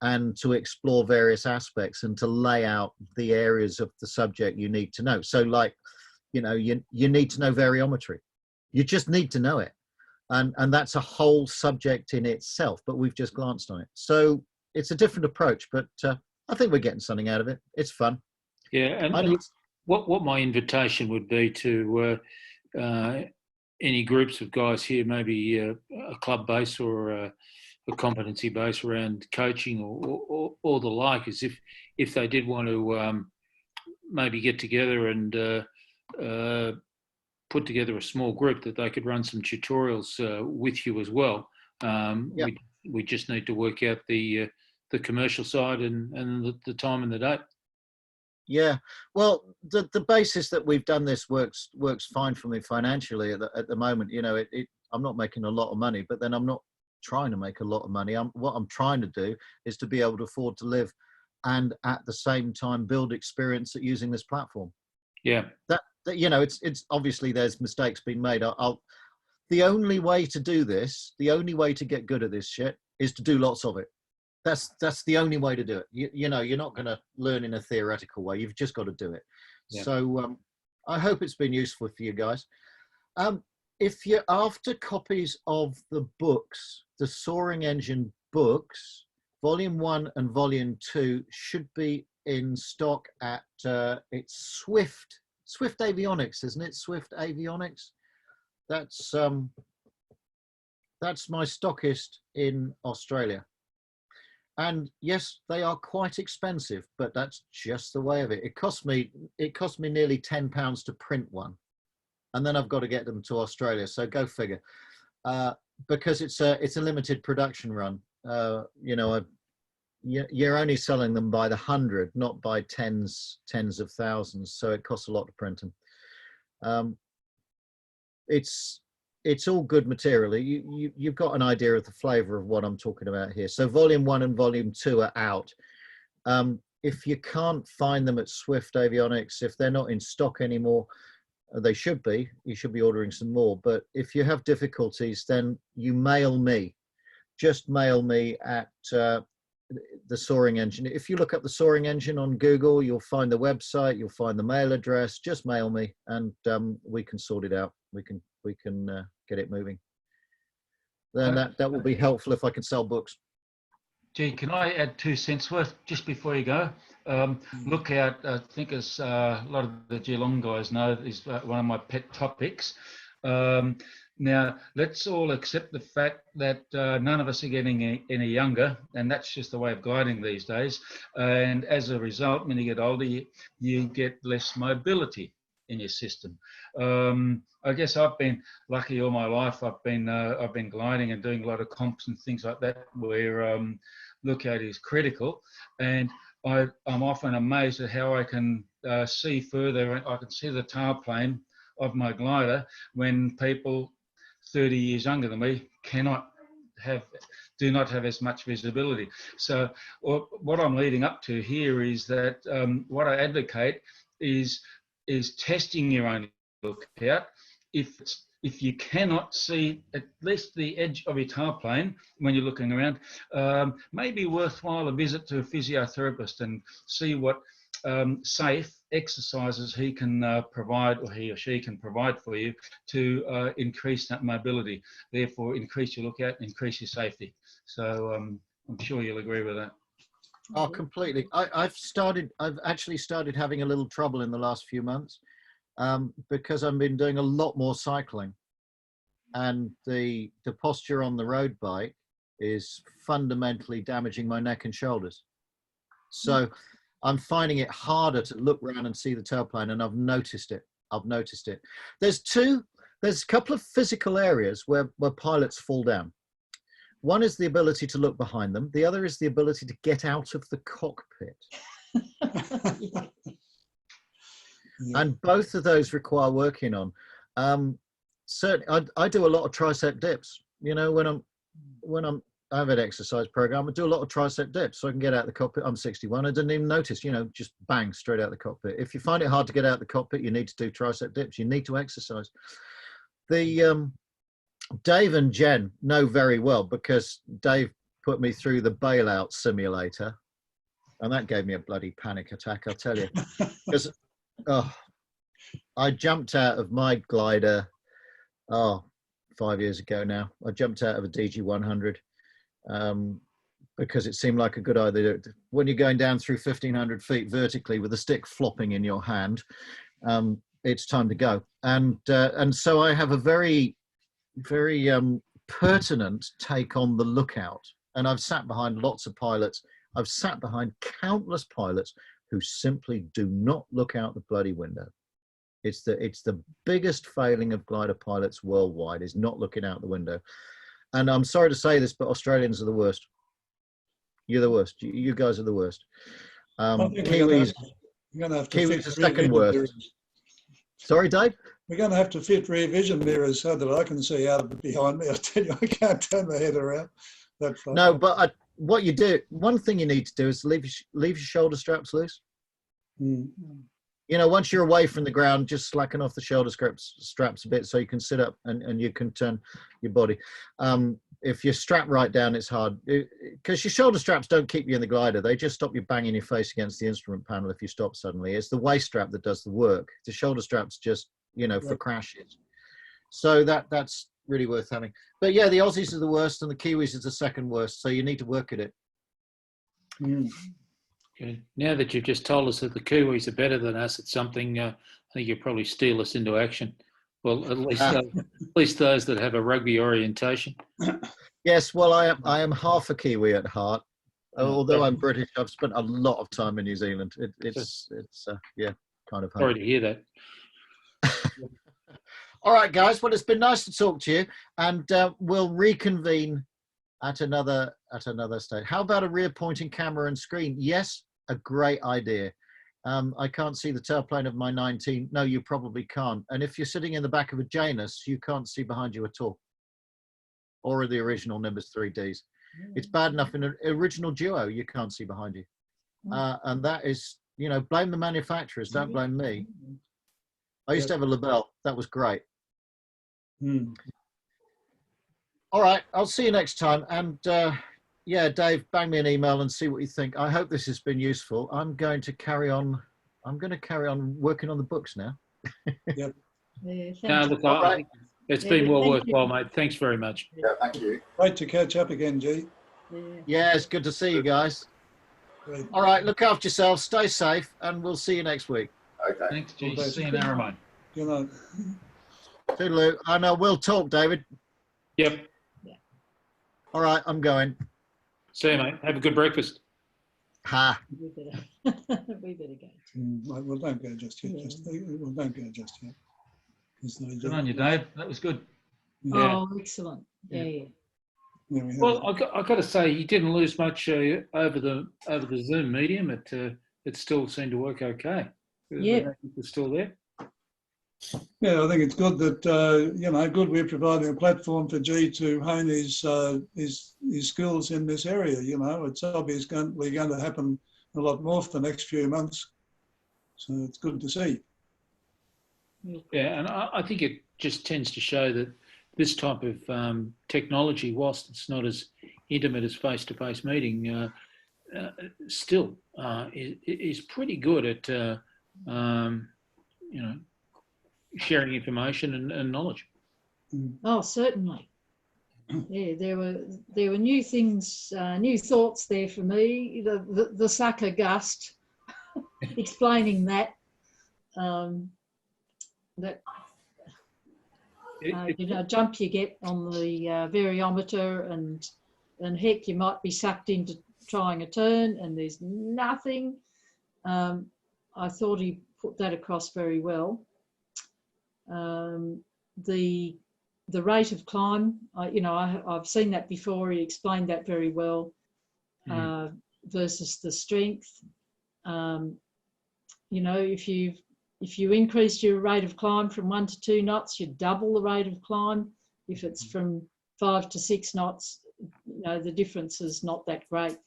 Speaker 2: and to explore various aspects and to lay out the areas of the subject you need to know. So like, you know, you need to know variometry. You just need to know it. And that's a whole subject in itself, but we've just glanced on it. So it's a different approach, but I think we're getting something out of it. It's fun.
Speaker 1: Yeah, and what my invitation would be to any groups of guys here, maybe a club base or a competency base around coaching or the like, is if they did want to maybe get together and put together a small group that they could run some tutorials with you as well.
Speaker 2: Yep.
Speaker 1: We just need to work out the commercial side and the time and the date.
Speaker 2: Yeah, well, the basis that we've done this works fine for me financially at the moment. You know, I'm not making a lot of money, but then I'm not trying to make a lot of money. What I'm trying to do is to be able to afford to live and at the same time build experience at using this platform.
Speaker 1: Yeah.
Speaker 2: That you know, it's obviously there's mistakes being made. The only way to do this, the only way to get good at this shit is to do lots of it. That's the only way to do it. You know, you're not going to learn in a theoretical way. You've just got to do it. Yeah. So I hope it's been useful for you guys. If you're after copies of the books, the Soaring Engine books, Volume 1 and Volume 2 should be in stock at it's Swift Avionics, isn't it? Swift Avionics. That's my stockist in Australia. And yes, they are quite expensive, but that's just the way of it. It cost me nearly £10 to print one, and then I've got to get them to Australia. So go figure, because it's a limited production run. You know, you're only selling them by the 100, not by tens of thousands. So it costs a lot to print them. It's all good material. You've got an idea of the flavor of what I'm talking about here. So Volume 1 and Volume 2 are out. If you can't find them at Swift Avionics, if they're not in stock anymore, they should be. You should be ordering some more. But if you have difficulties, then you mail me. Just mail me at the Soaring Engine. If you look up the Soaring Engine on Google, you'll find the website, you'll find the mail address. Just mail me, and we can sort it out. We can get it moving. Then that will be helpful if I can sell books.
Speaker 6: Gee, can I add 2 cents worth just before you go? Look out, I think as a lot of the Geelong guys know, is one of my pet topics. Now, let's all accept the fact that none of us are getting any younger, and that's just the way of gliding these days. And as a result, when you get older, you get less mobility in your system. I guess I've been lucky all my life. I've been gliding and doing a lot of comps and things like that where lookout is critical, and I'm often amazed at how I can see further. I can see the tailplane of my glider when people 30 years younger than me do not have as much visibility. So what I'm leading up to here is that what I advocate is testing your own lookout. If you cannot see at least the edge of your tailplane when you're looking around, maybe worthwhile a visit to a physiotherapist and see what safe exercises he can provide, or he or she can provide for you to increase that mobility, therefore increase your lookout, increase your safety. So I'm sure you'll agree with that.
Speaker 2: Oh, completely. I've actually started having a little trouble in the last few months because I've been doing a lot more cycling, and the posture on the road bike is fundamentally damaging my neck and shoulders. So I'm finding it harder to look around and see the tailplane, and I've noticed it. There's a couple of physical areas where pilots fall down. One is the ability to look behind them. The other is the ability to get out of the cockpit.
Speaker 9: Yeah.
Speaker 2: And both of those require working on. Certainly, I do a lot of tricep dips. You know, I have an exercise program, I do a lot of tricep dips so I can get out of the cockpit. I'm 61. I didn't even notice, you know, just bang, straight out of the cockpit. If you find it hard to get out of the cockpit, you need to do tricep dips. You need to exercise. The Dave and Jen know very well because Dave put me through the bailout simulator, and that gave me a bloody panic attack, I'll tell you. Because I jumped out of my glider 5 years ago now. I jumped out of a DG100 because it seemed like a good idea. When you're going down through 1,500 feet vertically with a stick flopping in your hand, it's time to go. And so I have a very, very pertinent take on the lookout. And I've sat behind lots of pilots. I've sat behind countless pilots who simply do not look out the bloody window. It's the biggest failing of glider pilots worldwide is not looking out the window. And I'm sorry to say this, but Australians are the worst. You're the worst. You guys are the worst. Kiwis are second worst. Sorry, Dave?
Speaker 9: We're going to have to fit rear vision mirrors so that I can see out of it behind me. I tell you, I can't turn my head around that far.
Speaker 2: No, but what you do, one thing you need to do is leave your shoulder straps loose.
Speaker 9: Mm.
Speaker 2: You know, once you're away from the ground, just slacken off the shoulder straps a bit so you can sit up and you can turn your body. If you're strapped right down, it's hard because your shoulder straps don't keep you in the glider. They just stop you banging your face against the instrument panel if you stop suddenly. It's the waist strap that does the work. The shoulder straps just, you know, for crashes. So that's really worth having. But yeah, the Aussies are the worst and the Kiwis is the second worst. So you need to work at it.
Speaker 9: Mm.
Speaker 1: Okay. Now that you've just told us that the Kiwis are better than us at something, I think you'll probably steal us into action. Well, at least those that have a rugby orientation.
Speaker 2: Yes, well, I am half a Kiwi at heart. Although I'm British, I've spent a lot of time in New Zealand. It's yeah, kind of home.
Speaker 1: Sorry to hear that.
Speaker 2: All right, guys. Well, it's been nice to talk to you, and we'll reconvene at another stage. How about a rear pointing camera and screen? Yes, a great idea. I can't see the tailplane of my 19. No, you probably can't. And if you're sitting in the back of a Janus, you can't see behind you at all. Or the original Nimbus 3Ds. It's bad enough in an original Duo, you can't see behind you. And that is, you know, blame the manufacturers, don't blame me. I used to have a Lebel. That was great.
Speaker 9: Mm.
Speaker 2: All right, I'll see you next time. And yeah, Dave, bang me an email and see what you think. I hope this has been useful. I'm going to carry on working on the books now.
Speaker 9: Yep.
Speaker 5: Yeah,
Speaker 1: No,
Speaker 5: thanks.
Speaker 1: look, I think it's been well
Speaker 5: Thank you.
Speaker 1: worthwhile, mate. Thanks very much.
Speaker 7: Yeah, thank you.
Speaker 9: Great to catch up again, G.
Speaker 5: Yeah.
Speaker 2: Yeah, it's good to see you guys.
Speaker 9: Great.
Speaker 2: All right, look after yourselves, stay safe, and we'll see you next week.
Speaker 7: Okay.
Speaker 1: Thanks, G.
Speaker 9: Okay.
Speaker 1: See you in Narromine.
Speaker 9: Good night.
Speaker 2: Toodaloo. I know we'll talk, David.
Speaker 1: Yep.
Speaker 2: All right, I'm going.
Speaker 1: See you, mate. Have a good breakfast.
Speaker 2: Ha.
Speaker 5: We better go.
Speaker 9: Well, don't go just yet. Don't go just yet.
Speaker 6: Good on you, Dave. That was good.
Speaker 1: Yeah.
Speaker 5: Oh, excellent. Yeah.
Speaker 1: Well, I got to say, you didn't lose much over the Zoom medium. It still seemed to work okay.
Speaker 5: Yeah.
Speaker 1: It's still there.
Speaker 9: Yeah, I think it's good that you know, good we're providing a platform for G to hone his skills in this area. You know, it's obviously going to happen a lot more for the next few months, so it's good to see.
Speaker 1: Yeah, and I think it just tends to show that this type of technology, whilst it's not as intimate as face-to-face meeting, still is pretty good at you know, sharing information and knowledge.
Speaker 5: Oh, certainly. Yeah, there were new things, new thoughts there for me. The sucker gust, explaining that you know, jump you get on the variometer, and heck, you might be sucked into trying a turn and there's nothing. I thought he put that across very well. The rate of climb, you know, I've seen that before. He explained that very well, versus the strength. You know, if you increase your rate of climb from 1 to 2 knots, you double the rate of climb. If it's from 5 to 6 knots, you know, the difference is not that great.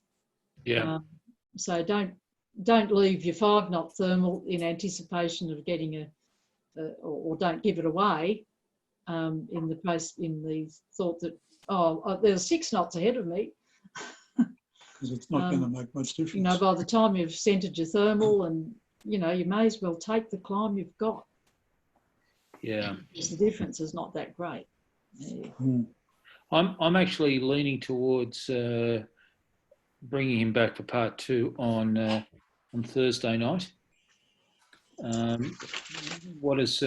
Speaker 1: Yeah.
Speaker 5: So don't leave your 5 knot thermal in anticipation of getting or don't give it away in the thought that, oh, there's 6 knots ahead of me.
Speaker 9: Because it's not going to make much difference.
Speaker 5: You know, by the time you've centred your thermal, and you know, you may as well take the climb you've got.
Speaker 1: Yeah.
Speaker 5: Because the difference is not that great. Yeah.
Speaker 1: I'm actually leaning towards bringing him back for part 2 on Thursday night. What is